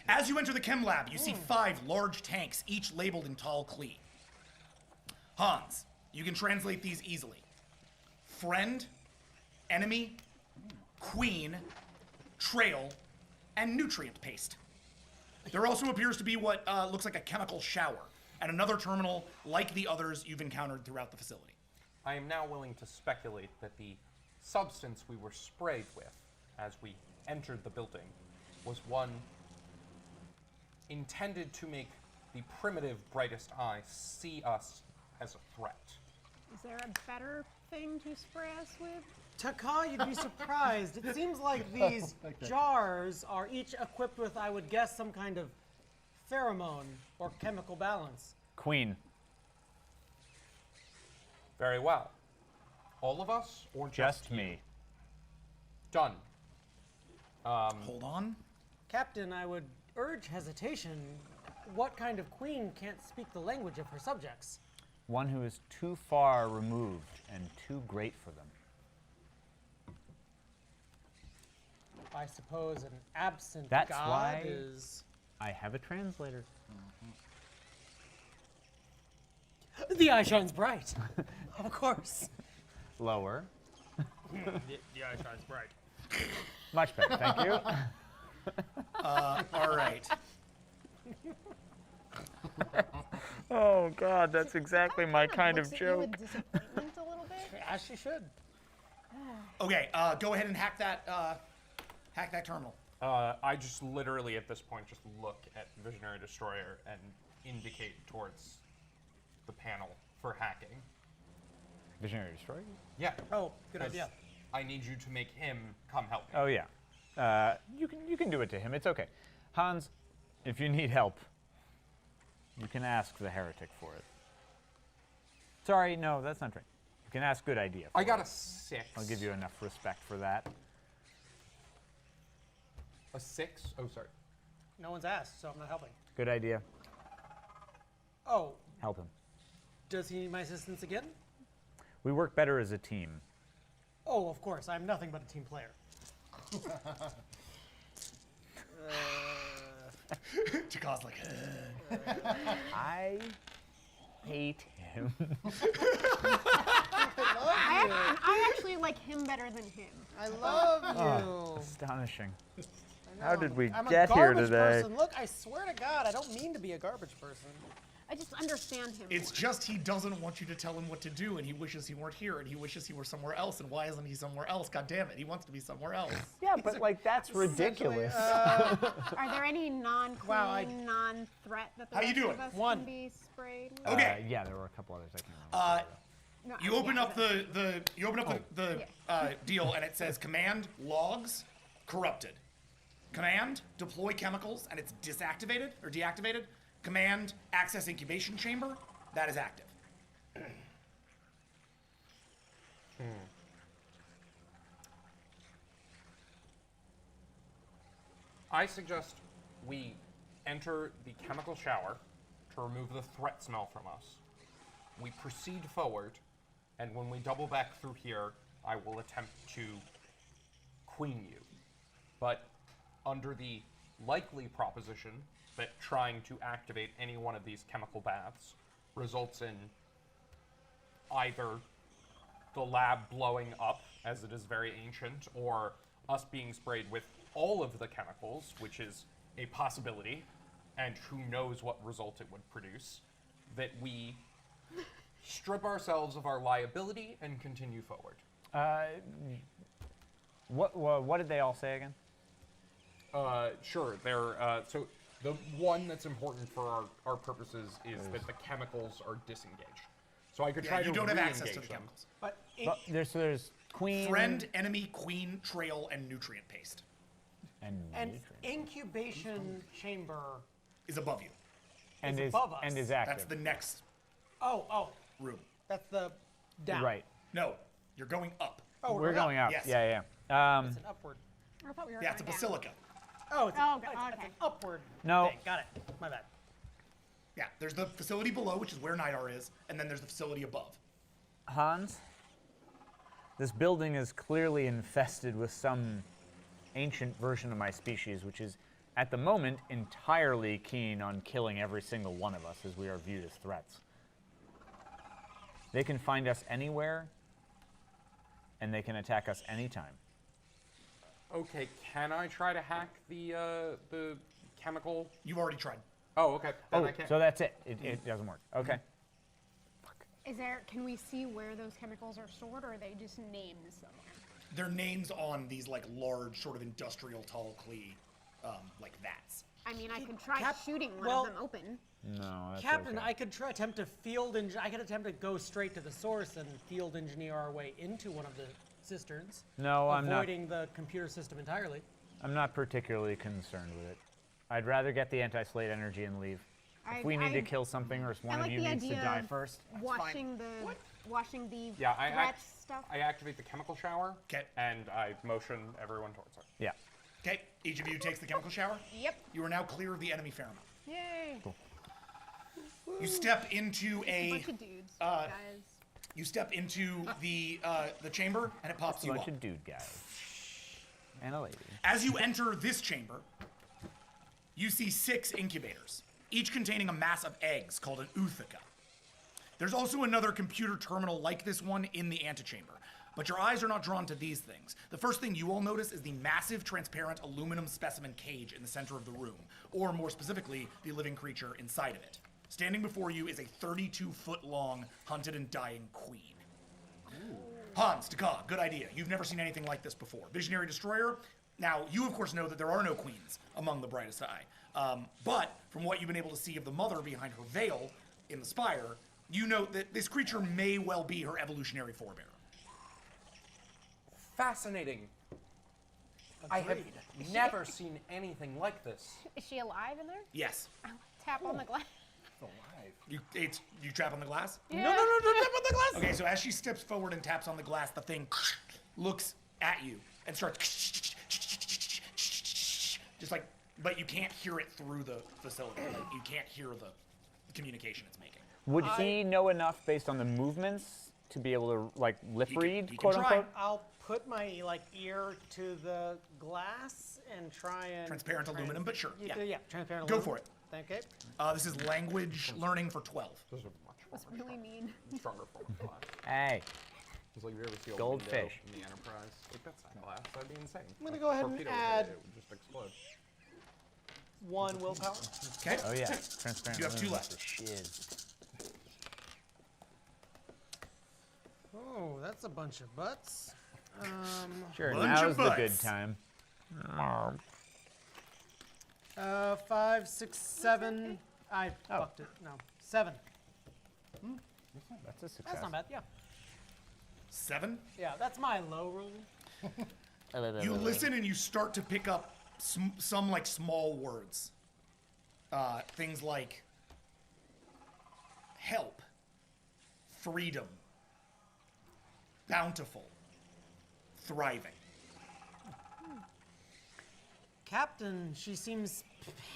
As you enter the chem lab, you see 5 large tanks, each labeled in tall Klee. Hans, you can translate these easily. Friend, enemy, queen, trail, and nutrient paste. There also appears to be what looks like a chemical shower, and another terminal like the others you've encountered throughout the facility. I am now willing to speculate that the substance we were sprayed with as we entered the building was one intended to make the primitive brightest eye see us as a threat. Is there a better thing to spray us with? Pac-Ha, you'd be surprised. It seems like these jars are each equipped with, I would guess, some kind of pheromone or chemical balance. Queen. Very well. All of us, or Just me. Done. Hold on. Captain, I would urge hesitation. What kind of queen can't speak the language of her subjects? One who is too far removed and too great for them. I suppose an absent That's god why is... I have a translator. The eye shines bright. Of course. Lower. The eye shines bright. Much better, thank you. All right. Oh God, that's exactly my kind of joke. Disappointment a little bit. As she should. Okay, go ahead and hack that terminal. I just literally at this point just look at Visionary Destroyer and indicate towards the panel for hacking. Visionary Destroyer? Yeah. Oh, good idea. I need you to make him come help me. Oh yeah. You can do it to him. It's okay. Hans, if you need help, you can ask the heretic for it. Sorry, no, that's not right. You can ask good idea. I got a 6. I'll give you enough respect for that. A 6? Oh, sorry. No one's asked, so I'm not helping. Good idea. Oh, Help him. does he need my assistance again? We work better as a team. Oh, of course. I'm nothing but a team player. Chaka's like, I hate him. I actually like him better than him. I love you. Oh, astonishing. How did we I'm get a here garbage today? Person. Look, I swear to God, I don't mean to be a garbage person. I just understand him. it's just he doesn't want you to tell him what to do, and he wishes he weren't here, and he wishes he were somewhere else, and why isn't he somewhere else? God damn it, he wants to be somewhere else. Yeah, but like that's ridiculous. Are there any non-queen, Wow, non-threat that the How you rest doing? of us One. can be sprayed with? Okay. Yeah, there were a couple others I can't remember. No, You open yeah, up the deal, and it says command logs corrupted. Command deploy chemicals, and it's disactivated or deactivated. Command access incubation chamber, that is active. I suggest we enter the chemical shower to remove the threat smell from us. We proceed forward, and when we double back through here, I will attempt to queen you. But under the likely proposition that trying to activate any one of these chemical baths results in either the lab blowing up, as it is very ancient, or us being sprayed with all of the chemicals, which is a possibility, and who knows what result it would produce, that we strip ourselves of our liability and continue forward. What did they all say again? Sure. So the one that's important for our purposes is that the chemicals are disengaged. So I could try to you don't have access to the re-engage them. chemicals. But There's queen. Friend, enemy, queen, trail, and nutrient paste And nutrient. incubation chamber. is above you. And is is above us. and is That's active. the next Oh, room. that's the down. Right. No, you're going up. Oh, We're going up. Yes. Yeah. It's an upward. I thought we were Yeah, it's a going down. basilica. Oh, it's, Oh, it's okay. an upward. No. Thing. Got it. My bad. Yeah, there's the facility below, which is where Nidar is, and then there's the facility above. Hans, this building is clearly infested with some ancient version of my species, which is at the moment, entirely keen on killing every single one of us as we are viewed as threats. They can find us anywhere, and they can attack us anytime. Okay, can I try to hack the chemical? You've already tried. Oh, okay. Then Oh, I can't. so that's it. It doesn't work. Okay. Can we see where those chemicals are stored, or are they just names somewhere? Their names on these like large sort of industrial tall clay, like vats. I mean, I could try shooting one well, of them open. No, that's Captain, okay. I could attempt to attempt to go straight to the source and field engineer our way into one of the cisterns. No, I'm not. Avoiding the computer system entirely. I'm not particularly concerned with it. I'd rather get the anti-slate energy and leave. If we need to kill something or if one of you needs to die first, washing the Yeah, threats stuff. I activate the chemical shower. Okay. And I motion everyone towards it. Yeah. Okay, each of you takes the chemical shower. Yep. You are now clear of the enemy pheromone. Yay. Cool. You step into a bunch of dudes, guys. You step into the chamber and it pops a you bunch up. of dude guys. And a lady. As you enter this chamber, you see 6 incubators, each containing a mass of eggs called an Uthaka. There's also another computer terminal like this one in the antechamber, but your eyes are not drawn to these things. The first thing you all notice is the massive transparent aluminum specimen cage in the center of the room, or more specifically, the living creature inside of it. Standing before you is a 32-foot-long hunted and dying queen. Ooh. Hans, Pac-Ha, good idea. You've never seen anything like this before. Visionary Destroyer. Now, you of course know that there are no queens among the brightest eye. But from what you've been able to see of the mother behind her veil in the spire, you note that this creature may well be her evolutionary forebearer. Fascinating. I have never seen anything like this. Is she alive in there? Yes. I'll tap on the glass. You tap on the glass? Yeah. No, tap on the glass! Okay, so as she steps forward and taps on the glass, the thing looks at you and starts just like, but you can't hear it through the facility. Like, you can't hear the communication it's making. Would he know enough based on the movements to be able to like lip read, quote unquote? I'll put my ear to the glass and try and Transparent aluminum, but sure. Yeah, transparent Go aluminum. for it. Okay. This is language learning for 12. Those are much That's really mean. stronger form of glass. Hey. It's like if you ever see a Goldfish. window in the Enterprise. Like, that's not glass. That'd be insane. I'm gonna go ahead and Torpedoes, add it would just explode. 1 willpower. Okay. Oh yeah, transparent. You have 2 aluminum left. is the shiz. Oh, that's a bunch of butts. Sure, Bunch now's of the butts. good time. 5, 6, 7. I fucked it. No, 7. That's a success. That's not bad. Yeah. 7? Yeah, that's my low roll. You listen and you start to pick up some like small words. Things like help, freedom, bountiful, thriving. Captain, she seems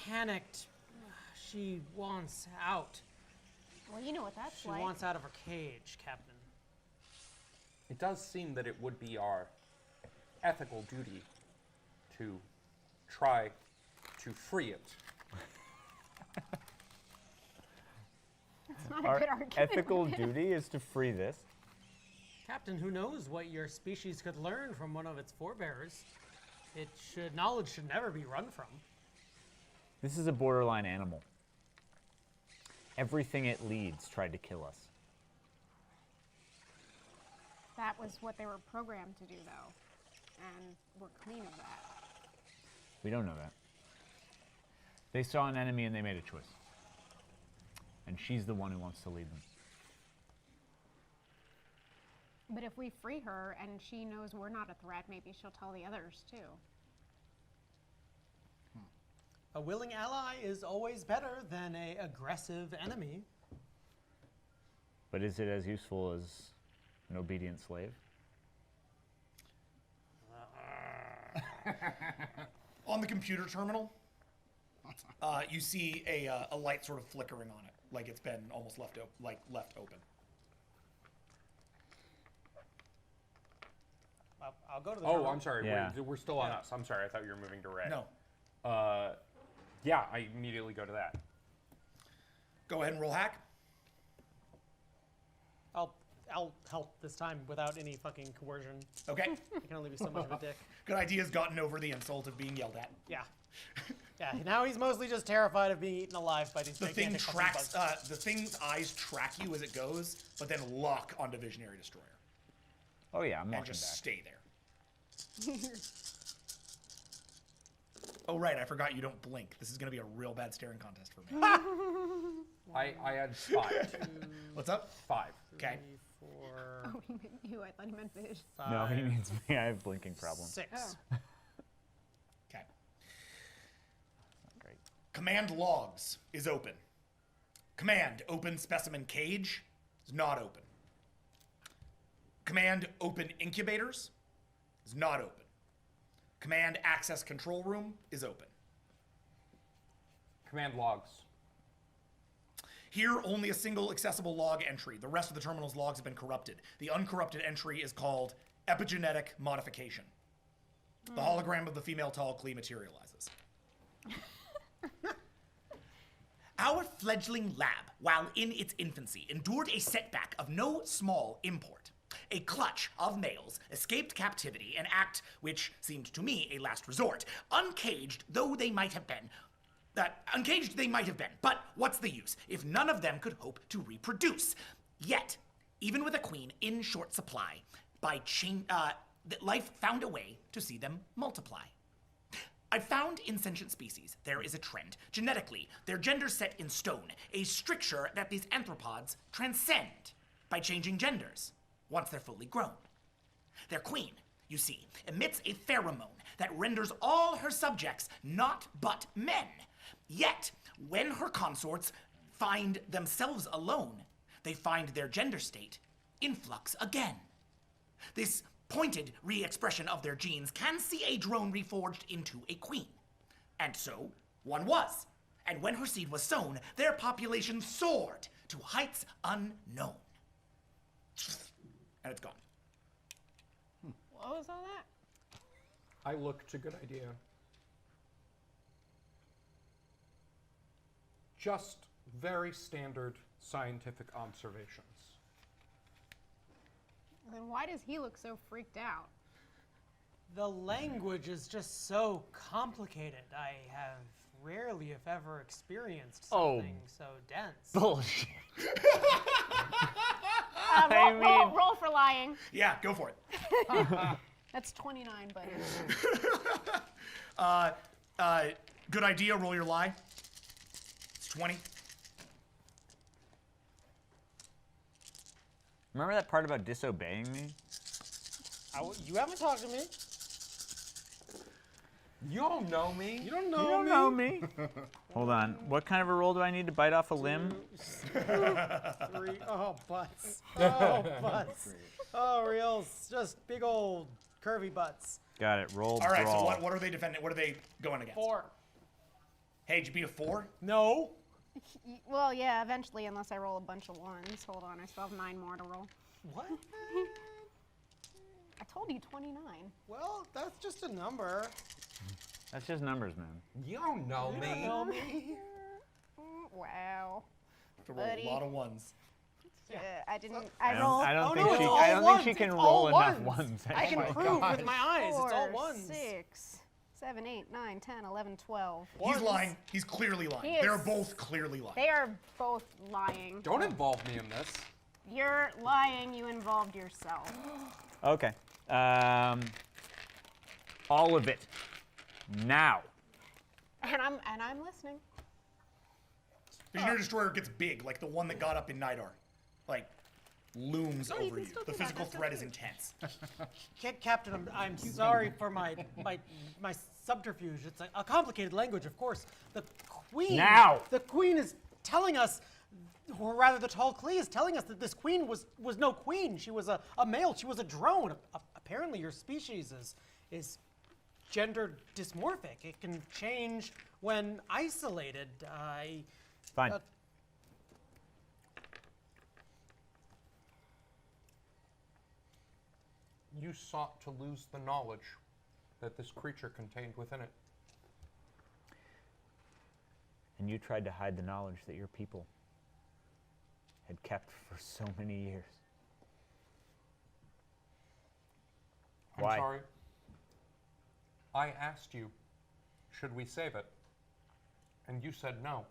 panicked. She wants out. Well, you know what that's She like. wants out of her cage, Captain. It does seem that it would be our ethical duty to try to free it. That's not a Our good argument. ethical duty is to free this. Captain, who knows what your species could learn from one of its forebears? Knowledge should never be run from. This is a borderline animal. Everything it leads tried to kill us. That was what they were programmed to do, though. And we're clean of that. We don't know that. They saw an enemy and they made a choice. And she's the one who wants to lead them. But if we free her and she knows we're not a threat, maybe she'll tell the others, too. A willing ally is always better than an aggressive enemy. But is it as useful as an obedient slave? On the computer terminal, you see a light sort of flickering on it, like it's been almost left open. I'll go to the Oh, terminal. I'm sorry. Yeah. We're still on us. I'm sorry. I thought you were moving to Ray. No. Yeah, I immediately go to that. Go ahead and roll hack. I'll help this time without any fucking coercion. Okay. I can only be so much of a dick. Good idea has gotten over the insult of being yelled at. Yeah. Yeah, now he's mostly just terrified of being eaten alive by these The thing gigantic fucking tracks, bugs. the thing's eyes track you as it goes, but then lock onto Visionary Destroyer. Oh yeah, I'm And watching just back. stay there. Oh right, I forgot you don't blink. This is gonna be a real bad staring contest for me. I had 5. What's up? 5. Okay. 4, Oh, he meant you. I thought he meant Vish. 5, No, he means me. I have blinking problems. 6. Oh. Okay. Great. Command logs is open. Command open specimen cage is not open. Command open incubators is not open. Command access control room is open. Command logs. Here, only a single accessible log entry. The rest of the terminal's logs have been corrupted. The uncorrupted entry is called epigenetic modification. The hologram of the female tall Klee materializes. Our fledgling lab, while in its infancy, endured a setback of no small import. A clutch of males escaped captivity, an act which seemed to me a last resort. Uncaged they might have been, but what's the use if none of them could hope to reproduce? Yet, even with a queen in short supply, life found a way to see them multiply. I've found in sentient species there is a trend. Genetically, their gender set in stone, a stricture that these anthropods transcend by changing genders once they're fully grown. Their queen, you see, emits a pheromone that renders all her subjects not but men. Yet, when her consorts find themselves alone, they find their gender state in flux again. This pointed re-expression of their genes can see a drone reforged into a queen. And so, one was. And when her seed was sown, their population soared to heights unknown. And it's gone. What was all that? I looked a good idea. Just very standard scientific observations. Then why does he look so freaked out? The language is just so complicated. I have rarely, if ever, experienced something so dense. Bullshit. Roll for lying. Yeah, go for it. That's 29, buddy. Good idea, roll your lie. It's 20. Remember that part about disobeying me? You haven't talked to me. You don't know me. You don't know You don't me. know me. Hold on. What kind of a roll do I need to bite off a limb? 3. Oh, butts. Oh, butts. Oh, reals. Just big old curvy butts. Got it. Roll All right, brawl. so what are they defending? What are they going against? 4. Hey, did you beat a 4? No. Well, yeah, eventually, unless I roll a bunch of ones. Hold on, I still have 9 more to roll. What? I told you 29. Well, that's just a number. That's just numbers, man. You don't know You me. don't know me. Wow. To roll Buddy. a lot of ones. I didn't. I rolled. don't no, think she. it's I all don't think she ones. can It's roll all enough ones. ones. I can prove with my eyes. It's all 4, ones. 6, 7, 8, 9, 10, 11, 12. He's lying. He's clearly lying. He is- They're both clearly lying. They are both lying. Don't involve me in this. You're lying. You involved yourself. Okay. All of it. Now. And I'm listening. Visionary Destroyer gets big, like the one that got up in Nidar. Like, looms No, you over can you. still The do that. physical That's threat okay. is intense. Captain, I'm sorry for my subterfuge. It's a complicated language, of course. The queen. Now. The queen is telling us, or rather, the tall Klee is telling us that this queen was no queen. She was a male. She was a drone. Apparently, your species is gender dysmorphic. It can change when isolated. Fine. You sought to lose the knowledge that this creature contained within it. And you tried to hide the knowledge that your people had kept for so many years. Why? I'm sorry. I asked you, should we save it? And you said no.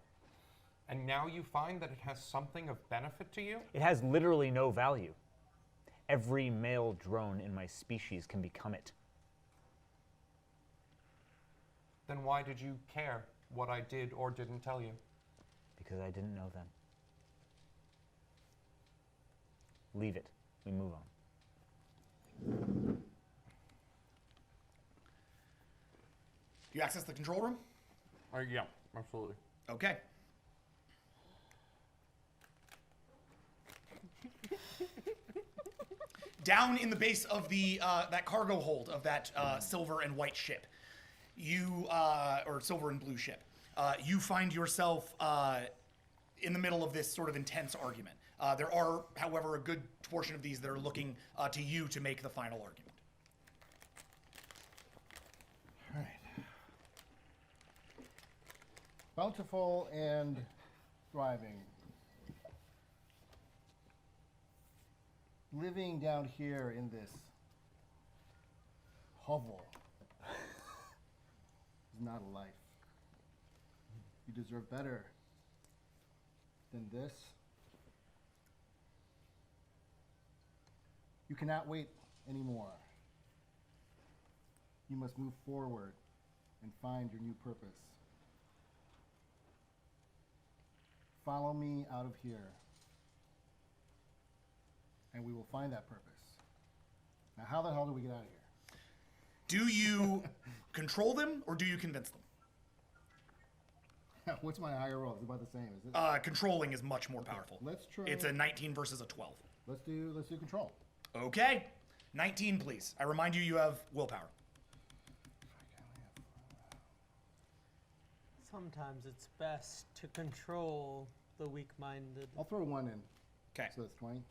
And now you find that it has something of benefit to you? It has literally no value. Every male drone in my species can become it. Then why did you care what I did or didn't tell you? Because I didn't know then. Leave it. We move on. You access the control room? Yeah, absolutely. Okay. Down in the base of the that cargo hold of that silver and white ship, you or silver and blue ship, you find yourself in the middle of this sort of intense argument. There are, however, a good portion of these that are looking to you to make the final argument. All right. Bountiful and thriving. Living down here in this hovel is not a life. You deserve better than this. You cannot wait anymore. You must move forward and find your new purpose. Follow me out of here, and we will find that purpose. Now, how the hell do we get out of here? Do you control them or do you convince them? What's my higher roll? It's about the same, is it? Controlling is much more powerful. Let's try. It's a 19 versus a 12. Let's do control. Okay. 19, please. I remind you, you have willpower. Sometimes it's best to control the weak-minded. I'll throw 1 in. Okay. So that's 20.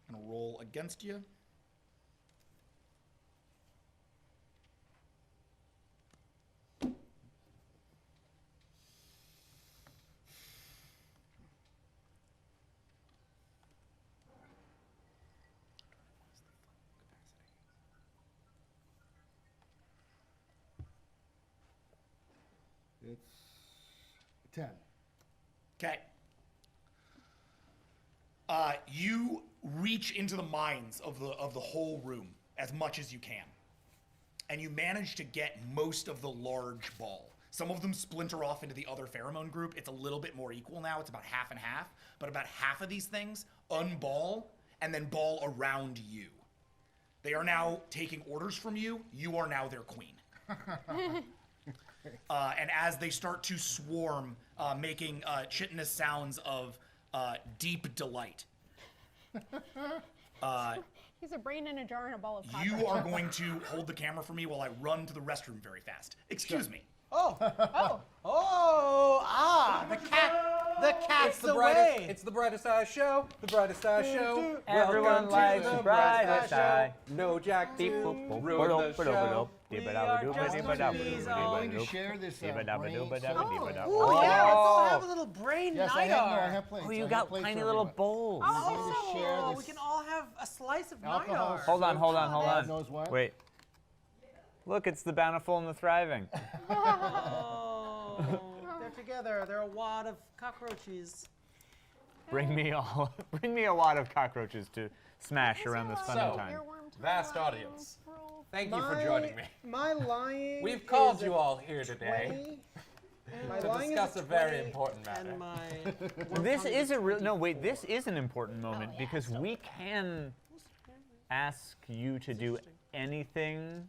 I'm gonna roll against you. It's 10. Okay. You reach into the minds of the whole room as much as you can, and you manage to get most of the large ball. Some of them splinter off into the other pheromone group. It's a little bit more equal now. It's about half and half, but about half of these things unball and then ball around you. They are now taking orders from you. You are now their queen. And as they start to swarm, making chitinous sounds of deep delight. He's a brain in a jar and a ball of cockroach. You are going to hold the camera for me while I run to the restroom very fast. Excuse me. Oh. The cat's away. It's the brightest eye show. The brightest eye show. Everyone likes the brightest eye. No Jack to ruin the show. I'm going to share this brain. Oh, yeah, let's all have a little brain Yes, I nidar. have plates. Oh, you I got have plates tiny for little everybody. bowls. I'm going to share Oh, this. we can all have a slice of Alcohol. nidar. Hold on. God knows what. Wait. Look, it's the bountiful and the thriving. Oh, they're together. They're a wad of cockroaches. Bring me a wad of cockroaches to smash around this fun So, time. vast audience, thank you for joining me. My lying. We've called you all here today to lying discuss is a very 20, important matter. And my This is a real no. Wait, this is an important moment because we can ask you to do anything,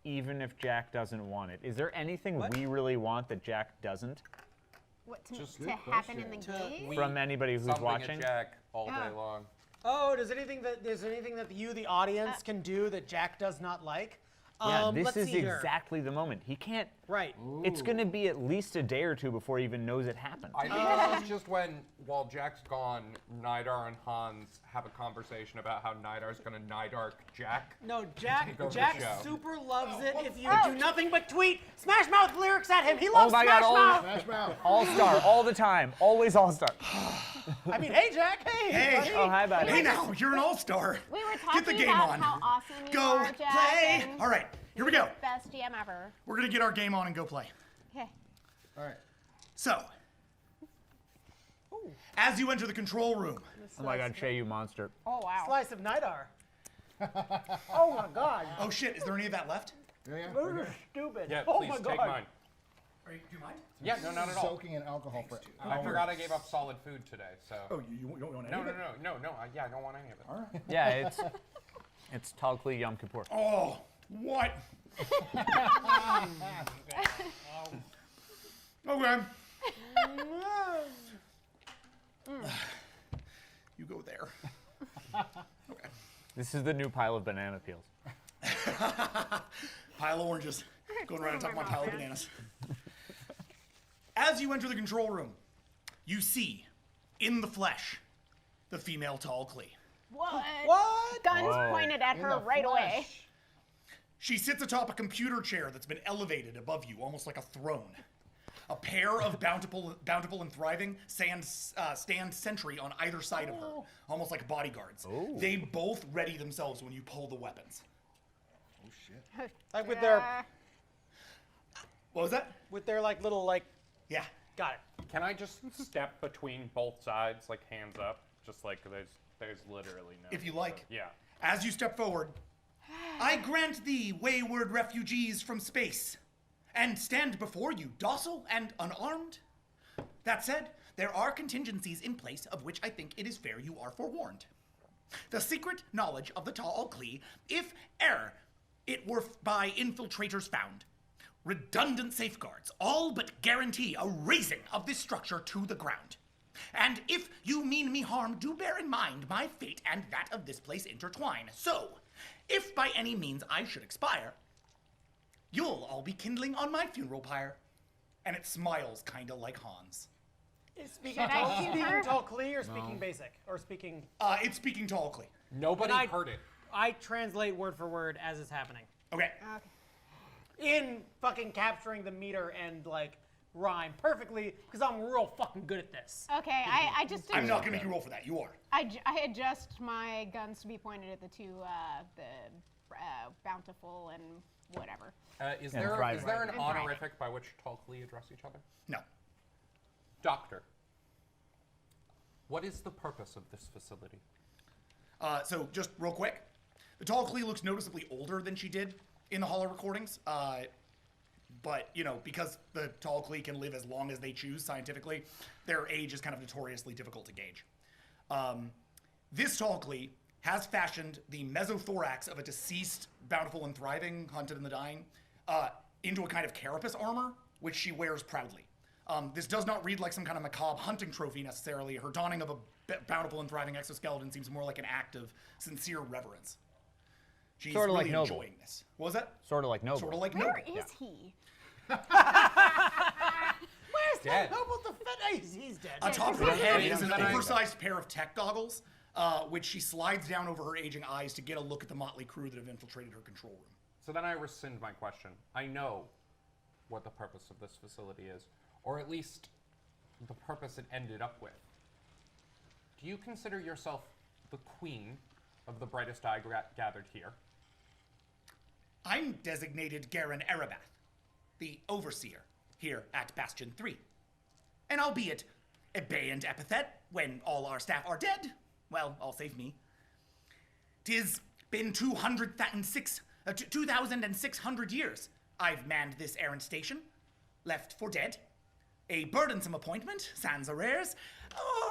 even if Jack doesn't want it. Is there anything we really want that Jack doesn't? What Just to happen in the game? From anybody who's Something watching? at Jack all day long. Oh, there's anything that you, the audience, can do that Jack does not like? Yeah, this let's is see here. exactly the moment. He can't. Right. It's going to be at least a day or two before he even knows it happened. I think this is just when, while Jack's gone, Nidar and Hans have a conversation about how Nidar's gonna Nidark Jack. No, Jack Take over the Jack show. super loves it if you do nothing but tweet Smash Mouth lyrics at him. He loves my Smash God, Mouth. Smash Mouth. All-star, all the time. Always all-star. I mean, hey, Jack. Hey, buddy. Oh, hi, buddy. Hey now, you're an all-star. We were Get the talking game about on. how awesome you Go are, Jack. play. and All right, here we go. Best GM ever. We're gonna get our game on and go play. Okay. All right. So, as you enter the control room, Oh my God, Shay, you monster. Oh wow. Slice of Nidar. Oh my God. oh shit, is there any of that left? Yeah. Those are stupid. Yeah, oh please my take God. mine. Are you, do you mind? Yeah, no, not at all. Soaking in alcohol for I hours. forgot I gave up solid food today, so. Oh, you don't want any No, of no, it? no. Yeah, I don't want any of it. All right. Yeah, it's Talkli Yom Kippur. Oh, what? Okay. You go there. Okay. This is the new pile of banana peels. Pile of oranges. Going right on top of my pile of bananas. As you enter the control room, you see, in the flesh, the female Talkli. What? What? Guns Whoa. pointed at In her the right away. flesh. She sits atop a computer chair that's been elevated above you, almost like a throne. A pair of bountiful and thriving stand sentry on either side of her, almost like bodyguards. They both ready themselves when you pull the weapons. Oh shit. Like with their What was that? like little like. Yeah. Got it. Can I just step between both sides, like hands up? Just like there's literally no. If you like. Yeah. As you step forward, I grant thee, wayward refugees from space, and stand before you, docile and unarmed. That said, there are contingencies in place of which I think it is fair you are forewarned. The secret knowledge of the Talkli, if error it were by infiltrators found, redundant safeguards, all but guarantee a razing of this structure to the ground. And if you mean me harm, do bear in mind my fate and that of this place intertwine. So, if by any means I should expire, you'll all be kindling on my funeral pyre. And it smiles kinda like Hans. Is speaking Should I shoot her? Talkli or speaking basic or speaking. It's speaking Talkli. Nobody And I- heard it. I translate word for word as it's happening. Okay. In fucking capturing the meter and like rhyme perfectly because I'm real fucking good at this. Okay, I just I'm not gonna make you roll for that. You are. I adjust my guns to be pointed at the two, bountiful and whatever. Is And there thriving. an And thriving. honorific by which Talkli address each other? No. Doctor. What is the purpose of this facility? So just real quick, the Talkli looks noticeably older than she did in the holo recordings. But, you know, because the Talkli can live as long as they choose scientifically, their age is kind of notoriously difficult to gauge. This Talkli has fashioned the mesothorax of a deceased, bountiful and thriving, hunted and the dying, into a kind of carapace armor, which she wears proudly. This does not read like some kind of macabre hunting trophy necessarily. Her donning of a bountiful and thriving exoskeleton seems more like an act of sincere reverence. She's Sorta like really Noble. enjoying this. What was that? Sort of like Noble. Sort of like Where Noble. is he? Where's Dead. Noble the Fit? He's dead. Atop her head Yeah, is an yeah, yeah. oversized pair of tech goggles, which she slides down over her aging eyes to get a look at the motley crew that have infiltrated her control room. So then I rescind my question. I know what the purpose of this facility is, or at least the purpose it ended up with. Do you consider yourself the queen of the brightest eye gathered here? I'm designated Garen Erebath, the overseer here at Bastion 3. And albeit a bayant epithet when all our staff are dead, well, all save me, 'tis been 2,600 years I've manned this errant station, left for dead. A burdensome appointment, sans arrears,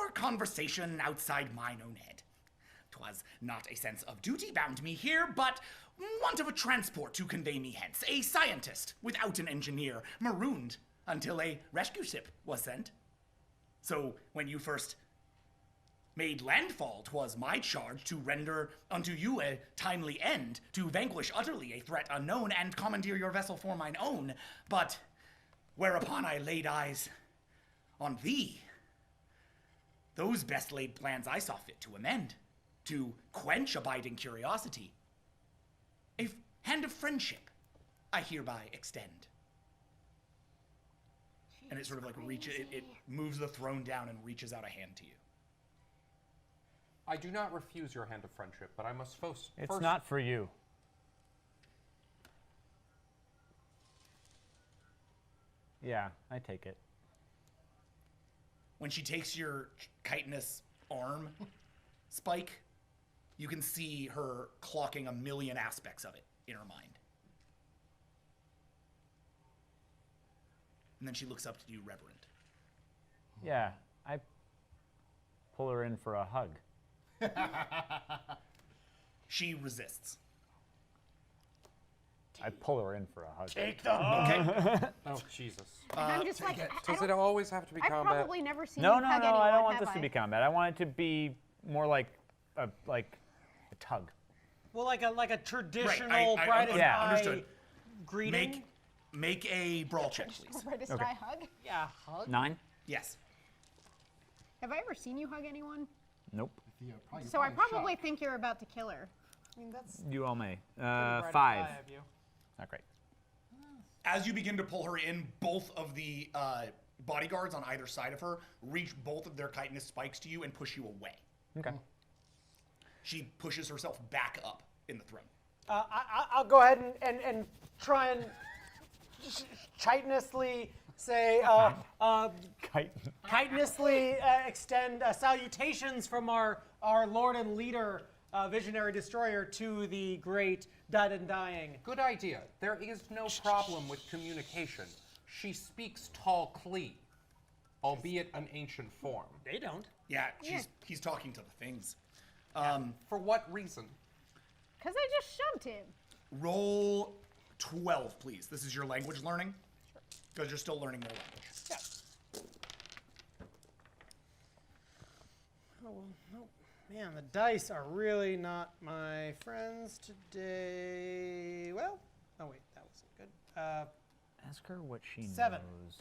or conversation outside mine own head. 'Twas not a sense of duty bound me here, but want of a transport to convey me hence. A scientist without an engineer, marooned until a rescue ship was sent. So when you first made landfall, 'twas my charge to render unto you a timely end, to vanquish utterly a threat unknown, and commandeer your vessel for mine own. But whereupon I laid eyes on thee, those best laid plans I saw fit to amend, to quench abiding curiosity. A hand of friendship I hereby extend. And it sort of like it moves the throne down and reaches out a hand to you. I do not refuse your hand of friendship, but I must first... It's not for you. Yeah, I take it. When she takes your chitinous arm, Spike, you can see her clocking a million aspects of it in her mind. And then she looks up to you, reverent. Yeah, I pull her in for a hug. She resists. I pull her in for a hug. Take the hug. Okay. Oh, Jesus. I'm just like, Does it always have to be I've combat? probably never seen No, you no, hug no, anyone, I don't want have this to I? be combat. I want it to be more like a tug. Well, like a traditional I brightest yeah, eye understood. greeting. Make a brawl check, please. Brightest Okay. eye hug? Yeah, hug. 9? Yes. Have I ever seen you hug anyone? Nope. So I probably think you're about to kill her. I mean, that's You all may. brightest 5. eye of you. Not great. As you begin to pull her in, both of the bodyguards on either side of her reach both of their chitinous spikes to you and push you away. Okay. She pushes herself back up in the throne. I'll go ahead and try and chitinously say, chitinously extend salutations from our Lord and Leader, Visionary Destroyer, to the great Dead and Dying. Good idea. There is no problem with communication. She speaks Tall Klee, albeit an ancient form. They don't. Yeah, he's talking to the things. For what reason? Because I just shoved him. Roll 12, please. This is your language learning, because you're still learning more language. Yeah. Oh, no. Man, the dice are really not my friends today. Well, oh wait, that wasn't good. Ask her what she 7. knows.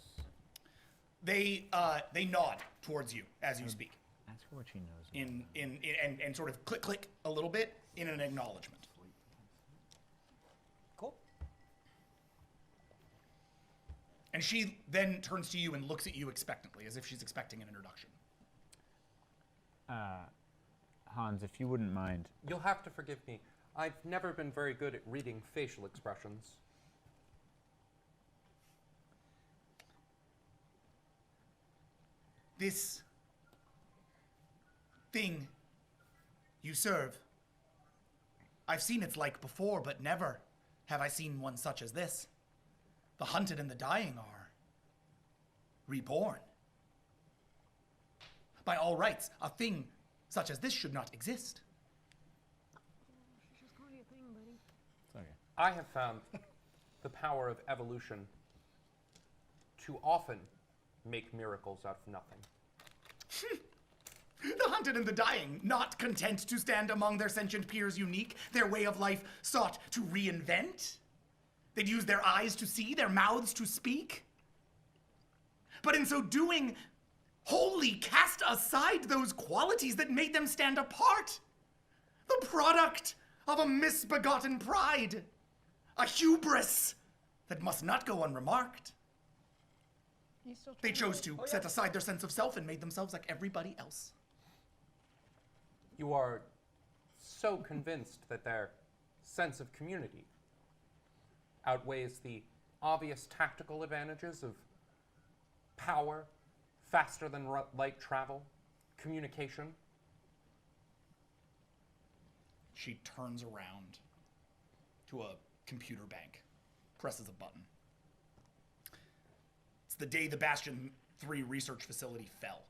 They nod towards you as you speak. Ask her what she knows. And sort of click a little bit in an acknowledgement. Cool. And she then turns to you and looks at you expectantly, as if she's expecting an introduction. Hans, if you wouldn't mind. You'll have to forgive me. I've never been very good at reading facial expressions. This thing you serve, I've seen its like before, but never have I seen one such as this. The hunted and the dying are reborn. By all rights, a thing such as this should not exist. She's just calling you a thing, buddy. It's okay. I have found the power of evolution to often make miracles out of nothing. The hunted and the dying, not content to stand among their sentient peers unique, their way of life sought to reinvent. They'd use their eyes to see, their mouths to speak. But in so doing, wholly cast aside those qualities that made them stand apart. The product of a misbegotten pride, a hubris that must not go unremarked. They chose to set aside their sense of self and made themselves like everybody else. You are so convinced that their sense of community outweighs the obvious tactical advantages of power, faster than light travel, communication. She turns around to a computer bank, presses a button. It's the day the Bastion 3 research facility fell.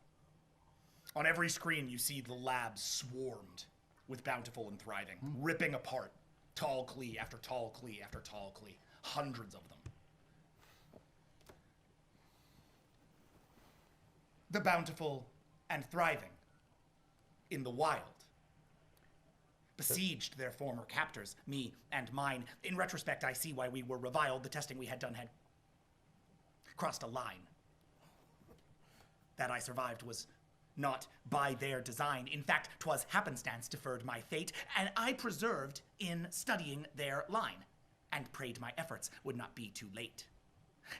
On every screen, you see the lab swarmed with Bountiful and Thriving, ripping apart Tall Klee after Tall Klee after Tall Klee, hundreds of them. The Bountiful and Thriving in the wild. Besieged their former captors, me and mine. In retrospect, I see why we were reviled. The testing we had done had crossed a line. That I survived was not by their design. In fact, 'twas happenstance deferred my fate, and I preserved in studying their line, and prayed my efforts would not be too late.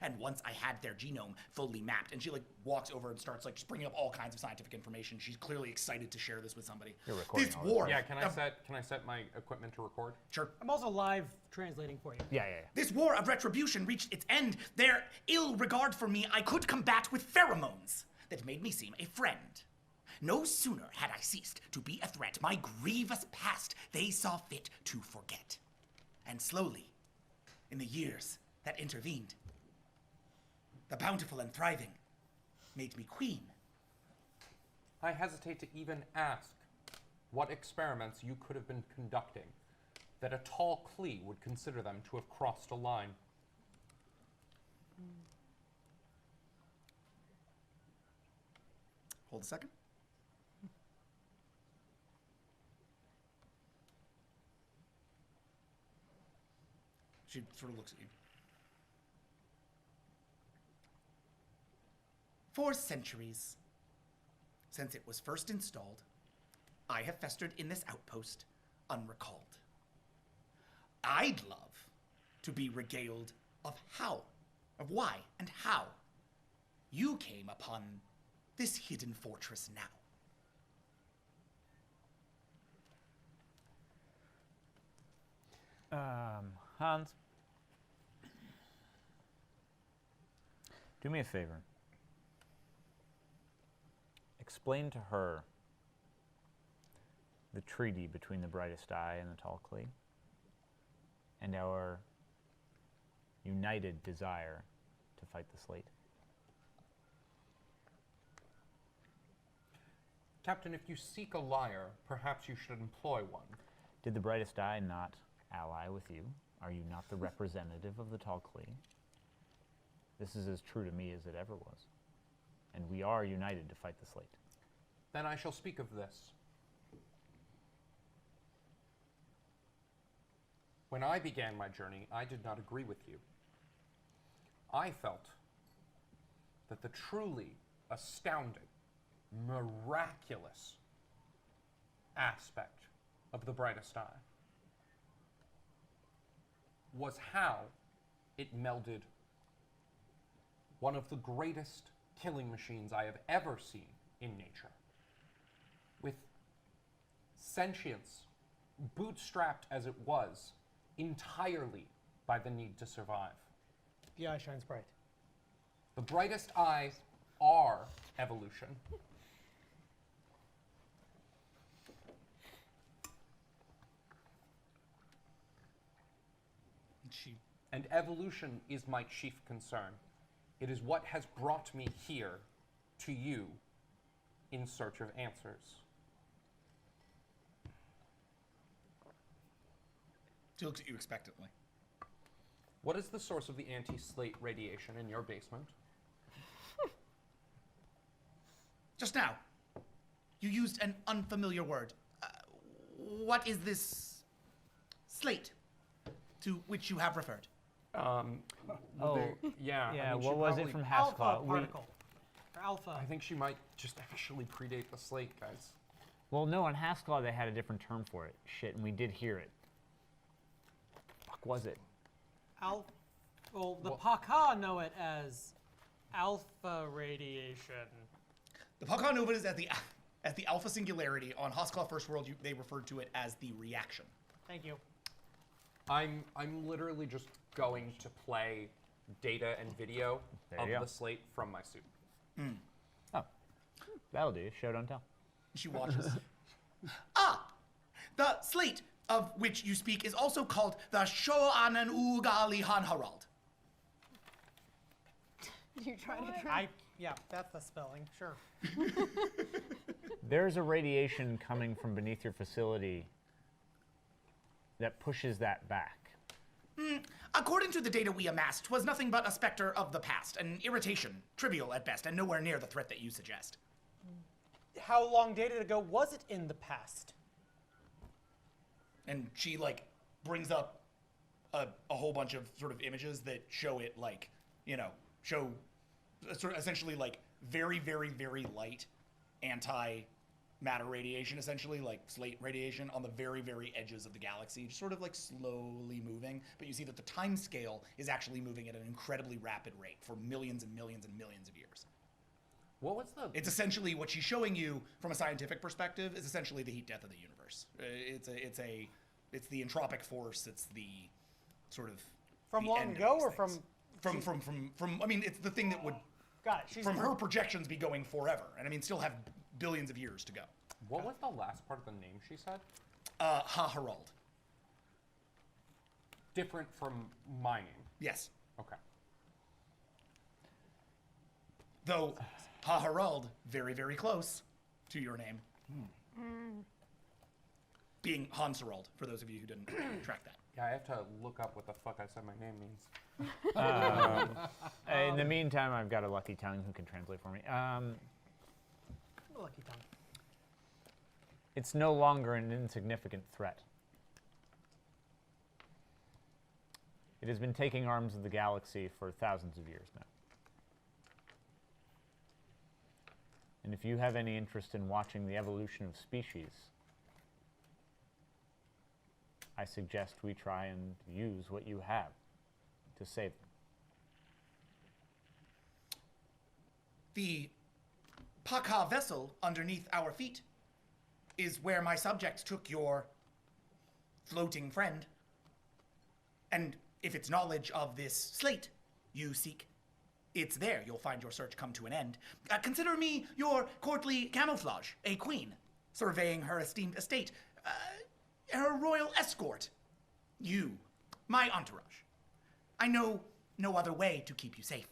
And once I had their genome fully mapped, and she like walks over and starts like just bringing up all kinds of scientific information. She's clearly excited to share this with somebody. You're recording This all this. war. Yeah, can I set my equipment to record? Sure. I'm also live translating for you. Yeah. This war of retribution reached its end. Their ill regard for me I could combat with pheromones that made me seem a friend. No sooner had I ceased to be a threat, my grievous past they saw fit to forget. And slowly, in the years that intervened, the bountiful and thriving made me queen. I hesitate to even ask what experiments you could have been conducting that a tall Klee would consider them to have crossed a line. Hold a second. She sort of looks at you. For centuries, since it was first installed, I have festered in this outpost unrecalled. I'd love to be regaled of how, of why, and how you came upon this hidden fortress now. Hans, do me a favor. Explain to her the treaty between the brightest eye and the tall Klee, and our united desire to fight the SLATE. Captain, if you seek a liar, perhaps you should employ one. Did the brightest eye not ally with you? Are you not the representative of the tall Klee? This is as true to me as it ever was. And we are united to fight the SLATE. Then I shall speak of this. When I began my journey, I did not agree with you. I felt that the truly astounding, miraculous aspect of the brightest eye was how it melded one of the greatest killing machines I have ever seen in nature with sentience, bootstrapped as it was entirely by the need to survive. The eye shines bright. The brightest eyes are evolution. And evolution is my chief concern. It is what has brought me here to you in search of answers. She looks at you expectantly. What is the source of the anti-SLATE radiation in your basement? Just now, you used an unfamiliar word. What is this SLATE to which you have referred? Yeah. Yeah, I mean, what was it from Haskell? Alpha particle. Or alpha. I think she might just actually predate the SLATE, guys. Well, no, on Haskell they had a different term for it. Shit, and we did hear it. Fuck was it? Well, the Pac-Ha know it as alpha radiation. The Pac-Ha knew it as the alpha singularity. On Haskell First World, they referred to it as the reaction. Thank you. I'm literally just going to play data and video of the SLATE from my suit. Oh, that'll do. Show, don't tell. She watches. The SLATE of which you speak is also called the Shoanan Ugali Hanharald. You try to try. Yeah, that's the spelling, sure. There's a radiation coming from beneath your facility that pushes that back. According to the data we amassed, 'twas nothing but a specter of the past, an irritation, trivial at best, and nowhere near the threat that you suggest. how long dated ago was it in the past? And she like brings up a whole bunch of sort of images that show it like, show sort of essentially like very, very, very light anti-matter radiation, essentially like SLATE radiation on the very, very edges of the galaxy, just sort of like slowly moving. But you see that the time scale is actually moving at an incredibly rapid rate for millions and millions and millions of years. What was the? It's essentially what she's showing you from a scientific perspective is essentially the heat death of the universe. It's the entropic force. It's the sort of from the long end of ago these or things. from. I mean, it's the thing that would got it. from her projections be going forever, and I mean, still have billions of years to go. What was the last part of the name she said? Ha-Harald. Different from my name. Yes. Okay. Though Ha-Harald, very, very close to your name. Being Hans-Harald, for those of you who didn't track that. Yeah, I have to look up what the fuck I said my name means. In the meantime, I've got a lucky tongue who can translate for me. Lucky tongue. It's no longer an insignificant threat. It has been taking arms of the galaxy for thousands of years now. And if you have any interest in watching the evolution of species, I suggest we try and use what you have to save them. The Pac-Ha vessel underneath our feet is where my subjects took your floating friend. And if it's knowledge of this SLATE you seek, it's there. You'll find your search come to an end. Consider me your courtly camouflage, a queen, surveying her esteemed estate, her royal escort. You, my entourage. I know no other way to keep you safe.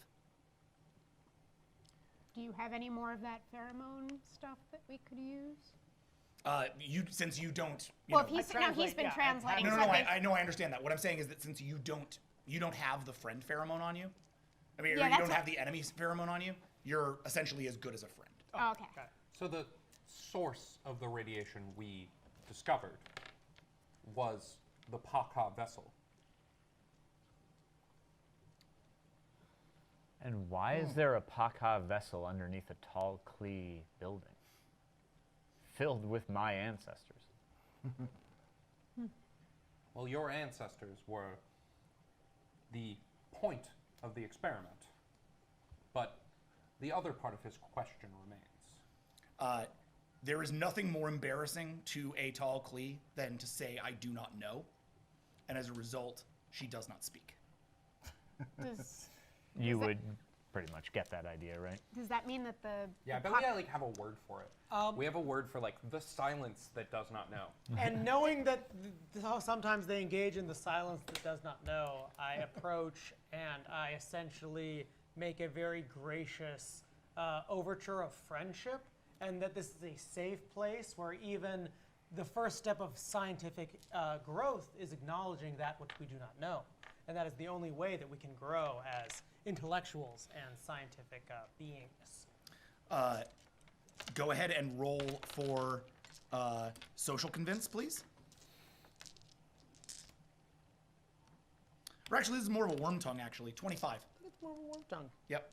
Do you have any more of that pheromone stuff that we could use? Since you don't. Well, if he's been translating. No, I know, I understand that. What I'm saying is that since you don't have the friend pheromone on you, I mean, or you don't have the enemy's pheromone on you, you're essentially as good as a friend. Oh, okay. So the source of the radiation we discovered was the Pac-Ha vessel. And why is there a Pac-Ha vessel underneath a tall Klee building? Filled with my ancestors. Well, your ancestors were the point of the experiment. But the other part of his question remains. There is nothing more embarrassing to a tall Klee than to say, I do not know. And as a result, she does not speak. You would pretty much get that idea, right? Does that mean that the... Yeah, I bet we have a word for it. We have a word for the silence that does not know. And knowing that sometimes they engage in the silence that does not know, I approach and I essentially make a very gracious overture of friendship, and that this is a safe place where even the first step of scientific growth is acknowledging that which we do not know. And that is the only way that we can grow as intellectuals and scientific beings. Go ahead and roll for social convince, please. Or actually, this is more of a worm tongue, actually. 25. It's more of a worm tongue. Yep.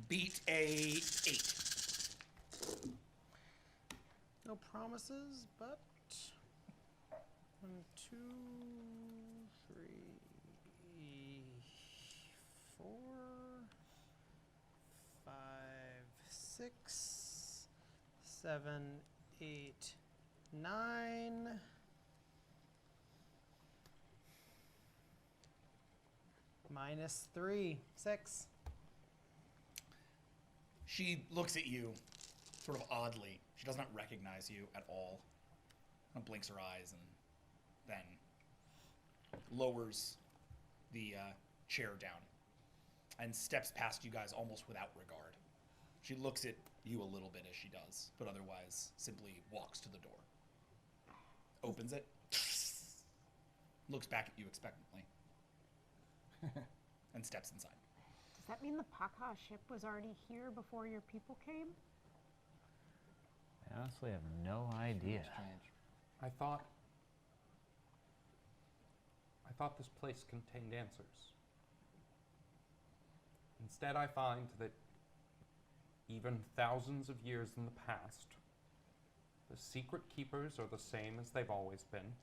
Beat a 8. No promises, but 1, 2, 3, 4, 5, 6, 7, 8, 9. -3, 6. She looks at you sort of oddly. She does not recognize you at all. And blinks her eyes and then lowers the chair down and steps past you guys almost without regard. She looks at you a little bit as she does, but otherwise simply walks to the door. Opens it. Looks back at you expectantly. And steps inside. Does that mean the Pac-Ha ship was already here before your people came? I honestly have no idea. Strange. I thought this place contained answers. Instead, I find that even thousands of years in the past, the secret keepers are the same as they've always been.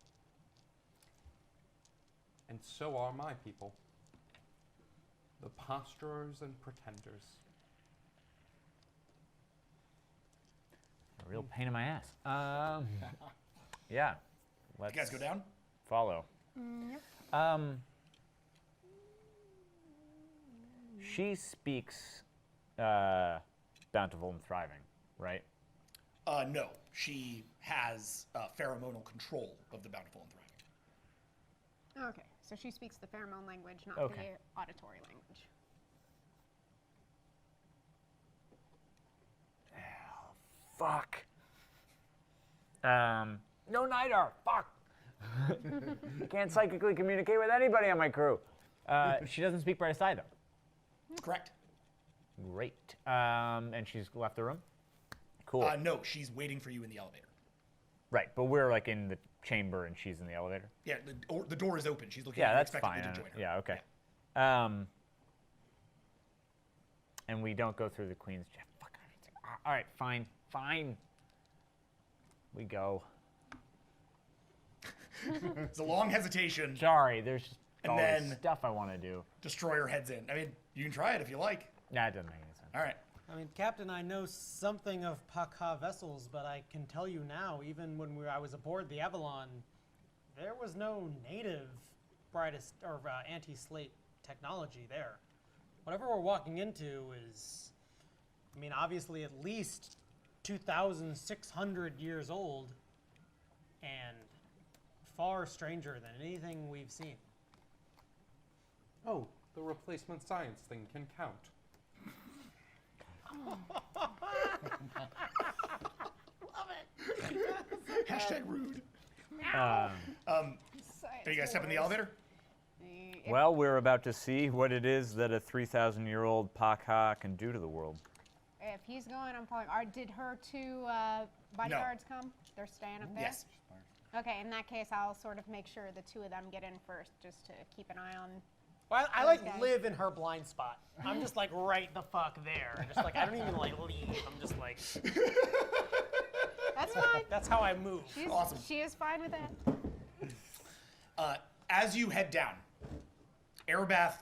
And so are my people. The posturers and pretenders. A real pain in my ass. Yeah. Let's You guys go down? follow. Yep. She speaks bountiful and thriving, right? No. She has pheromonal control of the bountiful and thriving. Okay, so she speaks the pheromone language, not Okay. the auditory language. Fuck. No Nidar. Fuck. Can't psychically communicate with anybody on my crew. She doesn't speak Brightest Eye, though. Correct. Great. And she's left the room? Cool. No, she's waiting for you in the elevator. Right, but we're like in the chamber and she's in the elevator? Yeah, the door is open. She's looking Yeah, at you that's expectantly fine. to join her. Yeah, okay. And we don't go through the Queen's Jeff. Fuck. All right, fine. Fine. We go. It's a long hesitation. Sorry, there's just And all this then- stuff I want to do. Destroyer heads in. I mean, you can try it if you like. Nah, it doesn't make any sense. All right. I mean, Captain, I know something of Pac-Ha vessels, but I can tell you now, even when I was aboard the Avalon, there was no native brightest or anti-slate technology there. Whatever we're walking into is, I mean, obviously at least 2,600 years old and far stranger than anything we've seen. Oh, the replacement science thing can count. Hashtag rude. Um, Are you guys step in the elevator? well, we're about to see what it is that a 3,000-year-old Pac-Ha can do to the world. If he's going, I'm probably. Did her two bodyguards come? They're staying up there? Yes. Okay, in that case, I'll sort of make sure the two of them get in first, just to keep an eye on. Well, I those like guys. live in her blind spot. I'm just like right the fuck there. Just like I don't even like leave. I'm just like That's fine. that's how I move. She's, Awesome. She is fine with that. As you head down, Arabath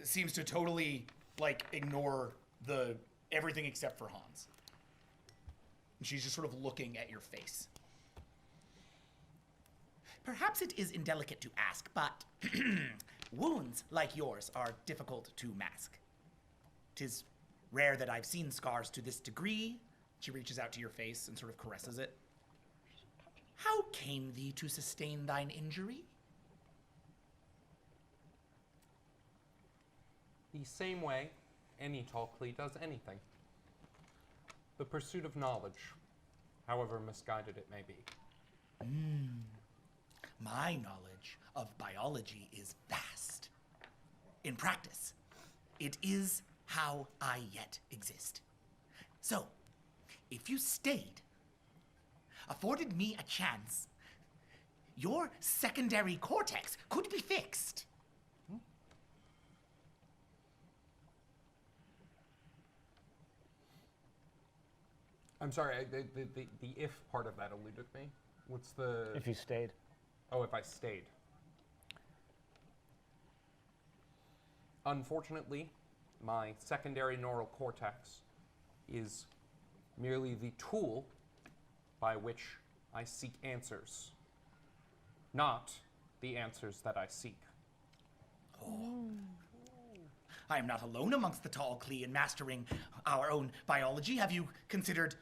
seems to totally like ignore everything except for Hans. And she's just sort of looking at your face. Perhaps it is indelicate to ask, but wounds like yours are difficult to mask. 'Tis rare that I've seen scars to this degree. She reaches out to your face and sort of caresses it. How came thee to sustain thine injury? The same way any Talklee does anything. The pursuit of knowledge, however misguided it may be. My knowledge of biology is vast. In practice, it is how I yet exist. So, if you stayed, afforded me a chance, your secondary cortex could be fixed. I'm sorry, the if part of that eluded me. What's the... If you stayed. Oh, if I stayed. Unfortunately, my secondary neural cortex is merely the tool by which I seek answers, not the answers that I seek. I am not alone amongst the Talklee in mastering our own biology. Have you considered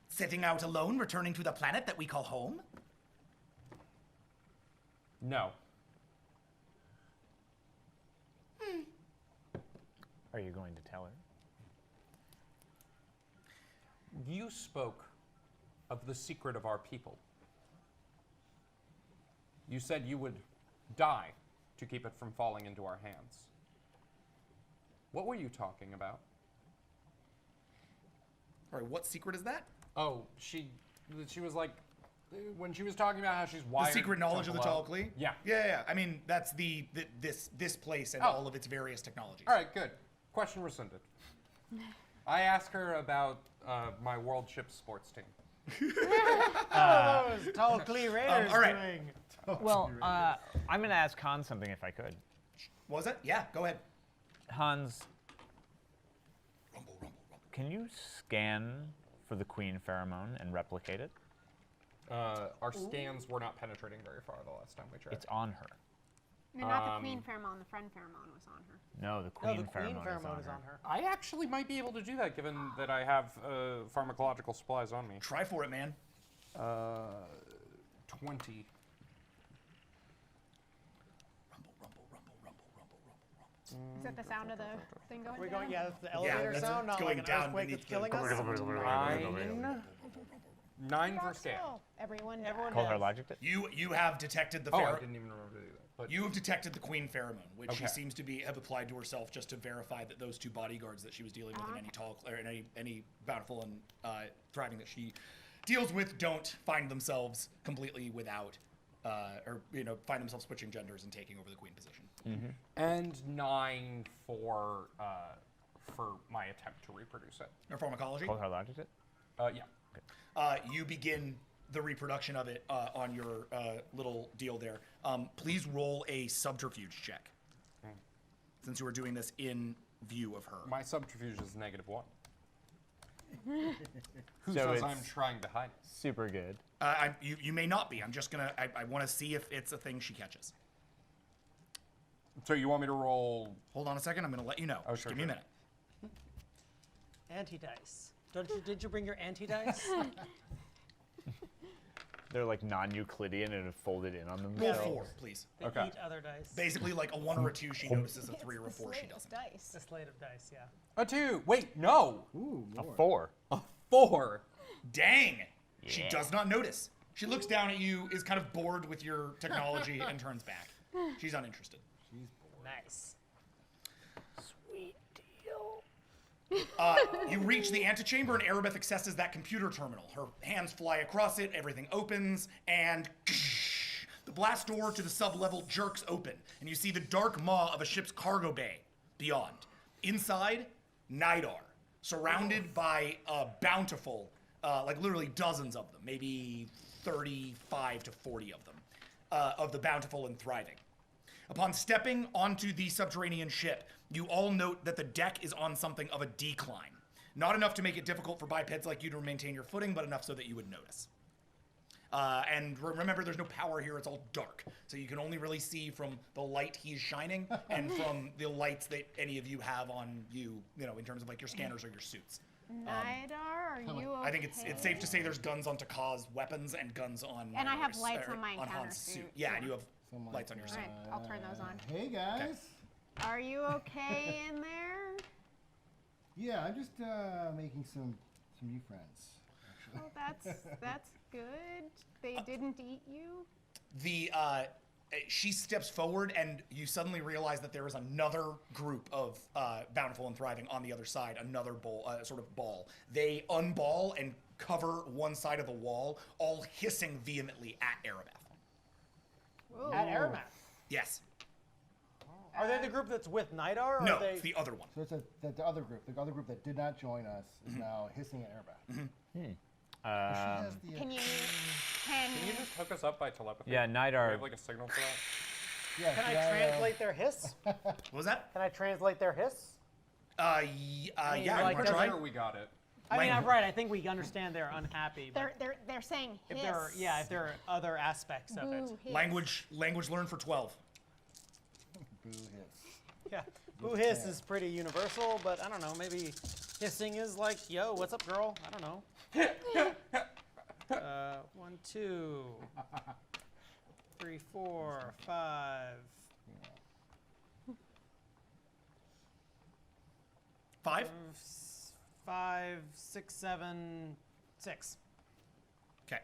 setting out alone, returning to the planet that we call home? No. Are you going to tell her? You spoke of the secret of our people. You said you would die to keep it from falling into our hands. What were you talking about? All right, what secret is that? Oh, she was like, when she was talking about how she's wired. The secret knowledge of the below. Tal'Kli? Yeah. Yeah. I mean, that's this place and all of its various technologies. All right, good. Question rescinded. I asked her about my world ship sports team. Those Tal'Kli Raiders all right. doing? Well, I'm going to ask Hans something if I could. What was that? Yeah, go ahead. Hans, can you scan for the queen pheromone and replicate it? Our scans were not penetrating very far the last time we tried. It's on her. No, not the queen pheromone. The friend pheromone was on her. No, the queen pheromone is on her. I actually might be able to do that, given that I have pharmacological supplies on me. Try for it, man. 20. Is that the sound of the thing going We're down? going, yeah, that's the elevator that's sound, not going like an down earthquake beneath that's killing the- us. 9 for scan. Everyone Call her logic it? You have detected the Oh, I didn't even remember to do that. But You have detected the queen pheromone, which she Okay. seems to have applied to herself just to verify that those two bodyguards that she was dealing with in any talk or in any bountiful and thriving that she deals with don't find themselves completely without or find themselves switching genders and taking over the queen position. And 9 for my attempt to reproduce it. Or pharmacology. Call her logic it? Yeah. You begin the reproduction of it on your little deal there. Please roll a subterfuge check. Since you were doing this in view of her. My subterfuge is -1. Who So says I'm it's trying to hide it? Super good. You may not be. I'm just gonna. I want to see if it's a thing she catches. So you want me to roll? Hold on a second. I'm gonna let you know. Oh, Just sure, give me a sure. minute. Anti-dice. Did you bring your anti-dice? They're like non-Euclidean and have folded in on Roll themselves. 4, please. They Okay. eat other dice. Basically, like a 1 or a 2, she notices. A 3 or a 4, she doesn't. Dice. The slate of dice, yeah. A 2. Wait, no. Ooh, A more. 4. A 4. Dang! She Yeah. does not notice. She looks down at you, is kind of bored with your technology, and turns back. She's uninterested. Nice. You reach the antechamber, and Erebeth accesses that computer terminal. Her hands fly across it, everything opens, and the blast door to the sub-level jerks open, and you see the dark maw of a ship's cargo bay beyond. Inside, Nidar, surrounded by a bountiful, like literally dozens of them, maybe 35 to 40 of them, of the bountiful and thriving. Upon stepping onto the subterranean ship, you all note that the deck is on something of a decline. Not enough to make it difficult for bipeds like you to maintain your footing, but enough so that you would notice. And remember, there's no power here, it's all dark. So you can only really see from the light he's shining and from the lights that any of you have on you, in terms of like your scanners or your suits. Nidar, are you okay? I think it's safe to say there's guns on Takah's weapons and guns on And I have Nidar's, lights or on my on encounter Han's suit. Yeah, and you have lights on your All suit. right, I'll turn those on. Hey guys. Are you okay in there? Yeah, I'm just making some new friends. Well, that's good. They didn't eat you. She steps forward, and you suddenly realize that there is another group of bountiful and thriving on the other side. Another sort of ball. They unball and cover one side of the wall, all hissing vehemently at Erebeth. Ooh. At Airmath. Yes. Are they the group that's with Nidar? Or No, are they... it's the other one. So it's the other group. The other group that did not join us is now hissing at Airbath. Can you Can you just hook us up by telepathy? Yeah, Do we Nidar. have like a signal for that? Yeah, Can I should translate their hiss? What was that? Can I translate their hiss? Yeah, like, you does want to try? Sure, we got it. I mean, I'm right. I think we understand they're unhappy. But they're saying hiss. if there are other aspects of it. Boo, hiss. Language learned for 12. Boo hiss. Yeah. Boo hiss is pretty universal, but I don't know. Maybe hissing is like, yo, what's up, girl? I don't know. 1, 2, 3, 4, 5. 5? 5, 6, 7, 6. Okay.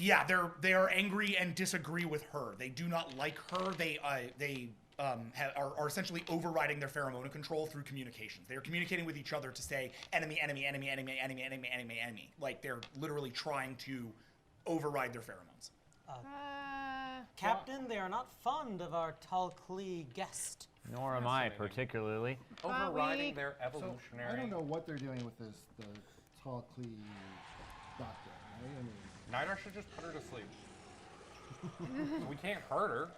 Yeah, they are angry and disagree with her. They do not like her. They are essentially overriding their pheromone control through communications. They are communicating with each other to say enemy, enemy, enemy, enemy, enemy, enemy, enemy, enemy. Like they're literally trying to override their pheromones. Captain, they are not fond of our Talclee guest. Nor am I particularly. Overriding their evolutionary. So, I don't know what they're doing with the Talclee doctor. Right? I mean, Nidar should just put her to sleep. We can't hurt her.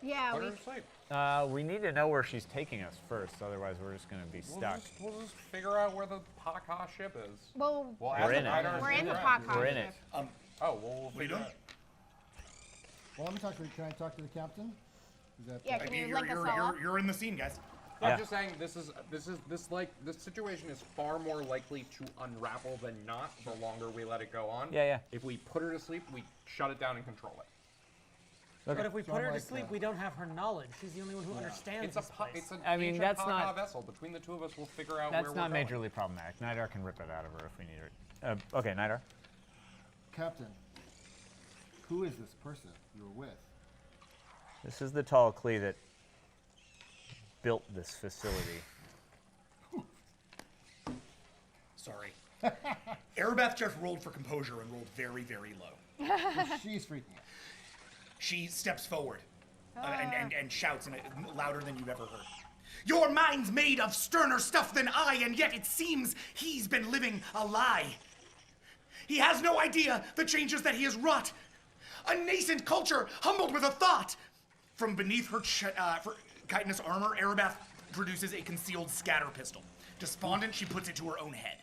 Yeah, Put her to sleep. We need to know where she's taking us first, otherwise we're just going to be stuck. We'll just figure out where the Pac-Ha ship is. Well, we're in it. We're in the Pac-Ha We're in it. We'll figure it out. well, let me talk to. Can I talk to the captain? Is that Yeah, can you link us all up? You're in the scene, guys. I'm just saying this situation is far more likely to unravel than not the longer we let it go on. Yeah. If we put her to sleep, we shut it down and control it. Okay. But if we put her to sleep, we don't have her knowledge. She's the only one who understands this place. It's an I mean, ancient that's Pac-Ha not- vessel. Between the two of us, we'll figure out That's where not we're majorly problematic. Nidar can rip it out of her if we need her. Okay, Nidar. Captain, who is this person you're with? This is the Talclee that built this facility. Sorry. Erebeth just rolled for composure and rolled very, very low. She's freaking out. She steps forward and shouts louder than you've ever heard. Your mind's made of sterner stuff than I, and yet it seems he's been living a lie. He has no idea the changes that he has wrought. A nascent culture humbled with a thought. From beneath her chitinous armor, Erebeth produces a concealed scatter pistol. Despondent, she puts it to her own head.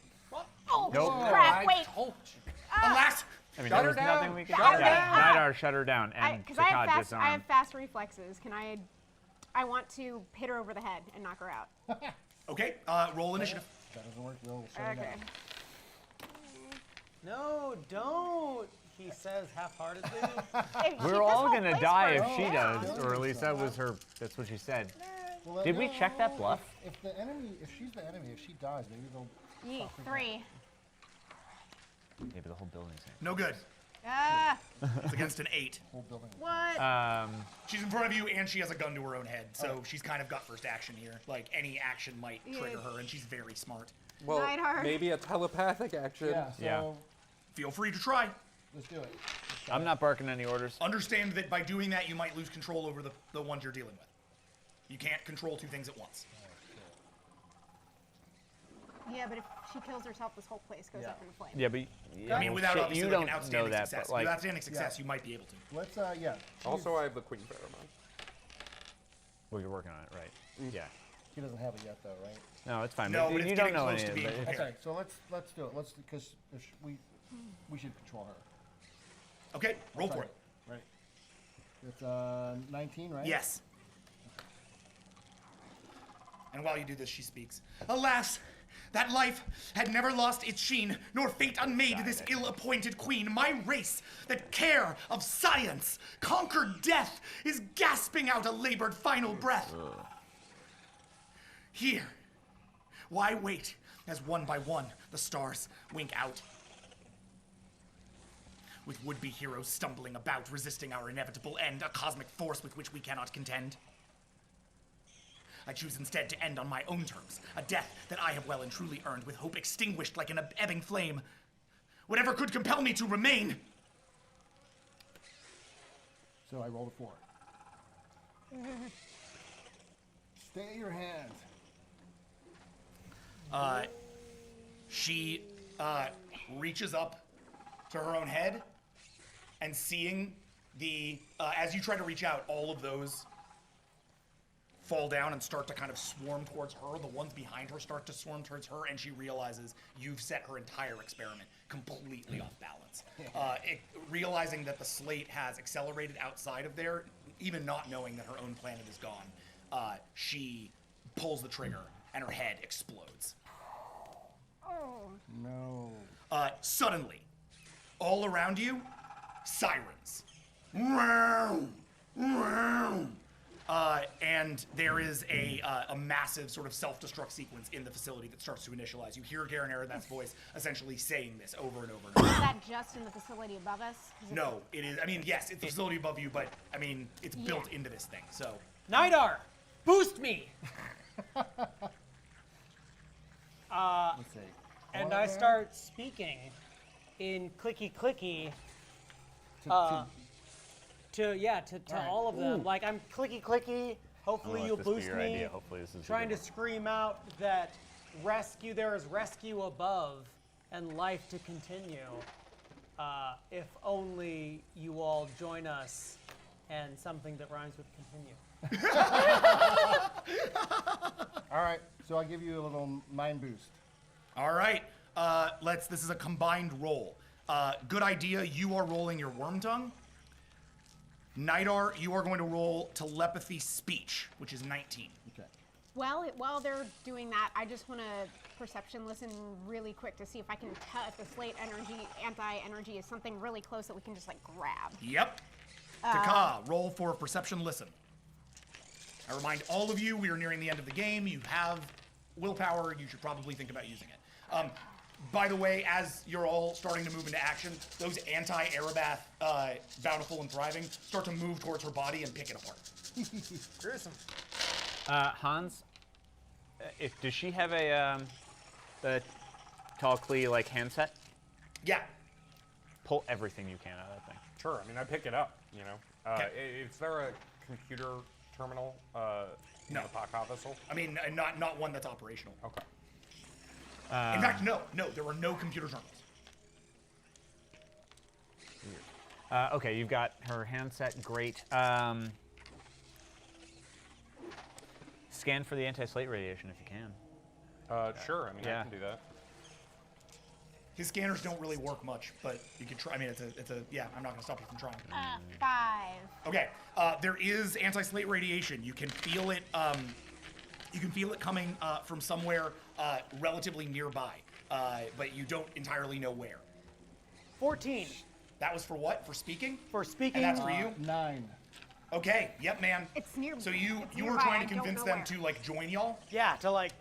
Oh, Nope. crap, wait. Alas, I mean, Shut there her was down. nothing we could do. Shut her Yeah, down. Nidar shut her down, and Because I have Pac-Ha fast, I have disarmed. fast reflexes. Can I want to hit her over the head and knock her out. okay, roll initiative. That doesn't work. We'll shut her Okay. down. No, don't. He says half-heartedly. We're all gonna die if she does, or at least that's what she said. Well, Did we no, check that bluff? If she's the enemy, if she dies, maybe they'll. Yeet, stop freaking 3. Yeah, but the whole building's No good. Ah, It's against an 8. Whole building. what? She's in front of you, and she has a gun to her own head, so she's kind of got first action here. Like, any action might trigger her, and she's very smart. Well, Neidhart. maybe a telepathic action. Yeah. So Yeah. Feel free to try. let's do it. I'm not barking any orders. Understand that by doing that, you might lose control over the ones you're dealing with. You can't control two things at once. Yeah, but if she kills herself, this whole place goes up in flames. Yeah, but I mean, without obviously you like, don't an outstanding know that, success. but like, With outstanding success, you might be able to. Let's yeah. Also, I have the Queen Pheromone. well, you're working on it, right? Yeah. He doesn't have it yet, though, right? No, it's fine. No, but you it's don't getting know close any to of being it. prepared. Okay, so let's do it. Let's because we should control her. Okay, roll for it. Right. It's 19, right? Yes. And while you do this, she speaks. Alas, that life had never lost its sheen, nor fate unmade this ill-appointed queen. My race, that care of science, conquered death, is gasping out a labored final breath. Here, why wait, as one by one the stars wink out? With would-be heroes stumbling about, resisting our inevitable end, a cosmic force with which we cannot contend. I choose instead to end on my own terms, a death that I have well and truly earned, with hope extinguished like an ebbing flame. Whatever could compel me to remain. So I rolled a 4. Stay your hand. She reaches up to her own head, and seeing the, as you try to reach out, all of those fall down and start to kind of swarm towards her. The ones behind her start to swarm towards her, and she realizes you've set her entire experiment completely off balance. Realizing that the SLATE has accelerated outside of there, even not knowing that her own planet is gone, she pulls the trigger, and her head explodes. Oh. No. Suddenly, all around you, sirens. Wow, wow. and there is a massive sort of self-destruct sequence in the facility that starts to initialize. You hear Garen Arabat's voice essentially saying this over and over and over. Is that just in the facility above us? No, it is. I mean, yes, it's the facility above you, but I mean, it's built into this thing. So, Nidar, boost me. Let's see. And I start speaking in clicky clicky. To all of them. Like I'm clicky clicky. Hopefully you'll boost me. Idea. Hopefully this is trying to scream out that there is rescue above and life to continue. If only you all join us and something that rhymes with continue. All right, so I'll give you a little mind boost. all right, this is a combined roll. Good idea, you are rolling your worm tongue. Nidar, you are going to roll telepathy speech, which is 19. Okay. Well, while they're doing that, I just want to perception listen really quick to see if I can tell if the SLATE energy, anti-energy is something really close that we can just like grab. Yep. Pac-Ha, roll for perception listen. I remind all of you, we are nearing the end of the game. You have willpower. You should probably think about using it. By the way, as you're all starting to move into action, those anti-Arabath, bountiful and thriving, start to move towards her body and pick it apart. Gruesome. Hans, does she have a tall Klee like handset? Yeah. Pull everything you can out of that thing. Sure. I mean, I pick it up. You know. Is there a computer terminal in the Pac-Ha vessel? I mean, not one that's operational. Okay. In fact, no, there were no computer terminals. Weird. Okay, you've got her handset. Great. Scan for the anti-SLATE radiation if you can. Sure. I mean, I can do that. His scanners don't really work much, but you could try. I mean, yeah, I'm not going to stop you from trying. 5. Okay, there is anti-SLATE radiation. You can feel it. You can feel it coming from somewhere relatively nearby, but you don't entirely know where. 14. That was for what? For speaking? For speaking. And that's for you? 9. Okay. Yep, man. It's near. So you nearby, were trying to I don't convince know them where. to like join y'all? Yeah, to like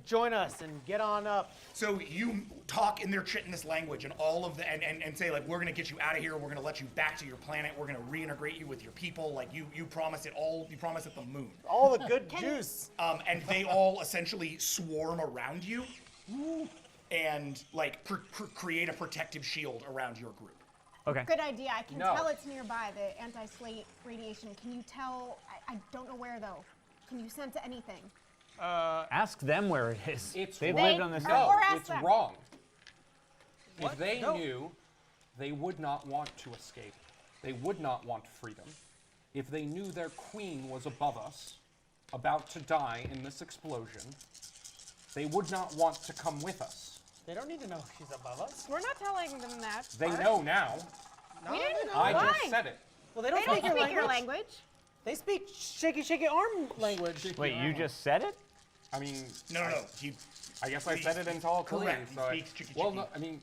join us and get on up. So you talk in their chitinous language and all of the and say like, we're gonna get you out of here, we're gonna let you back to your planet, we're gonna reintegrate you with your people, like you promise it all, you promise it the moon. All the good juice. And they all essentially swarm around you and like create a protective shield around your group. Okay. Good idea. I can tell it's nearby, the anti-SLATE radiation. Can you tell? I don't know where though. Can you sense anything? Ask them where it is. They've wrong. lived on this. No, Or ask it's them. wrong. What? If they No. knew, they would not want to escape. They would not want freedom. If they knew their queen was above us, about to die in this explosion, they would not want to come with us. They don't need to know she's above us. We're not telling them that. They know now. We didn't know. I Why? just said it. Well, they They don't don't speak speak your language. They speak shaky arm language. Wait, you just said it? I mean, No. I guess I said it in Tall Klee. Correct. He So speaks chicky well, chicky. no, I mean,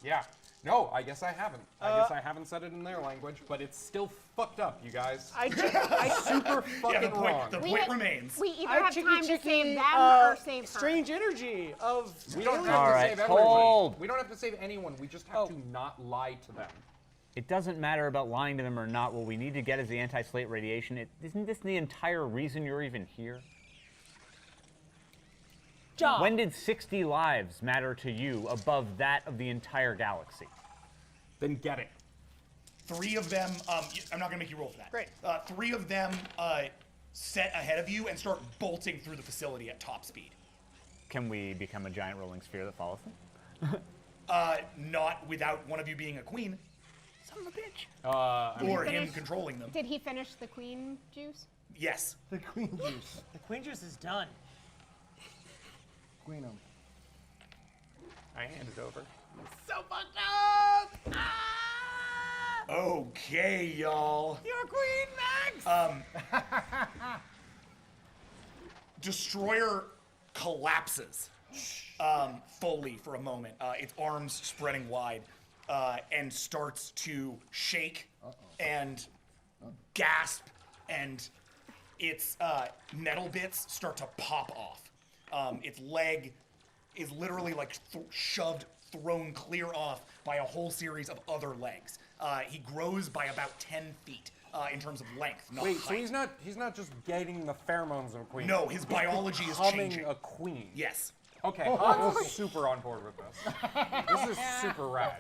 yeah. No, I guess I haven't. I guess I haven't said it in their language, but it's still fucked up, you guys. I Super fucking wrong. The point remains. We either I have time to save them or save her. strange energy of. We don't aliens. have to Alright, save everyone. hold. We don't have to save anyone. We just have to not lie to them. It doesn't matter about lying to them or not. What we need to get is the anti-SLATE radiation. Isn't this the entire reason you're even here? Job. When did 60 lives matter to you above that of the entire galaxy? Then get it. 3 of them, I'm not gonna make you roll for that. Great. 3 of them set ahead of you and start bolting through the facility at top speed. Can we become a giant rolling sphere that follows them? Not without one of you being a queen. Son of a bitch. I mean, Or him controlling them. Did he finish the queen juice? Yes. The queen juice. The queen juice is done. Queen 'em. I hand it over. So fucked up. Okay, y'all. You're Queen Max. Destroyer collapses fully for a moment, its arms spreading wide, and starts to shake and gasp and its metal bits start to pop off. Its leg is literally like thrown clear off by a whole series of other legs. He grows by about 10 feet in terms of length, not Wait, height. so he's not just getting the pheromones of a queen. No, his biology is becoming changing. a queen. Yes. Okay, Hans is super on board with this. This is super rad.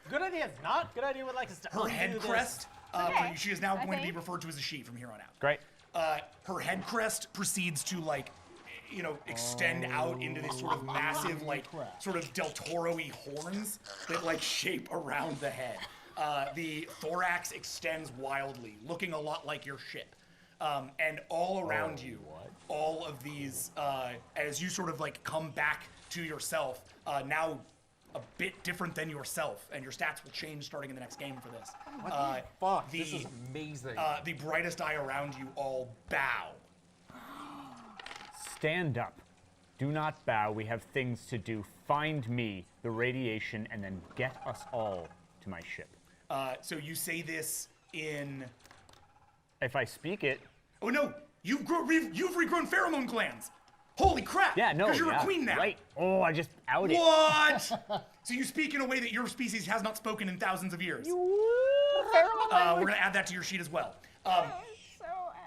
Good idea is not. Good idea would like us to Her head undo crest, Okay, she is now I going to be think. referred to as a she from here on out. Great. Her head crest proceeds to extend out into this sort of massive, sort of Del Toro-y horns that shape around the head. The thorax extends wildly, looking a lot like your ship. And all around you, all of these, as you sort of come back to yourself, now a bit different than yourself, and your stats will change starting in the next game for this. What the fuck? This is amazing. The brightest eye around you all bow. Stand up. Do not bow. We have things to do. Find me, the radiation, and then get us all to my ship. So you say this in... If I speak it... Oh no! You've regrown pheromone glands! Holy crap! Yeah, no, Because you're a queen now. Right. Oh, I just outed. What? So you speak in a way that your species has not spoken in thousands of years. We're going to add that to your sheet as well.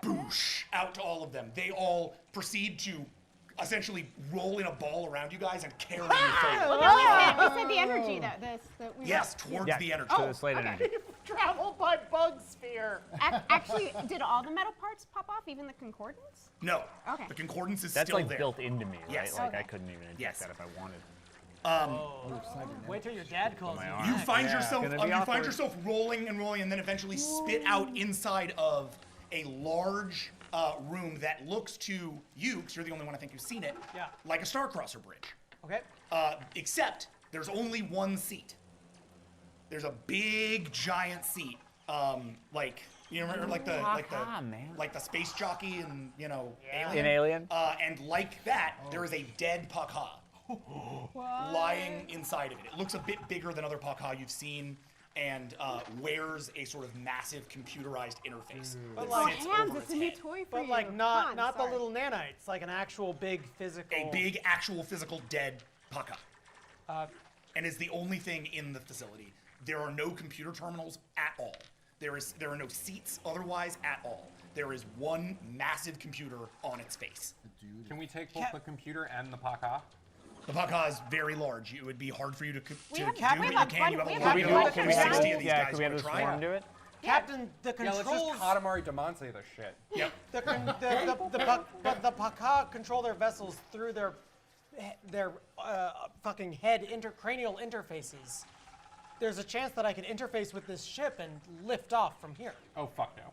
Boosh! Out to all of them. They all proceed to essentially roll in a ball around you guys and carry you forward. Well, we said the energy that we Yes, towards the energy. To the SLATE energy. Travel by bug sphere. Actually, did all the metal parts pop off, even the concordance? No. Okay. The concordance is That's still like there. built into me, right? Yes. Like Okay. I couldn't even inject that if I wanted. Wait till your dad calls you. You find yourself gonna be awkward. rolling and rolling, and then eventually spit out inside of a large room that looks to you, because you're the only one I think who's seen it, like a Starcrosser bridge. Okay. Except there's only one seat. There's a big giant seat, you remember like the space jockey and Alien. In Alien. And like that, there is a dead Pac-Ha lying inside of it. It looks a bit bigger than other Pac-Ha you've seen, and wears a sort of massive computerized interface. But that like sits Hands, over it's its a new head. toy for But you. like not Come on, not the sorry. little nanites, like an actual big physical. A big, actual, physical dead Pac-Ha. And is the only thing in the facility. There are no computer terminals at all. There are no seats otherwise at all. There is one massive computer on its face. Can we take both the computer and the Pac-Ha? The Pac-Ha is very large. It would be hard for you to do, have- but we you have can. a You have bunch- a we have lot a of bunch people. of 60 of these Yeah, guys can we have wanna this try. swarm do it? Captain, the Yeah, let's controls. just Katamari Damacy this shit. Yep. the Pac-Ha control their vessels through their fucking head intracranial interfaces. There's a chance that I can interface with this ship and lift off from here. Oh, fuck no.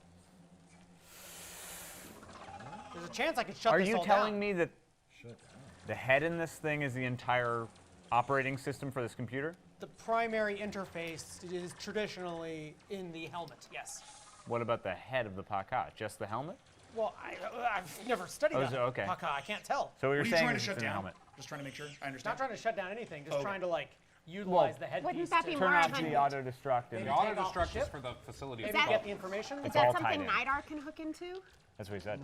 There's a chance I could shut Are this you all telling down. me that the head in this thing is the entire operating system for this computer? The primary interface is traditionally in the helmet, yes. What about the head of the Pac-Ha? Just the helmet? Well, I've never studied Oh, that. okay. Pac-Ha, I can't tell. So what What you're are you saying trying to is shut it's in the down? helmet. Just trying to make sure I Not understand. trying to shut down anything, just Okay. trying to utilize the headpiece. Wouldn't that be to more Turn of off an... the auto-destruct. The And auto- take off the auto-destruct is ship? for the facility Maybe itself. get the information? Is It's that all something tied in. NIDAR can hook into? That's what he said.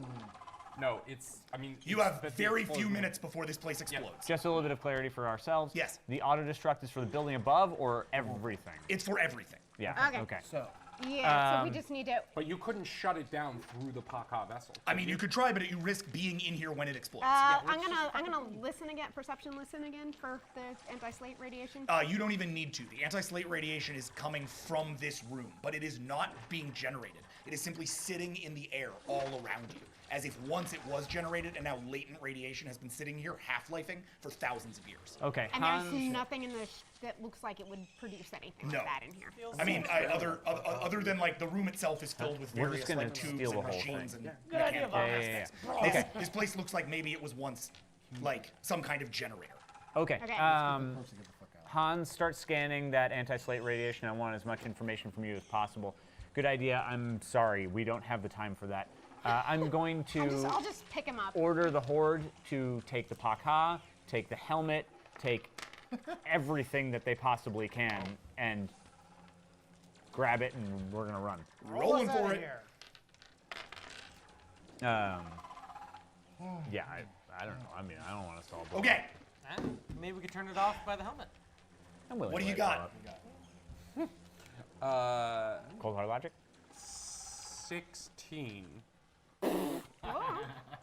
No, it's, I mean... You it's have the very few explosion. minutes before this place explodes. Just a little bit of clarity for ourselves. Yes. The auto-destruct is for the building above or everything? It's for everything. Yeah. Okay. Okay. So, Yeah, so we just need to... But you couldn't shut it down through the Pac-Ha vessel. I mean, you could try, but you risk being in here when it explodes. I'm gonna listen again, perception listen again for the anti-slate radiation. You don't even need to. The anti-slate radiation is coming from this room, but it is not being generated. It is simply sitting in the air all around you, as if once it was generated and now latent radiation has been sitting here, half-lifing, for thousands of years. Okay. And there's nothing in this that looks like it would produce anything No. like that in here. I mean, other than the room itself is filled with We're various just gonna tubes steal and the whole machines thing. and Good idea, mechanical Bob. aspects. This place looks like maybe it was once some kind of generator. Okay. Okay. Hans, start scanning that anti-slate radiation. I want as much information from you as possible. Good idea. I'm sorry. We don't have the time for that. I'm going to I'll just pick him up. order the Horde to take the Pac-Ha, take the helmet, take everything that they possibly can, and grab it, and we're going to run. Rolling Roll us for outta it. here. Yeah, I don't know. I mean, I don't want to solve it. Okay. Maybe we could turn it off by the helmet. I'm willing What to do you let it got? Cold hard logic? 16.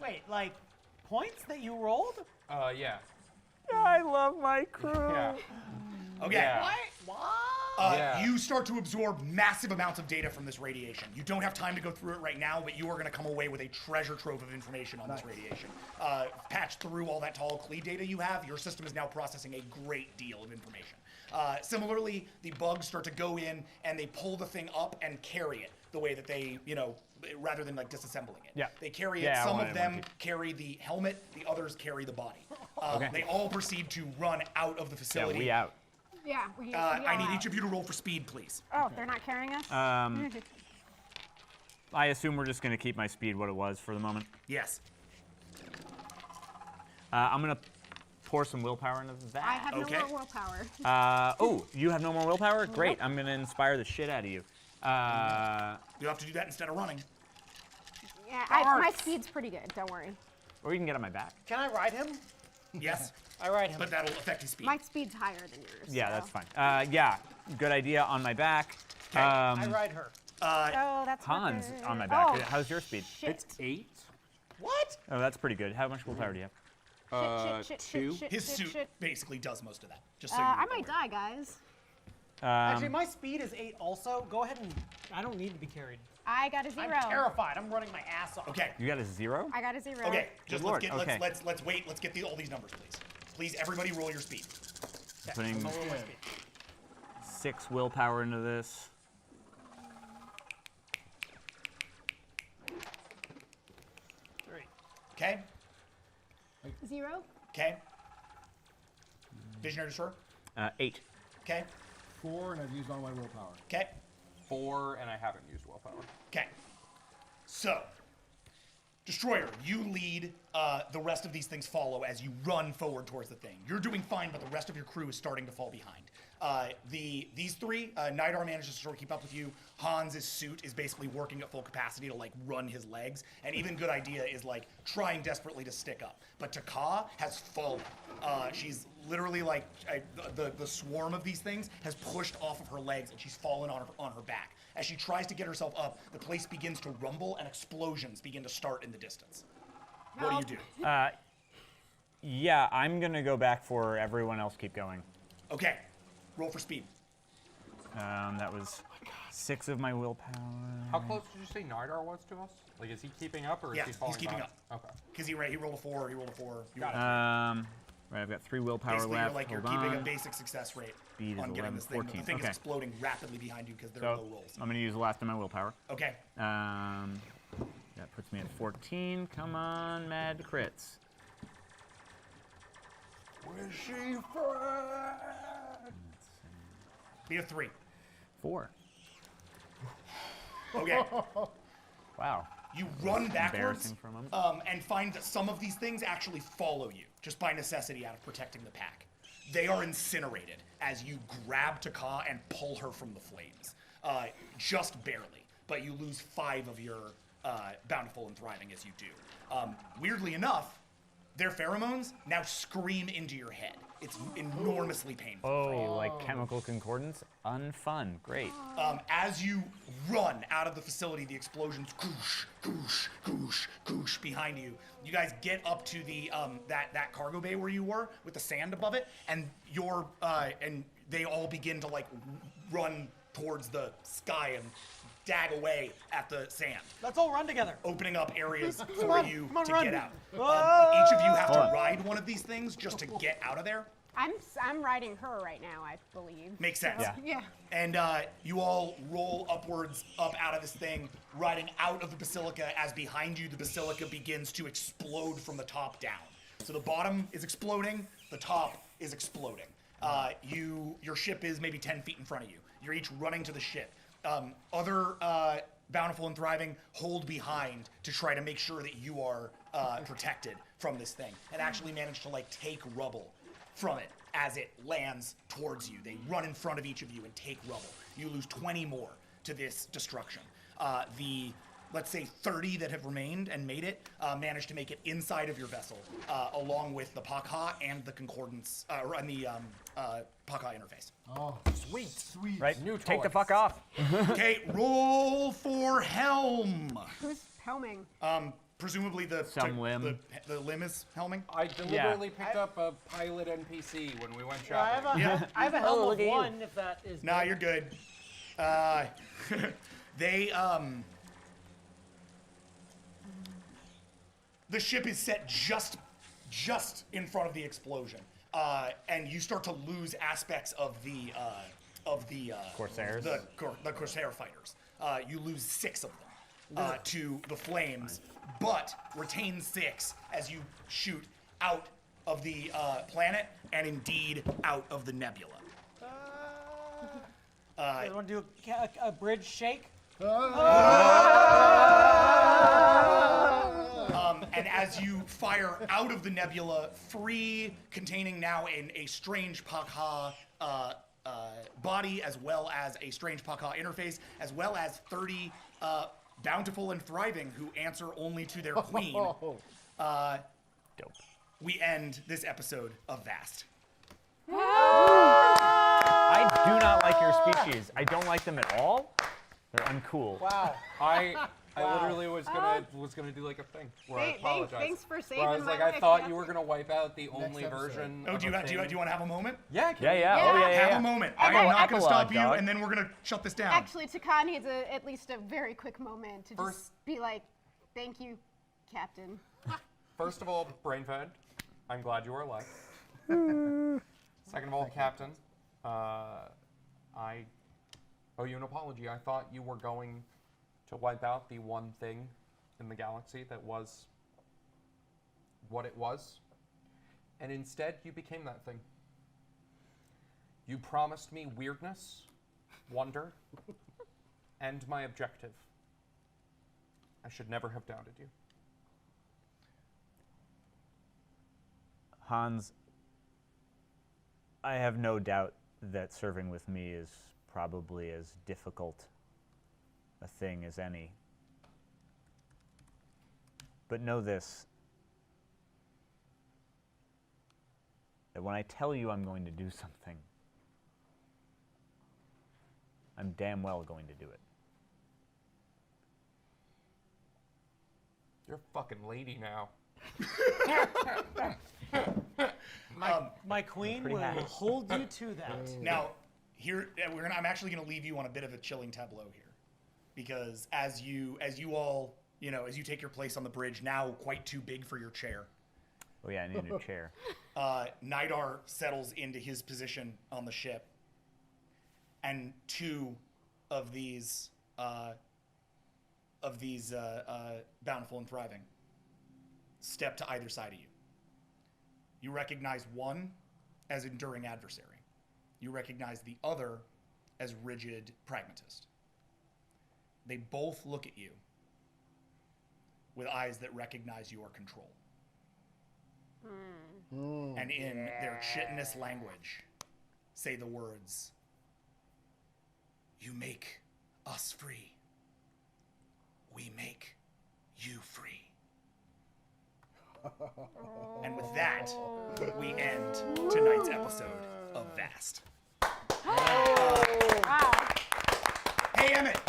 Wait, like points that you rolled? Yeah. I love my crew. Yeah. Okay. Yeah. What? You start to absorb massive amounts of data from this radiation. You don't have time to go through it right now, but you are going to come away with a treasure trove of information on this radiation. Patched through all that tall Klee data you have, your system is now processing a great deal of information. Similarly, the bugs start to go in and they pull the thing up and carry it the way that they, rather than like disassembling it. Yeah. They carry it. Yeah, I Some wanted of them one too. carry the helmet, the others carry the body. Okay. They all proceed to run out of the Yeah, facility. we out. Yeah, we I need each of you to roll for speed, please. Oh, they're not carrying us? I assume we're just going to keep my speed what it was for the moment. Yes. I'm going to pour some willpower into that. I have Okay. no more willpower. Oh, you have no more willpower? Great. I'm going to inspire the shit out of you. You'll have to do that instead of running. Yeah, my speed's pretty good, don't worry. Or you can get on my back. Can I ride him? Yes. I ride him. But that'll affect his speed. My speed's higher than yours. Yeah, so. that's fine. Yeah, good idea on my back. I ride her. Oh, that's Hans what on my back. Oh, How's your speed? shit. It's 8. What? Oh, that's pretty good. How much willpower do you have? Shit, 2. His shit, suit shit. basically does most of that. Just so I you're might aware. die, guys. Actually, my speed is 8 also. Go ahead and... I don't need to be carried. I got a 0. I'm terrified. I'm running my ass off. Okay. You got a 0? I got a 0. Okay. Just Good let's lord, okay. let's wait. Let's get all these numbers, please. Please, everybody, roll your speed. Putting I'm lowering my speed. 6 willpower into this. Okay. 0. Okay. Visionary Destroyer. 8. Okay. 4, and I've used all my willpower. Okay. 4, and I haven't used willpower. Okay. So, Destroyer, you lead. The rest of these things follow as you run forward towards the thing. You're doing fine, but the rest of your crew is starting to fall behind. These three, Nidar manages to sort of keep up with you. Hans's suit is basically working at full capacity to like run his legs, and even Good Idea is like trying desperately to stick up. But Pac-Ha has fallen. She's literally like the swarm of these things has pushed off of her legs, and she's fallen on her back. As she tries to get herself up, the place begins to rumble, and explosions begin to start in the distance. What do you do? Yeah, I'm going to go back for everyone else keep going. Okay. Roll for speed. That was 6 of my willpower. How close did you say Nardar was to us? Like, is he keeping up or is Yeah, he falling he's keeping back? up. Okay. Because he rolled a 4, he rolled a 4. You rolled a 3. Right, I've got 3 willpower Basically, left. you're Hold keeping a on. basic success rate Speed is on getting 11, this thing. But 14. the thing is Okay. exploding rapidly behind you because they're So low rolls. I'm going to use the last of my willpower. Okay. That puts me at 14. Come on, mad crits. Where's she from? Be a 3. 4. Okay. Wow. You run backwards Embarrassing for a moment. and find that some of these things actually follow you, just by necessity out of protecting the pack. They are incinerated as you grab Pac-Ha and pull her from the flames. Just barely, but you lose 5 of your bountiful and thriving as you do. Weirdly enough, their pheromones now scream into your head. It's enormously painful. Oh, like chemical concordance? Unfun. Great. As you run out of the facility, the explosions goosh, goosh, goosh, goosh behind you. You guys get up to the that cargo bay where you were with the sand above it, and and they all begin to like run towards the sky and dag away at the sand, Let's all run together. opening up areas for on, you come on, to run. get out. Whoa! Each of you have Hold to on. ride one of these things just to get out of there. I'm riding her right now, I believe. Makes sense. Yeah. Yeah. And you all roll upwards, up out of this thing, riding out of the basilica as behind you the basilica begins to explode from the top down. So the bottom is exploding, the top is exploding. Your ship is maybe 10 feet in front of you. You're each running to the ship. Other Bountiful and Thriving hold behind to try to make sure that you are protected from this thing, and actually manage to like take rubble from it as it lands towards you. They run in front of each of you and take rubble. You lose 20 more to this destruction. The let's say 30 that have remained and made it, managed to make it inside of your vessel, along with the Pac-Ha and the concordance, and the Pac-Ha interface. Oh, sweet. Right? New Take the toys. fuck off. Okay, roll for helm. Who's helming? Presumably the limb. The limb is helming. I deliberately picked up a pilot NPC when we went Yeah, shopping. I have a helm of one, if that is. Nah, good. you're good. They the ship is set just in front of the explosion, and you start to lose aspects of the Corsairs? the Corsair fighters. You lose 6 of them to the flames, but retain 6 as you shoot out of the planet and indeed out of the nebula. You want to do a bridge shake? And as you fire out of the nebula, free, containing now a strange Pac-Ha body, as well as a strange Pac-Ha interface, as well as 30 bountiful and thriving who answer only to their queen. Dope. We end this episode of V.A.S.T. I do not like your species. I don't like them at all. They're uncool. Wow. I literally was gonna do like a thing where I apologize. Thanks for saving where I was my like, life, I thought Jackson. you were gonna wipe out the only episode. version. Oh, of do you a want to thing. have a moment? Yeah. Yeah. Yeah. Oh, yeah. Have a moment. I am not going to stop you, dog. and then we're going to shut this down. Actually, Taka needs at least a very quick moment to First- just be like, thank you, Captain. First of all, brain fed. I'm glad you are alive. Second of all, Captain, I owe you an apology. I thought you were going to wipe out the one thing in the galaxy that was what it was, and instead you became that thing. You promised me weirdness, wonder, and my objective. I should never have doubted you. Hans, I have no doubt that serving with me is probably as difficult a thing as any. But know this, that when I tell you I'm going to do something, I'm damn well going to do it. You're a fucking lady now. My queen pretty will happy. hold you to that. Now, I'm actually going to leave you on a bit of a chilling tableau here, because as you all, as you take your place on the bridge, now quite too big for your chair, Oh yeah, I need a new chair. Nidar settles into his position on the ship, and 2 of these bountiful and thriving step to either side of you. You recognize one as enduring adversary. You recognize the other as rigid pragmatist. They both look at you with eyes that recognize your control. And in their chitinous language, say the words, "You make us free. We make you free." And with that, we end tonight's episode of V.A.S.T. Wow. Hey, Emmett,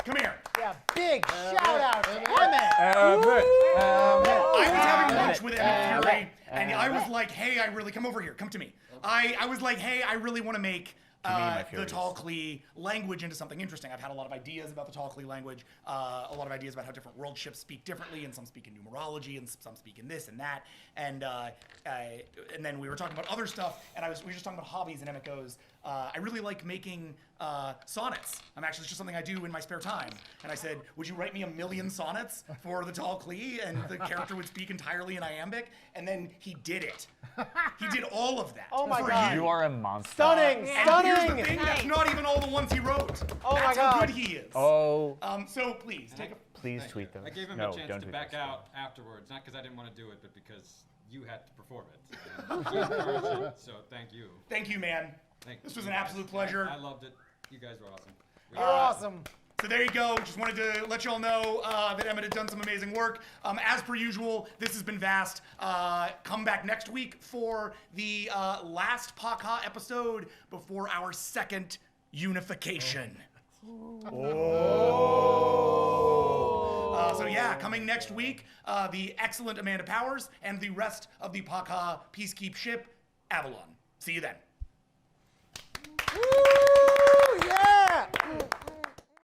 come here. Yeah, big shout out to Emmett. I was having lunch with Emmett Fury, and I was like, hey, come over here, come to me. I was like, hey, I really want to make my the Furies. Tall Klee language into something interesting. I've had a lot of ideas about the Tall Klee language, a lot of ideas about how different world ships speak differently, and some speak in numerology, and some speak in this and that. And then we were talking about other stuff, and we were just talking about hobbies, and Emmett goes, I really like making sonnets. It's just something I do in my spare time. And I said, would you write me 1,000,000 sonnets for the Tall Klee? And the character would speak entirely in iambic. And then he did it. He did all of that. Oh my for God. You are a monster. Stunning, And stunning. here's the thing, that's not even all the ones he wrote. Oh my That's God. how good he is. Oh, So please, take a... please tweet those. I gave him no, a chance don't to tweet back those. out afterwards, not because I didn't want to do it, but because you had to perform it. And you encouraged it, so thank you. Thank you, man. Thank This you was an guys. absolute pleasure. I loved it. You guys were awesome. You're awesome. So there you go. Just wanted to let y'all know that Emmett had done some amazing work. As per usual, this has been V.A.S.T. Come back next week for the last Pac-Ha episode before our second unification. So yeah, coming next week, the excellent Amanda Powers and the rest of the Pac-Ha Peacekeep ship, Avalon. See you then. Woo! Yeah!